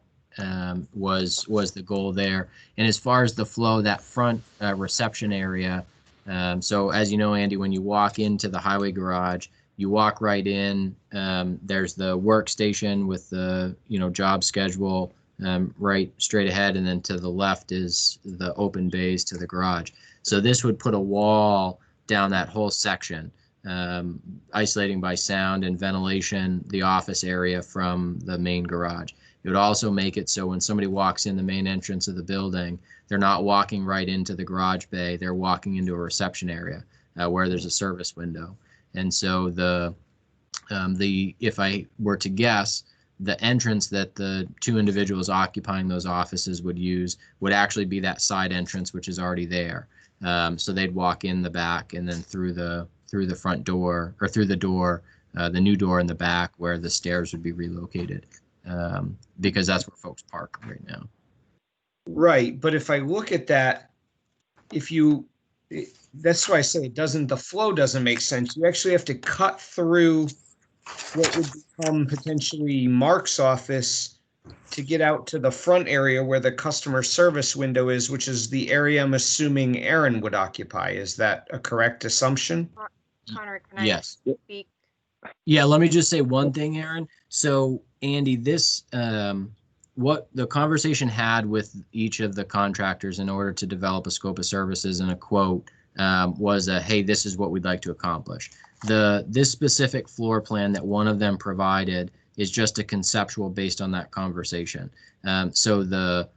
was the goal there. And as far as the flow, that front reception area, so as you know, Andy, when you walk into the highway garage, you walk right in, there's the workstation with the, job schedule, right straight ahead, and then to the left is the open bays to the garage. So this would put a wall down that whole section, isolating by sound and ventilation the office area from the main garage. It would also make it so when somebody walks in the main entrance of the building, they're not walking right into the garage bay, they're walking into a reception area where there's a service window. And so if I were to guess, the entrance that the two individuals occupying those offices would use would actually be that side entrance, which is already there. So they'd walk in the back and then through the front door, or through the door, the new door in the back where the stairs would be relocated, because that's where folks park right now. Right, but if I look at that, that's why I say the flow doesn't make sense. You actually have to cut through what would become potentially Mark's office to get out to the front area where the customer service window is, which is the area I'm assuming Aaron would occupy. Is that a correct assumption? Connor, can Yes. I speak? Yeah, let me just say one thing, Aaron. So, Andy, this what the conversation had with each of the contractors in order to develop a scope of services and a quote was hey, this is what we'd like to accomplish. This specific floor plan that one of them provided is just a conceptual based on that conversation. So the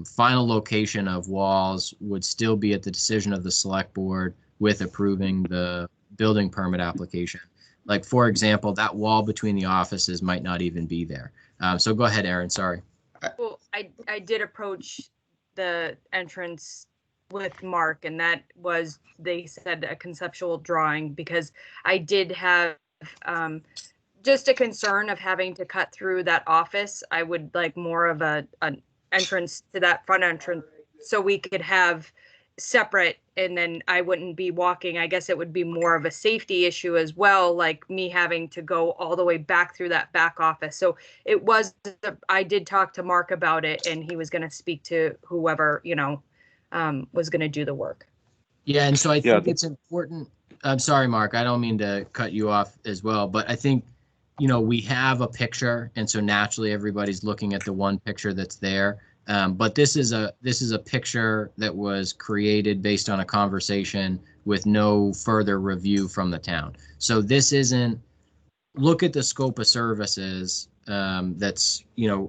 final location of walls would still be at the decision of the select board with approving the building permit application. Like, for example, that wall between the offices might not even be there. So go ahead, Aaron, sorry. Well, I did approach the entrance with Mark, and that was, they said, a conceptual drawing, because I did have just a concern of having to cut through that office. I would like more of an entrance to that front entrance so we could have separate, and then I wouldn't be walking. I guess it would be more of a safety issue as well, like me having to go all the way back through that back office. So it was, I did talk to Mark about it, and he was going to speak to whoever, was going to do the work. Yeah, and so I think it's important. I'm sorry, Mark, I don't mean to cut you off as well, but I think, we have a picture, and so naturally everybody's looking at the one picture that's there. But this is a picture that was created based on a conversation with no further review from the town. So this isn't, look at the scope of services that's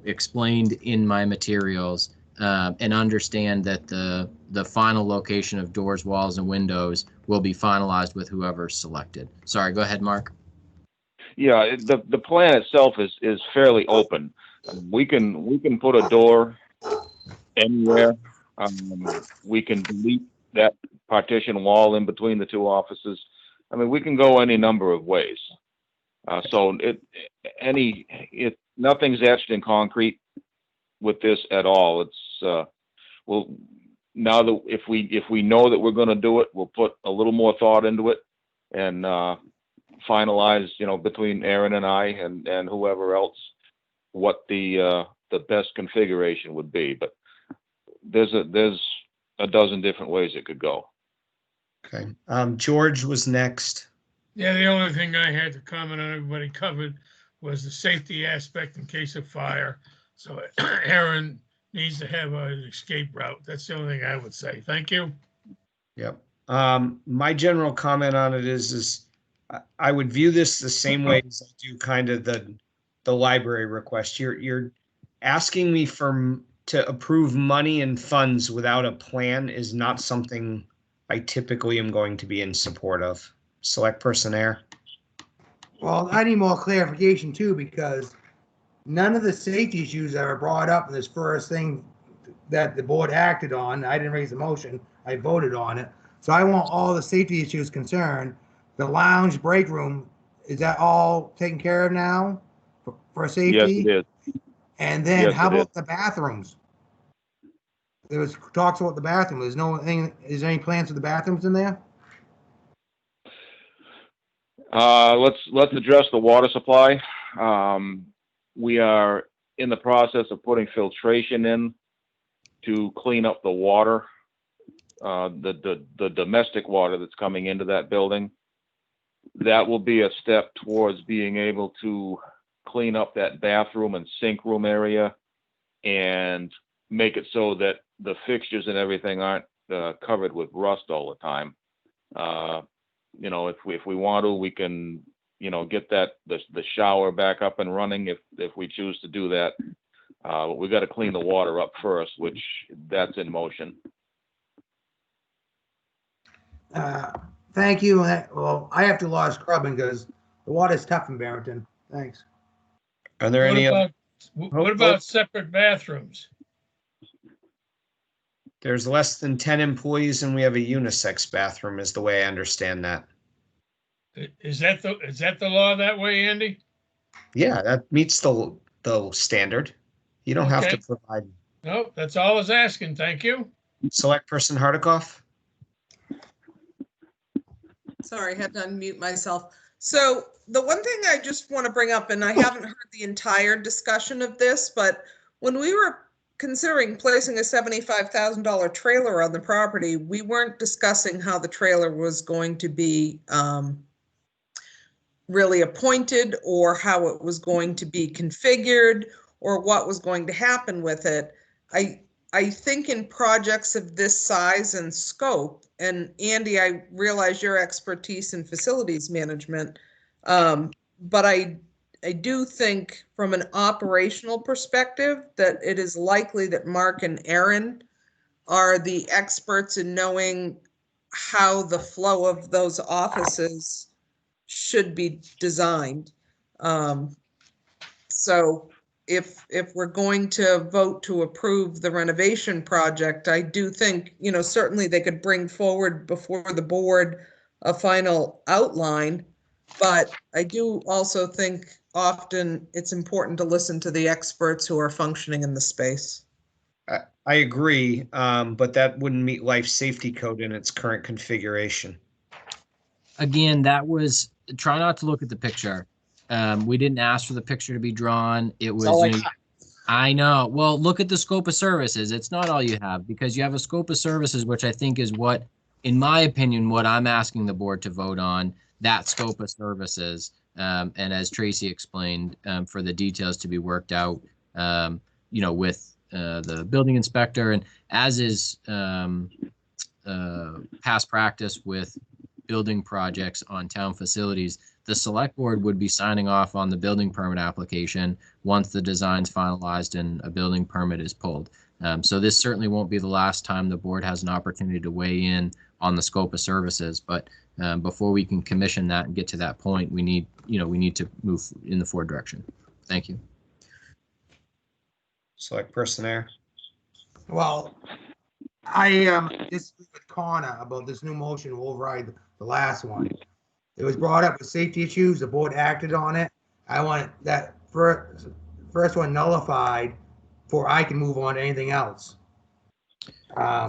explained in my materials, and understand that the final location of doors, walls, and windows will be finalized with whoever's selected. Sorry, go ahead, Mark. Yeah, the plan itself is fairly open. We can put a door anywhere. We can delete that partition wall in between the two offices. I mean, we can go any number of ways. So nothing's etched in concrete with this at all. It's now that if we know that we're going to do it, we'll put a little more thought into it and finalize, between Aaron and I and whoever else, what the best configuration would be. But there's a dozen different ways it could go. Okay. George was next. Yeah, the only thing I had to comment on, everybody covered, was the safety aspect in case of fire. So Aaron needs to have an escape route. That's the only thing I would say. Thank you. Yep. My general comment on it is I would view this the same way as I do kind of the library request. You're asking me to approve money and funds without a plan is not something I typically am going to be in support of. Select Person Air. Well, I need more clarification too, because none of the safety issues that were brought up in this first thing that the board acted on, I didn't raise the motion, I voted on it. So I want all the safety issues concerned. The lounge break room, is that all taken care of now for safety? Yes, it is. And then Yes, how it is. about the bathrooms? There was talks about the bathroom. Is there any plans for the bathrooms in there? Let's address the water supply. We are in the process of putting filtration in to clean up the water, the domestic water that's coming into that building. That will be a step towards being able to clean up that bathroom and sink room area and make it so that the fixtures and everything aren't covered with rust all the time. You know, if we want to, we can, you know, get the shower back up and running if we choose to do that. But we got to clean the water up first, which that's in motion. Thank you. Well, I have to lodge scrubbing because the water's tough in Barrington. Thanks. Are there any other? What about separate bathrooms? There's less than 10 employees and we have a unisex bathroom is the way I understand that. Is that the law that way, Andy? Yeah, that meets the standard. You don't have to Okay. provide. No, that's all I was asking. Thank you. Select Person Hardikoff. Sorry, I had to unmute myself. So the one thing I just want to bring up, and I haven't heard the entire discussion of this, but when we were considering placing a $75,000 trailer on the property, we weren't discussing how the trailer was going to be really appointed or how it was going to be configured or what was going to happen with it. I think in projects of this size and scope, and Andy, I realize your expertise in facilities management, but I do think from an operational perspective that it is likely that Mark and Aaron are the experts in knowing how the flow of those offices should be designed. So if we're going to vote to approve the renovation project, I do think, you know, certainly they could bring forward before the board a final outline, but I do also think often it's important to listen to the experts who are functioning in the space. I agree, but that wouldn't meet life safety code in its current configuration. Again, try not to look at the picture. We didn't ask for the picture to be drawn. It was, I know. Well, look at the scope of services. It's not all you have, because you have a scope of services, which I think is what, in my opinion, what I'm asking the board to vote on, that scope of services. And as Tracy explained, for the details to be worked out, you know, with the building inspector, and as is past practice with building projects on town facilities, the select board would be signing off on the building permit application once the design's finalized and a building permit is pulled. So this certainly won't be the last time the board has an opportunity to weigh in on the scope of services. But before we can commission that and get to that point, we need to move in the forward direction. Thank you. Select Person Air. Well, I disagree with Connor about this new motion will override the last one. It was brought up with safety issues. The board acted on it. I want that first one nullified before I can move on to anything else.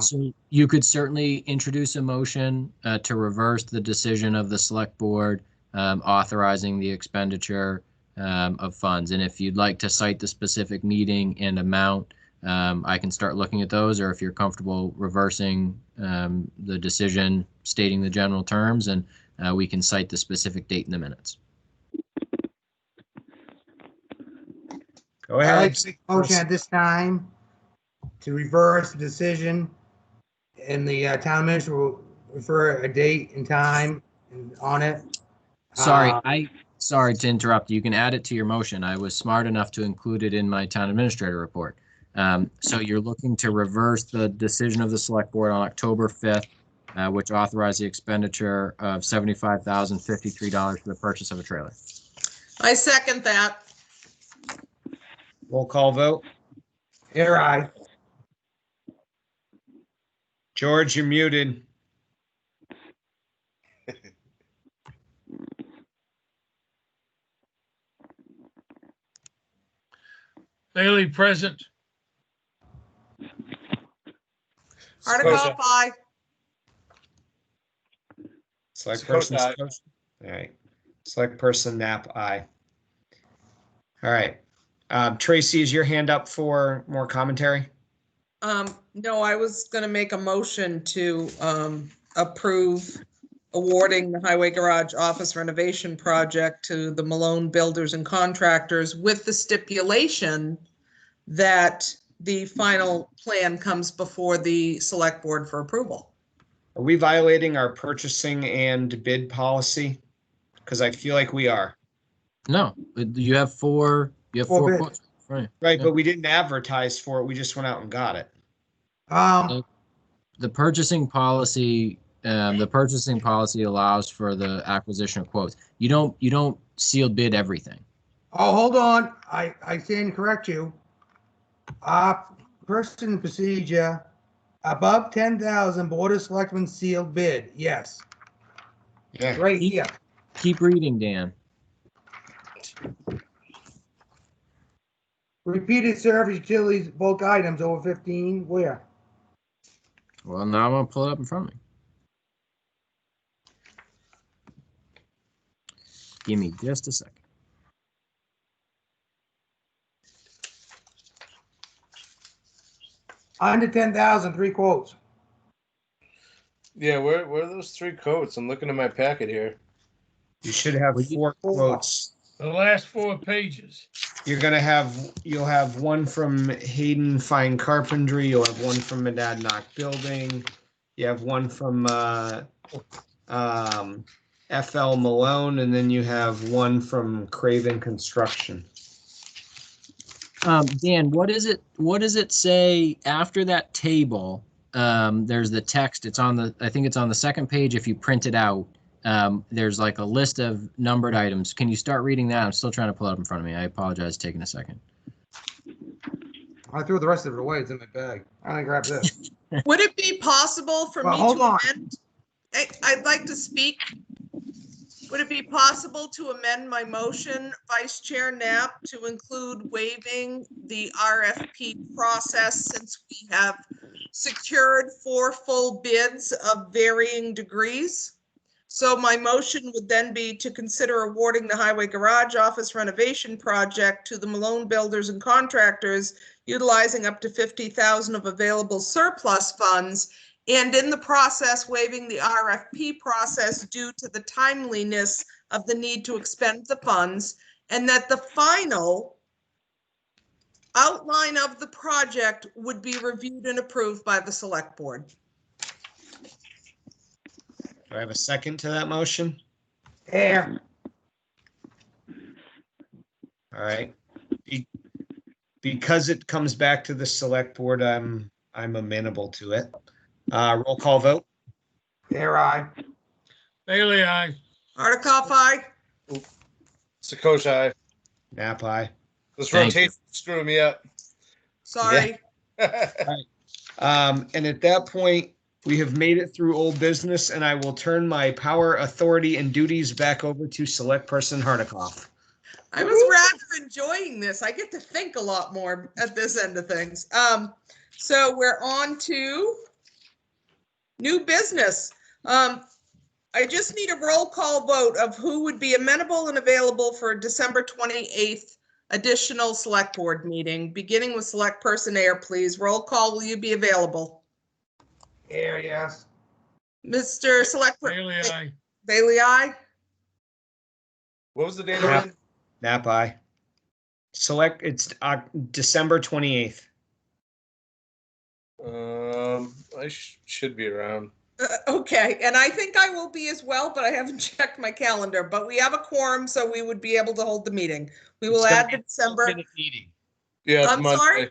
So you could certainly introduce a motion to reverse the decision of the select board authorizing the expenditure of funds. And if you'd like to cite the specific meeting and amount, I can start looking at those, or if you're comfortable reversing the decision, stating the general terms, and we can cite the specific date in the minutes. Go ahead. I'd like to make a motion at this time to reverse the decision, and the town minister will refer a date and time on it, Sorry, Uh, sorry to interrupt. You can add it to your motion. I was smart enough to include it in my town administrator report. So you're looking to reverse the decision of the select board on October 5th, which authorized the expenditure of $75,053 for the purchase of a trailer. I second that. Roll call vote. Here I. George, you're muted. Bailey, present. Hardikoff, aye. Select Sakosha, person. aye. Sakosha? All right. Select person Knapp, aye. All right. Tracy, is your hand up for more commentary? No, I was gonna make a motion to approve awarding the highway garage office renovation project to the Malone Builders and Contractors with the stipulation that the final plan comes before the select board for approval. Are we violating our purchasing and bid policy? Because I feel like we are. No, you have four Four bids. quotes. Right. Right, Yeah. but we didn't advertise for it. We just went out and got it. The purchasing policy allows for the acquisition of quotes. You don't seal bid everything. Oh, hold on. I stand to correct you. Person procedure, above 10,000 Board of Selectmen sealed bid, yes. Yeah. Right here. Keep reading, Dan. Repeated service utilities, bulk items over 15, where? Well, now I'm gonna pull it up in front of me. Give me just a second. Under 10,000, 3 quotes. Yeah, where are those 3 quotes? I'm looking at my packet here. You should have Well, you- 4 quotes. The last 4 pages. You'll have one from Hayden Fine Carpentry. You'll have one from Monadnock Building. You have one from FL Malone, and then you have one from Craven Construction. Dan, what does it say after that table? There's the text. I think it's on the second page. If you print it out, there's like a list of numbered items. Can you start reading that? I'm still trying to pull it up in front of me. I apologize, it's taking a second. I threw the rest of it away. It's in my bag. I'm gonna grab this. Would it be possible for Well, me hold to on. amend? I'd like to speak. Would it be possible to amend my motion, Vice Chair Knapp, to include waiving the RFP process since we have secured 4 full bids of varying degrees? So my motion would then be to consider awarding the highway garage office renovation project to the Malone Builders and Contractors, utilizing up to 50,000 of available surplus funds, and in the process waiving the RFP process due to the timeliness of the need to expend the funds, and that the final outline of the project would be reviewed and approved by the select board. Do I have a second to that motion? Here. All right. Because it comes back to the select board, I'm amenable to it. Roll call vote. Here I. Bailey, aye. Hardikoff, aye. Sakosha, aye. Knapp, aye. This Thank rotation screwing me up. Sorry. And at that point, we have made it through old business, and I will turn my power, authority, and duties back over to Select Person Hardikoff. I was rather enjoying this. I get to think a lot more at this end of things. So we're on to new business. I just need a roll call vote of who would be amenable and available for December 28th additional select board meeting, beginning with Select Person Air, please. Roll call, will you be available? Here, yes. Mr. Select. Bailey, aye. Bailey, aye. What was the date Yeah. again? Knapp, aye. It's December 28th. I should be around. Okay, and I think I will be as well, but I haven't checked my calendar. But we have a quorum, so we would be able to hold the meeting. We will It's gonna add be the a December. 10-minute meeting. Yeah, it's I'm sorry, Monday.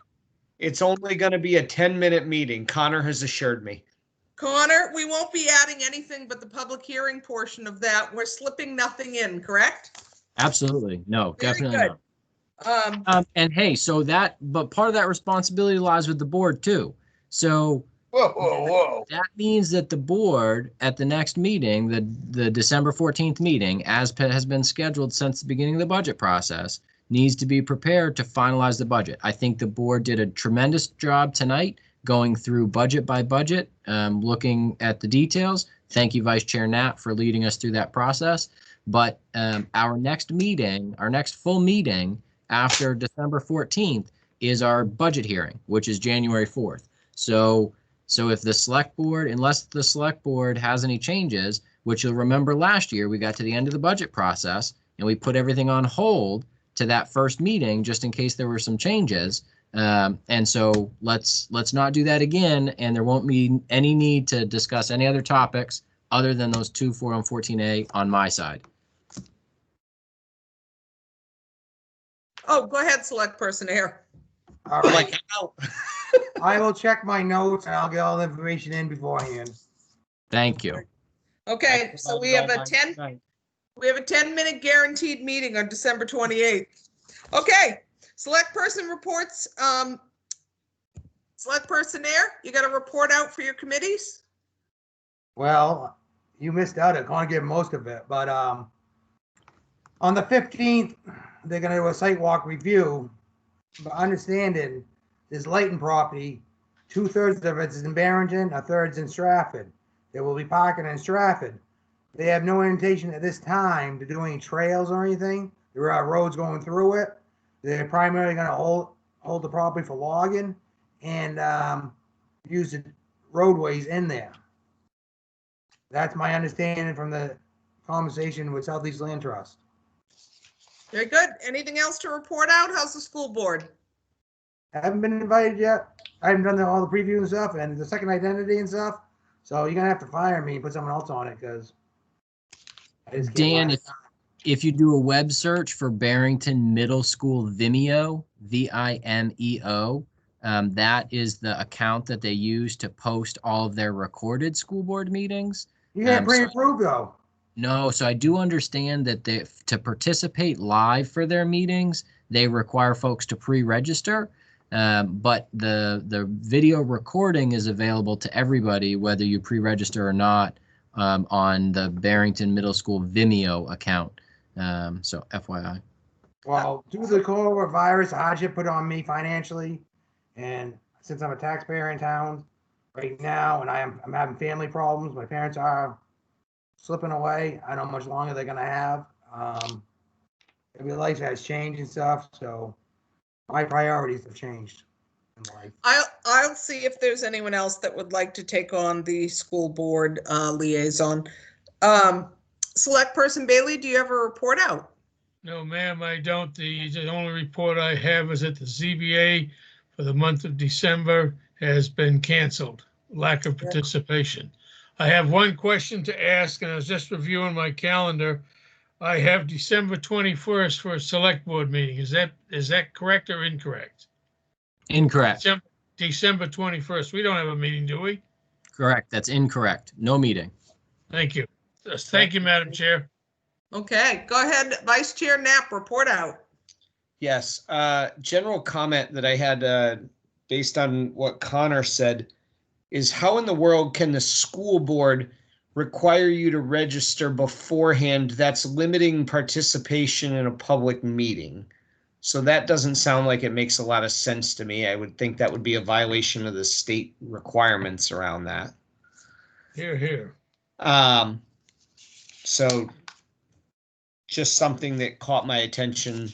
It's only going to be a 10-minute meeting. Connor has assured me. Connor, we won't be adding anything but the public hearing portion of that. We're slipping nothing in, correct? Absolutely. No, Very definitely good. not. And hey, but part of that responsibility lies with the board too. So Whoa. that means that the board at the next meeting, the December 14th meeting, as has been scheduled since the beginning of the budget process, needs to be prepared to finalize the budget. I think the board did a tremendous job tonight going through budget by budget, looking at the details. Thank you, Vice Chair Knapp, for leading us through that process. But our next full meeting after December 14th is our budget hearing, which is January 4th. So if the select board, unless the select board has any changes, which you'll remember last year, we got to the end of the budget process and we put everything on hold to that first meeting just in case there were some changes. And so let's not do that again, and there won't be any need to discuss any other topics other than those two 414A on my side. Oh, go ahead, select person here. All right. I will check my notes and I'll get all the information in beforehand. Thank you. Okay, so we have a 10-minute guaranteed meeting on December 28th. Okay, select person reports. Select person there, you got a report out for your committees? Well, you missed out. I can't give most of it, but on the 15th, they're gonna do a site walk review. But understanding this Layton property, 2/3 of it is in Barrington, 1/3 in Stratford. They will be parking in Stratford. They have no intention at this time to do any trails or anything. There are roads going through it. They're primarily gonna hold the property for logging and use the roadways in there. That's my understanding from the conversation with Southeast Land Trust. Very good. Anything else to report out? How's the school board? I haven't been invited yet. I haven't done all the preview and stuff and the second identity and stuff. So you're gonna have to fire me and put someone else on it because I just can't. Dan, if you do a web search for Barrington Middle School Vimeo, Vimeo, that is the account that they use to post all of their recorded school board meetings. You get pre-approved though. No, so I do understand that to participate live for their meetings, they require folks to pre-register. But the video recording is available to everybody, whether you pre-register or not, on the Barrington Middle School Vimeo account. So FYI. Well, due to the coronavirus, hardship put on me financially, and since I'm a taxpayer in town right now, and I'm having family problems, my parents are slipping away. I don't know how much longer they're gonna have. Every life has changed and stuff, so my priorities have changed in life. I'll see if there's anyone else that would like to take on the school board liaison. Select person Bailey, do you have a report out? No, ma'am, I don't. The only report I have is that the ZBA for the month of December has been canceled. Lack of participation. I have one question to ask, and I was just reviewing my calendar. I have December 21st for a select board meeting. Is that correct or incorrect? Incorrect. December 21st. We don't have a meeting, do we? Correct. That's incorrect. No meeting. Thank you. Thank you, Madam Chair. Okay, go ahead, Vice Chair Knapp, report out. Yes, general comment that I had based on what Connor said is how in the world can the school board require you to register beforehand? That's limiting participation in a public meeting. So that doesn't sound like it makes a lot of sense to me. I would think that would be a violation of the state requirements around that. Here, here. So just something that caught my attention,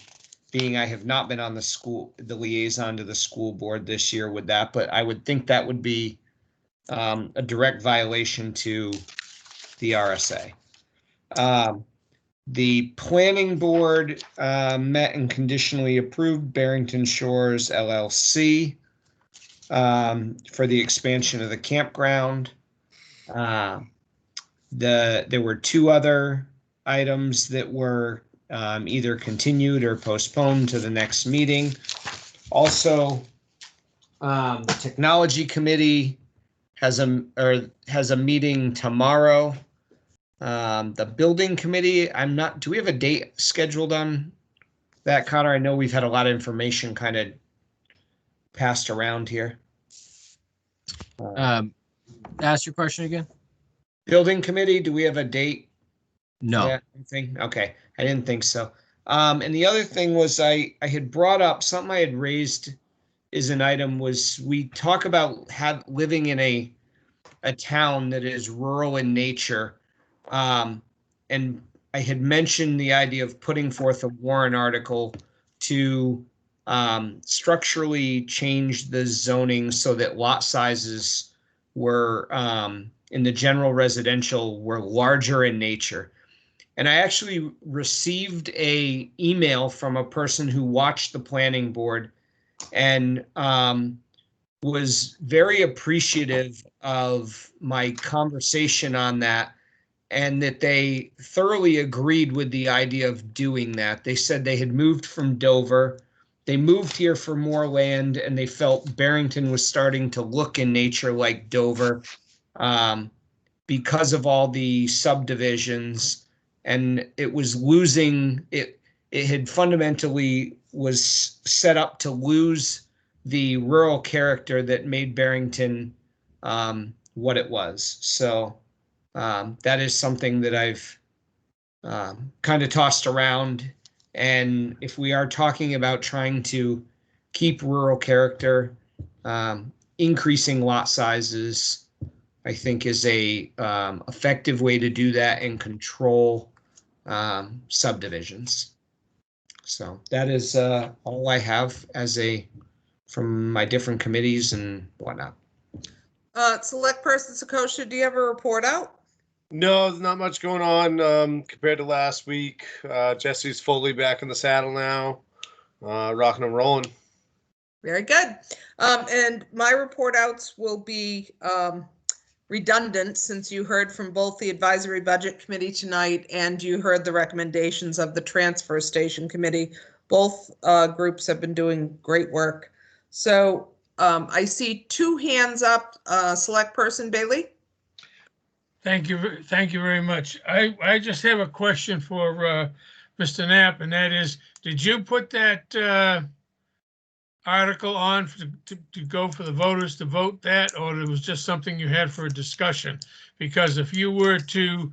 being I have not been on the liaison to the school board this year with that, but I would think that would be a direct violation to the RSA. The planning board met and conditionally approved Barrington Shores LLC for the expansion of the campground. There were two other items that were either continued or postponed to the next meeting. Also, the technology committee has a meeting tomorrow. The building committee, do we have a date scheduled on that, Connor? I know we've had a lot of information kind of passed around here. Ask your question again. Building committee, do we have a date? No. Yeah, okay, I didn't think so. And the other thing was I had brought up something I had raised is an item was we talk about living in a town that is rural in nature. And I had mentioned the idea of putting forth a warrant article to structurally change the zoning so that lot sizes were in the general residential were larger in nature. And I actually received an email from a person who watched the planning board and was very appreciative of my conversation on that, and that they thoroughly agreed with the idea of doing that. They said they had moved from Dover. They moved here for more land, and they felt Barrington was starting to look in nature like Dover because of all the subdivisions. And it was losing it. It had fundamentally was set up to lose the rural character that made Barrington what it was. So that is something that I've kind of tossed around. And if we are talking about trying to keep rural character, increasing lot sizes, I think is a effective way to do that and control subdivisions. So that is all I have from my different committees and whatnot. Select Person Sakosha, do you have a report out? No, there's not much going on compared to last week. Jesse's fully back in the saddle now, rocking and rolling. Very good. And my report outs will be redundant since you heard from both the Advisory Budget Committee tonight and you heard the recommendations of the Transfer Station Committee. Both groups have been doing great work. So I see two hands up. Select Person Bailey. Thank you very much. I just have a question for Mr. Knapp, and that is, did you put that article on to go for the voters to vote that, or it was just something you had for a discussion? Because if you were to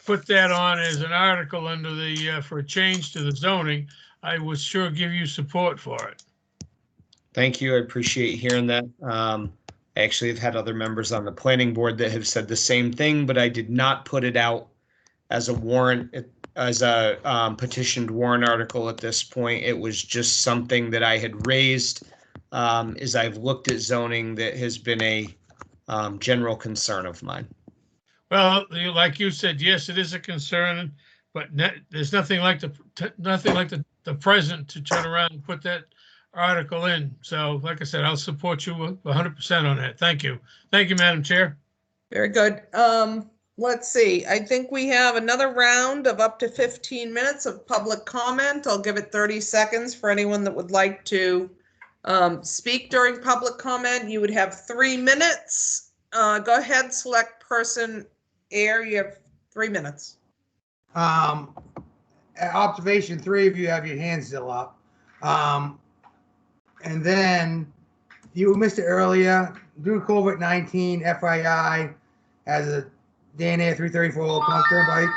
put that on as an article under the for a change to the zoning, I would sure give you support for it. Thank you. I appreciate hearing that. I actually have had other members on the planning board that have said the same thing, but I did not put it out as a warrant, as a petitioned warrant article at this point. It was just something that I had raised as I've looked at zoning that has been a general concern of mine. Well, like you said, yes, it is a concern, but there's nothing like the present to turn around and put that article in. So like I said, I'll support you 100% on that. Thank you. Thank you, Madam Chair. Very good. Let's see. I think we have another round of up to 15 minutes of public comment. I'll give it 30 seconds for anyone that would like to speak during public comment. You would have 3 minutes. Go ahead, Select Person Air. You have 3 minutes. Observation, 3 of you have your hands still up. And then you missed it earlier. Due to COVID-19, FYI, as a Dan Air 334 Old Conk Turnpike,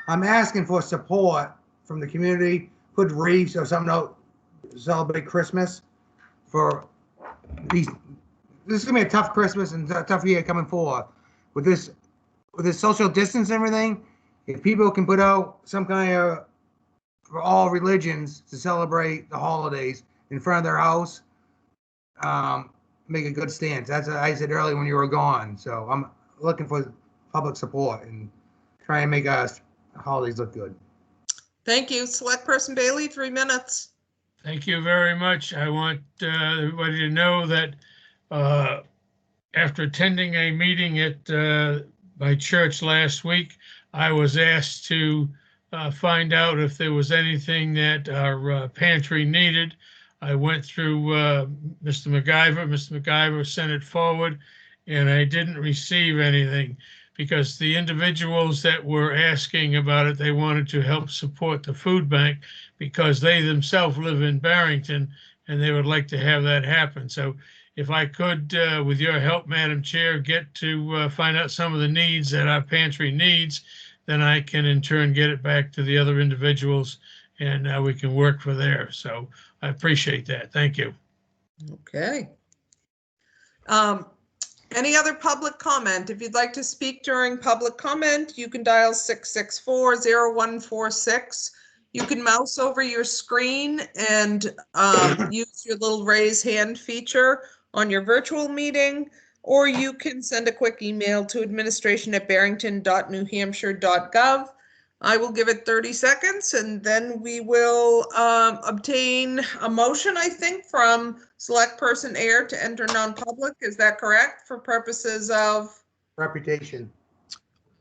I'm asking for support from the community. Put wreaths or something out to celebrate Christmas for these. This is gonna be a tough Christmas and a tough year coming forward. With this social distance and everything, if people can put out some kind of, for all religions to celebrate the holidays in front of their house, make a good stance. That's what I said earlier when you were gone. So I'm looking for public support and try and make our holidays look good. Thank you. Select Person Bailey, 3 minutes. Thank you very much. I want everybody to know that after attending a meeting at by church last week. I was asked to find out if there was anything that our pantry needed. I went through Mr. MacGyver. Mr. MacGyver sent it forward, and I didn't receive anything because the individuals that were asking about it, they wanted to help support the food bank because they themselves live in Barrington and they would like to have that happen. So if I could, with your help, Madam Chair, get to find out some of the needs that our pantry needs, then I can in turn get it back to the other individuals and we can work for there. So I appreciate that. Thank you. Okay. Any other public comment? If you'd like to speak during public comment, you can dial 664-0146. You can mouse over your screen and use your little raise hand feature on your virtual meeting, or you can send a quick email to administration@barrington.newhampshire.gov. I will give it 30 seconds and then we will obtain a motion, I think, from Select Person Air to enter non-public. Is that correct? For purposes of? Reputation.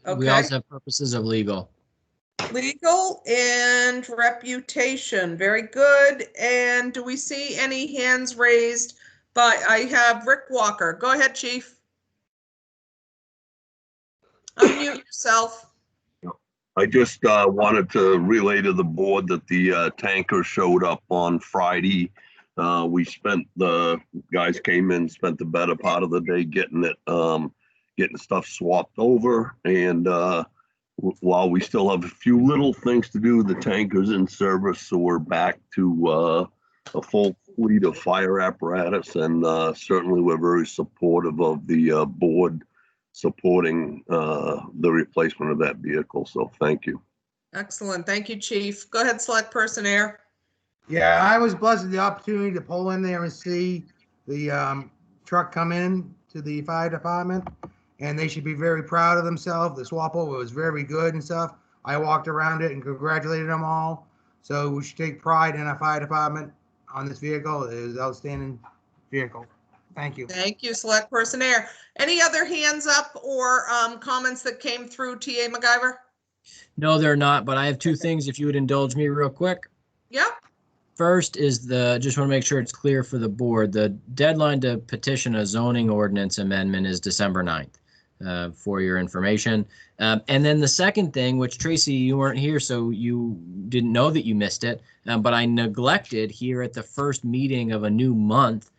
We Okay. also have purposes of legal. Legal and reputation. Very good. And do we see any hands raised? But I have Rick Walker. Go ahead, Chief. Unmute yourself. I just wanted to relay to the board that the tanker showed up on Friday. The guys came in, spent the better part of the day getting it, getting stuff swapped over. And while we still have a few little things to do, the tanker's in service. So we're back to a full fleet of fire apparatus. And certainly we're very supportive of the board supporting the replacement of that vehicle. So thank you. Excellent. Thank you, Chief. Go ahead, Select Person Air. Yeah, I was blessed with the opportunity to pull in there and see the truck come in to the fire department, and they should be very proud of themselves. The swap over was very good and stuff. I walked around it and congratulated them all. So we should take pride in our fire department on this vehicle. It is an outstanding vehicle. Thank you. Thank you, Select Person Air. Any other hands up or comments that came through, TA MacGyver? No, they're not, but I have two things if you would indulge me real quick. Yep. First is just want to make sure it's clear for the board. The deadline to petition a zoning ordinance amendment is December 9th, for your information. And then the second thing, which Tracy, you weren't here, so you didn't know that you missed it, but I neglected here at the first meeting of a new month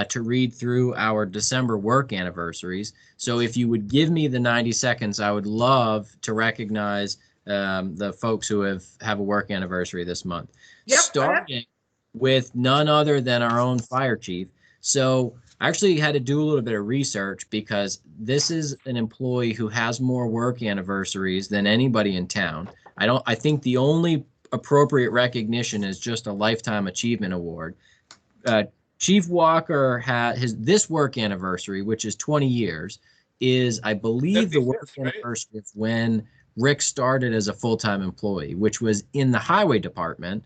to read through our December work anniversaries. So if you would give me the 90 seconds, I would love to recognize the folks who have a work anniversary this month. Yep. Starting with none other than our own fire chief. So I actually had to do a little bit of research because this is an employee who has more work anniversaries than anybody in town. I think the only appropriate recognition is just a Lifetime Achievement Award. Chief Walker had this work anniversary, which is 20 years, is I believe the work anniversary of when Rick started as a full-time employee, which was in the highway department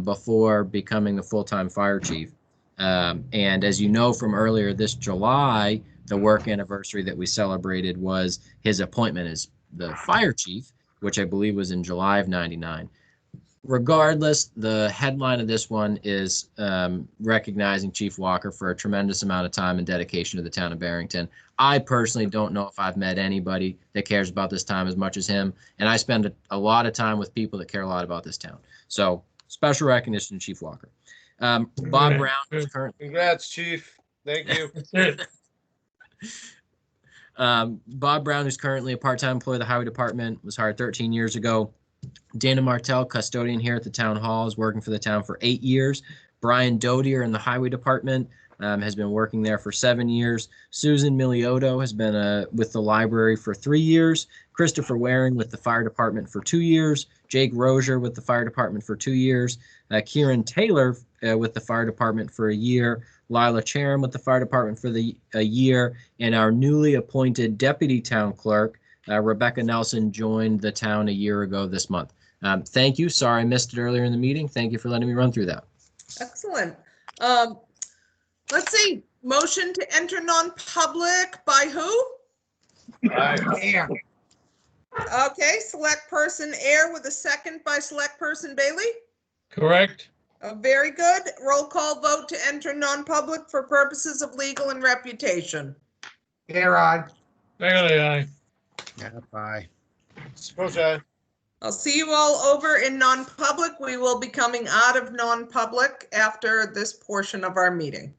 before becoming the full-time fire chief. And as you know from earlier this July, the work anniversary that we celebrated was his appointment as the fire chief, which I believe was in July of '99. Regardless, the headline of this one is recognizing Chief Walker for a tremendous amount of time and dedication to the town of Barrington. I personally don't know if I've met anybody that cares about this town as much as him, and I spend a lot of time with people that care a lot about this town. So special recognition to Chief Walker. Bob Brown is currently. Congrats, Chief. Thank you. Bob Brown, who's currently a part-time employee of the highway department, was hired 13 years ago. Dana Martell, custodian here at the town hall, is working for the town for 8 years. Brian Dodier in the highway department has been working there for 7 years. Susan Miliotto has been with the library for 3 years. Christopher Waring with the fire department for 2 years. Jake Rozier with the fire department for 2 years. Kieran Taylor with the fire department for a year. Lila Charam with the fire department for a year. And our newly appointed deputy town clerk, Rebecca Nelson, joined the town a year ago this month. Thank you. Sorry I missed it earlier in the meeting. Thank you for letting me run through that. Excellent. Let's see. Motion to enter non-public by who? Air. Okay, select person Air with a second by select person Bailey. Correct? Very good. Roll call vote to enter non-public for purposes of legal and reputation. Air I. Bailey, aye. Bye. Suppose I. I'll see you all over in non-public. We will be coming out of non-public after this portion of our meeting.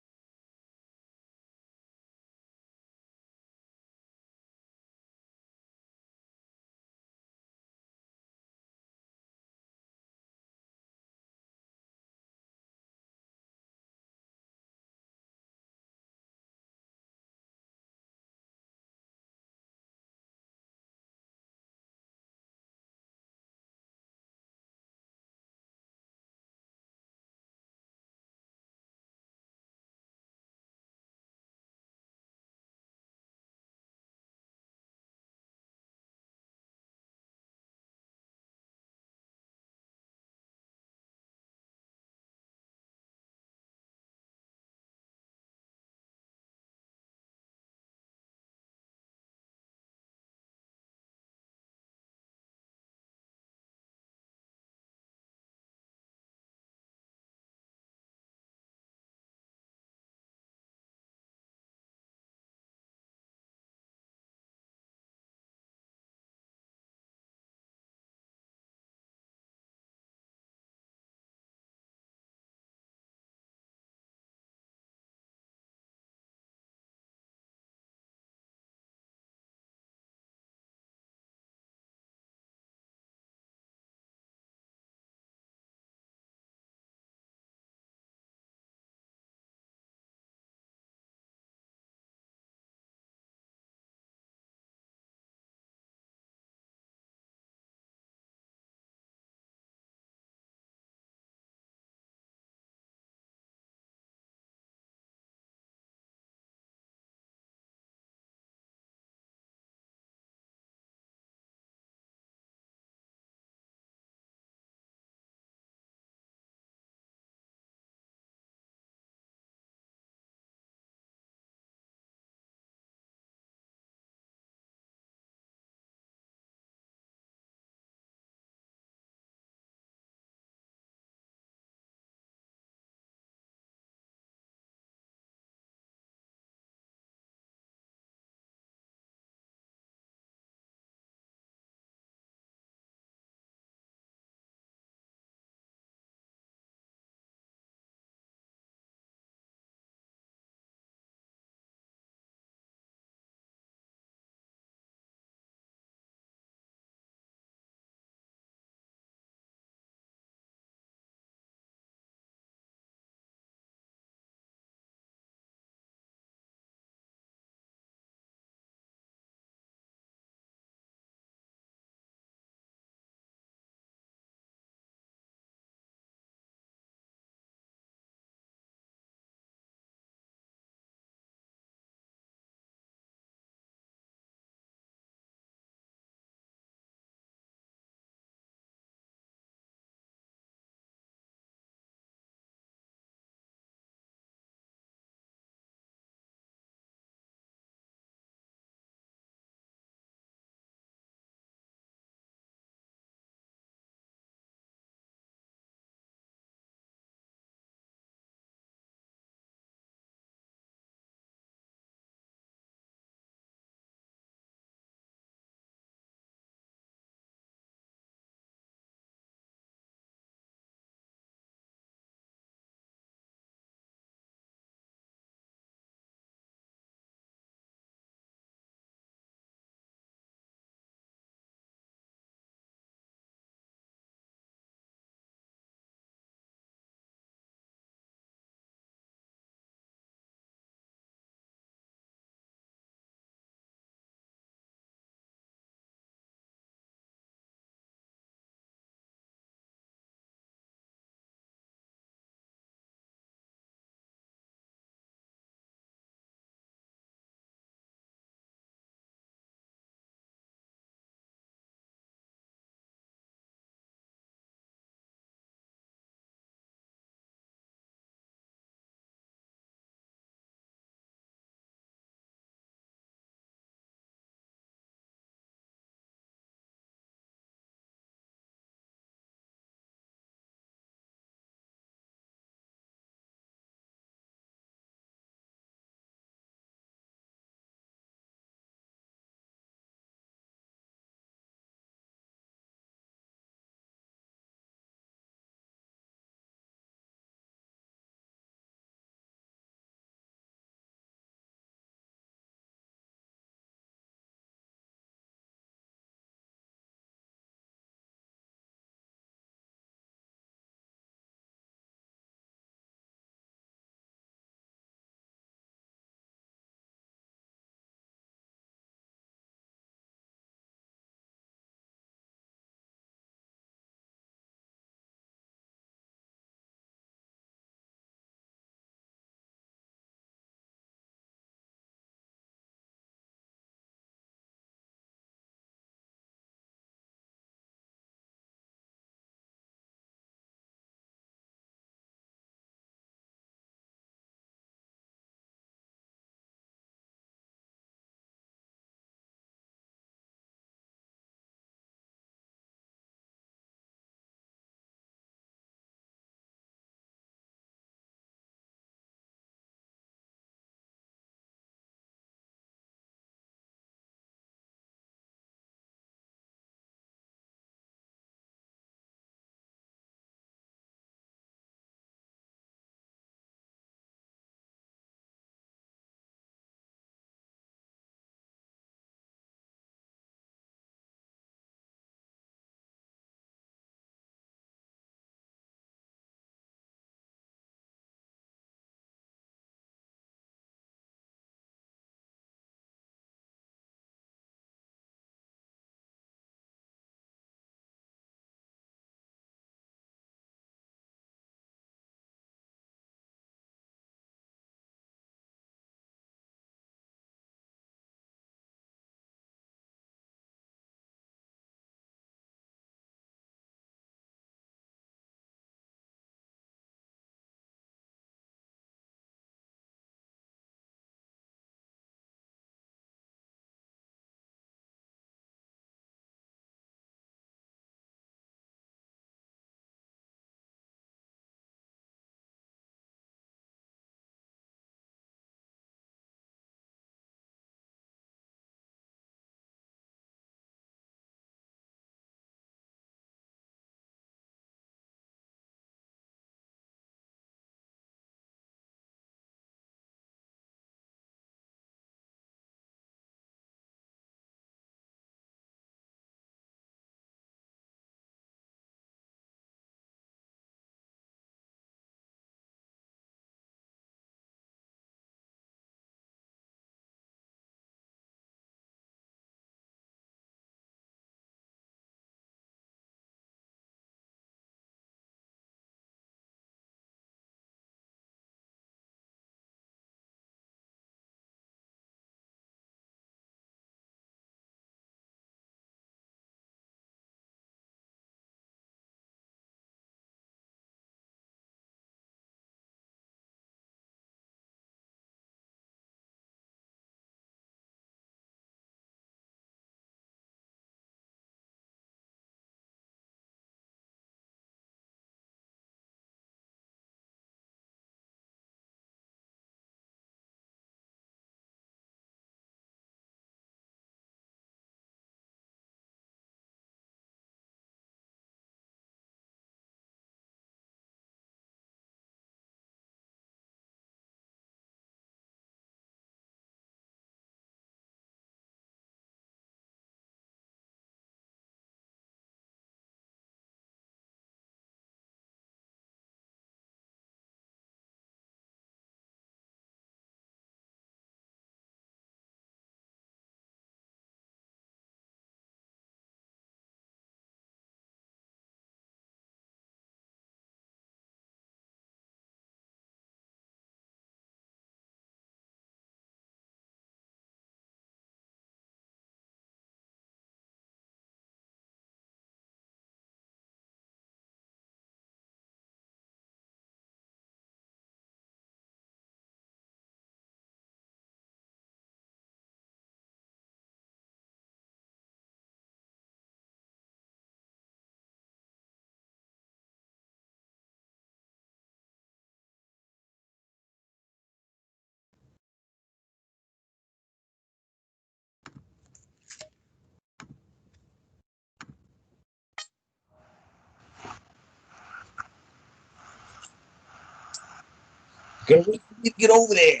Get over there.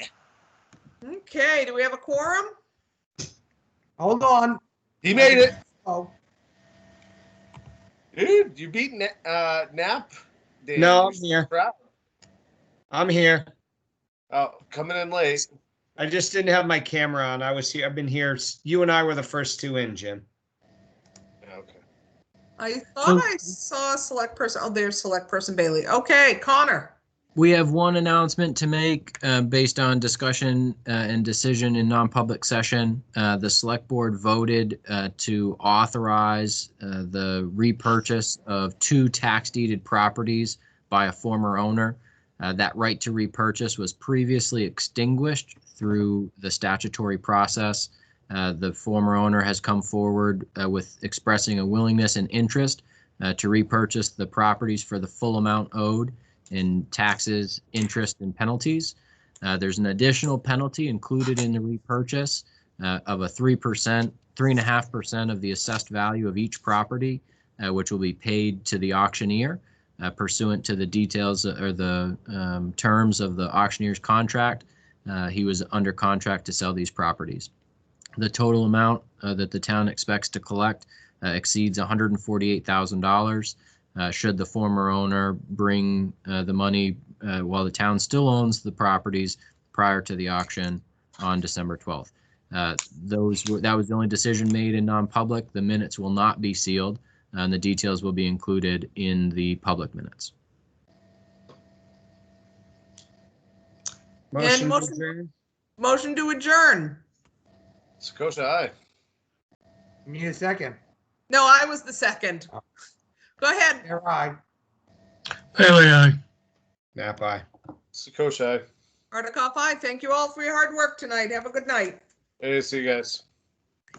Okay, do we have a quorum? Hold on. He made it. Oh, Dude, you beat Nap. Dan. No, I'm You should be here. proud. I'm here. Oh, coming in late. I just didn't have my camera on. I was here. I've been here. You and I were the first two in, Jim. Okay. I thought I saw a select person. Oh, there's select person Bailey. Okay, Connor. We have one announcement to make based on discussion and decision in non-public session. The select board voted to authorize the repurchase of 2 tax deeded properties by a former owner. That right to repurchase was previously extinguished through the statutory process. The former owner has come forward with expressing a willingness and interest to repurchase the properties for the full amount owed in taxes, interest, and penalties. There's an additional penalty included in the repurchase of a 3.5% of the assessed value of each property, which will be paid to the auctioneer pursuant to the details or the terms of the auctioneer's contract. He was under contract to sell these properties. The total amount that the town expects to collect exceeds $148,000. Should the former owner bring the money while the town still owns the properties prior to the auction on December 12th. That was the only decision made in non-public. The minutes will not be sealed, and the details will be included in the public minutes. Motion to motion- adjourn? Motion to adjourn. Sakosha, aye. need a second. No, I was the second. Go ahead. You're right. Bailey, aye. Nap aye. Sakosha, aye. Hardikoff, aye. Thank you all for your hard work tonight. Have a good night. Hey, see you guys.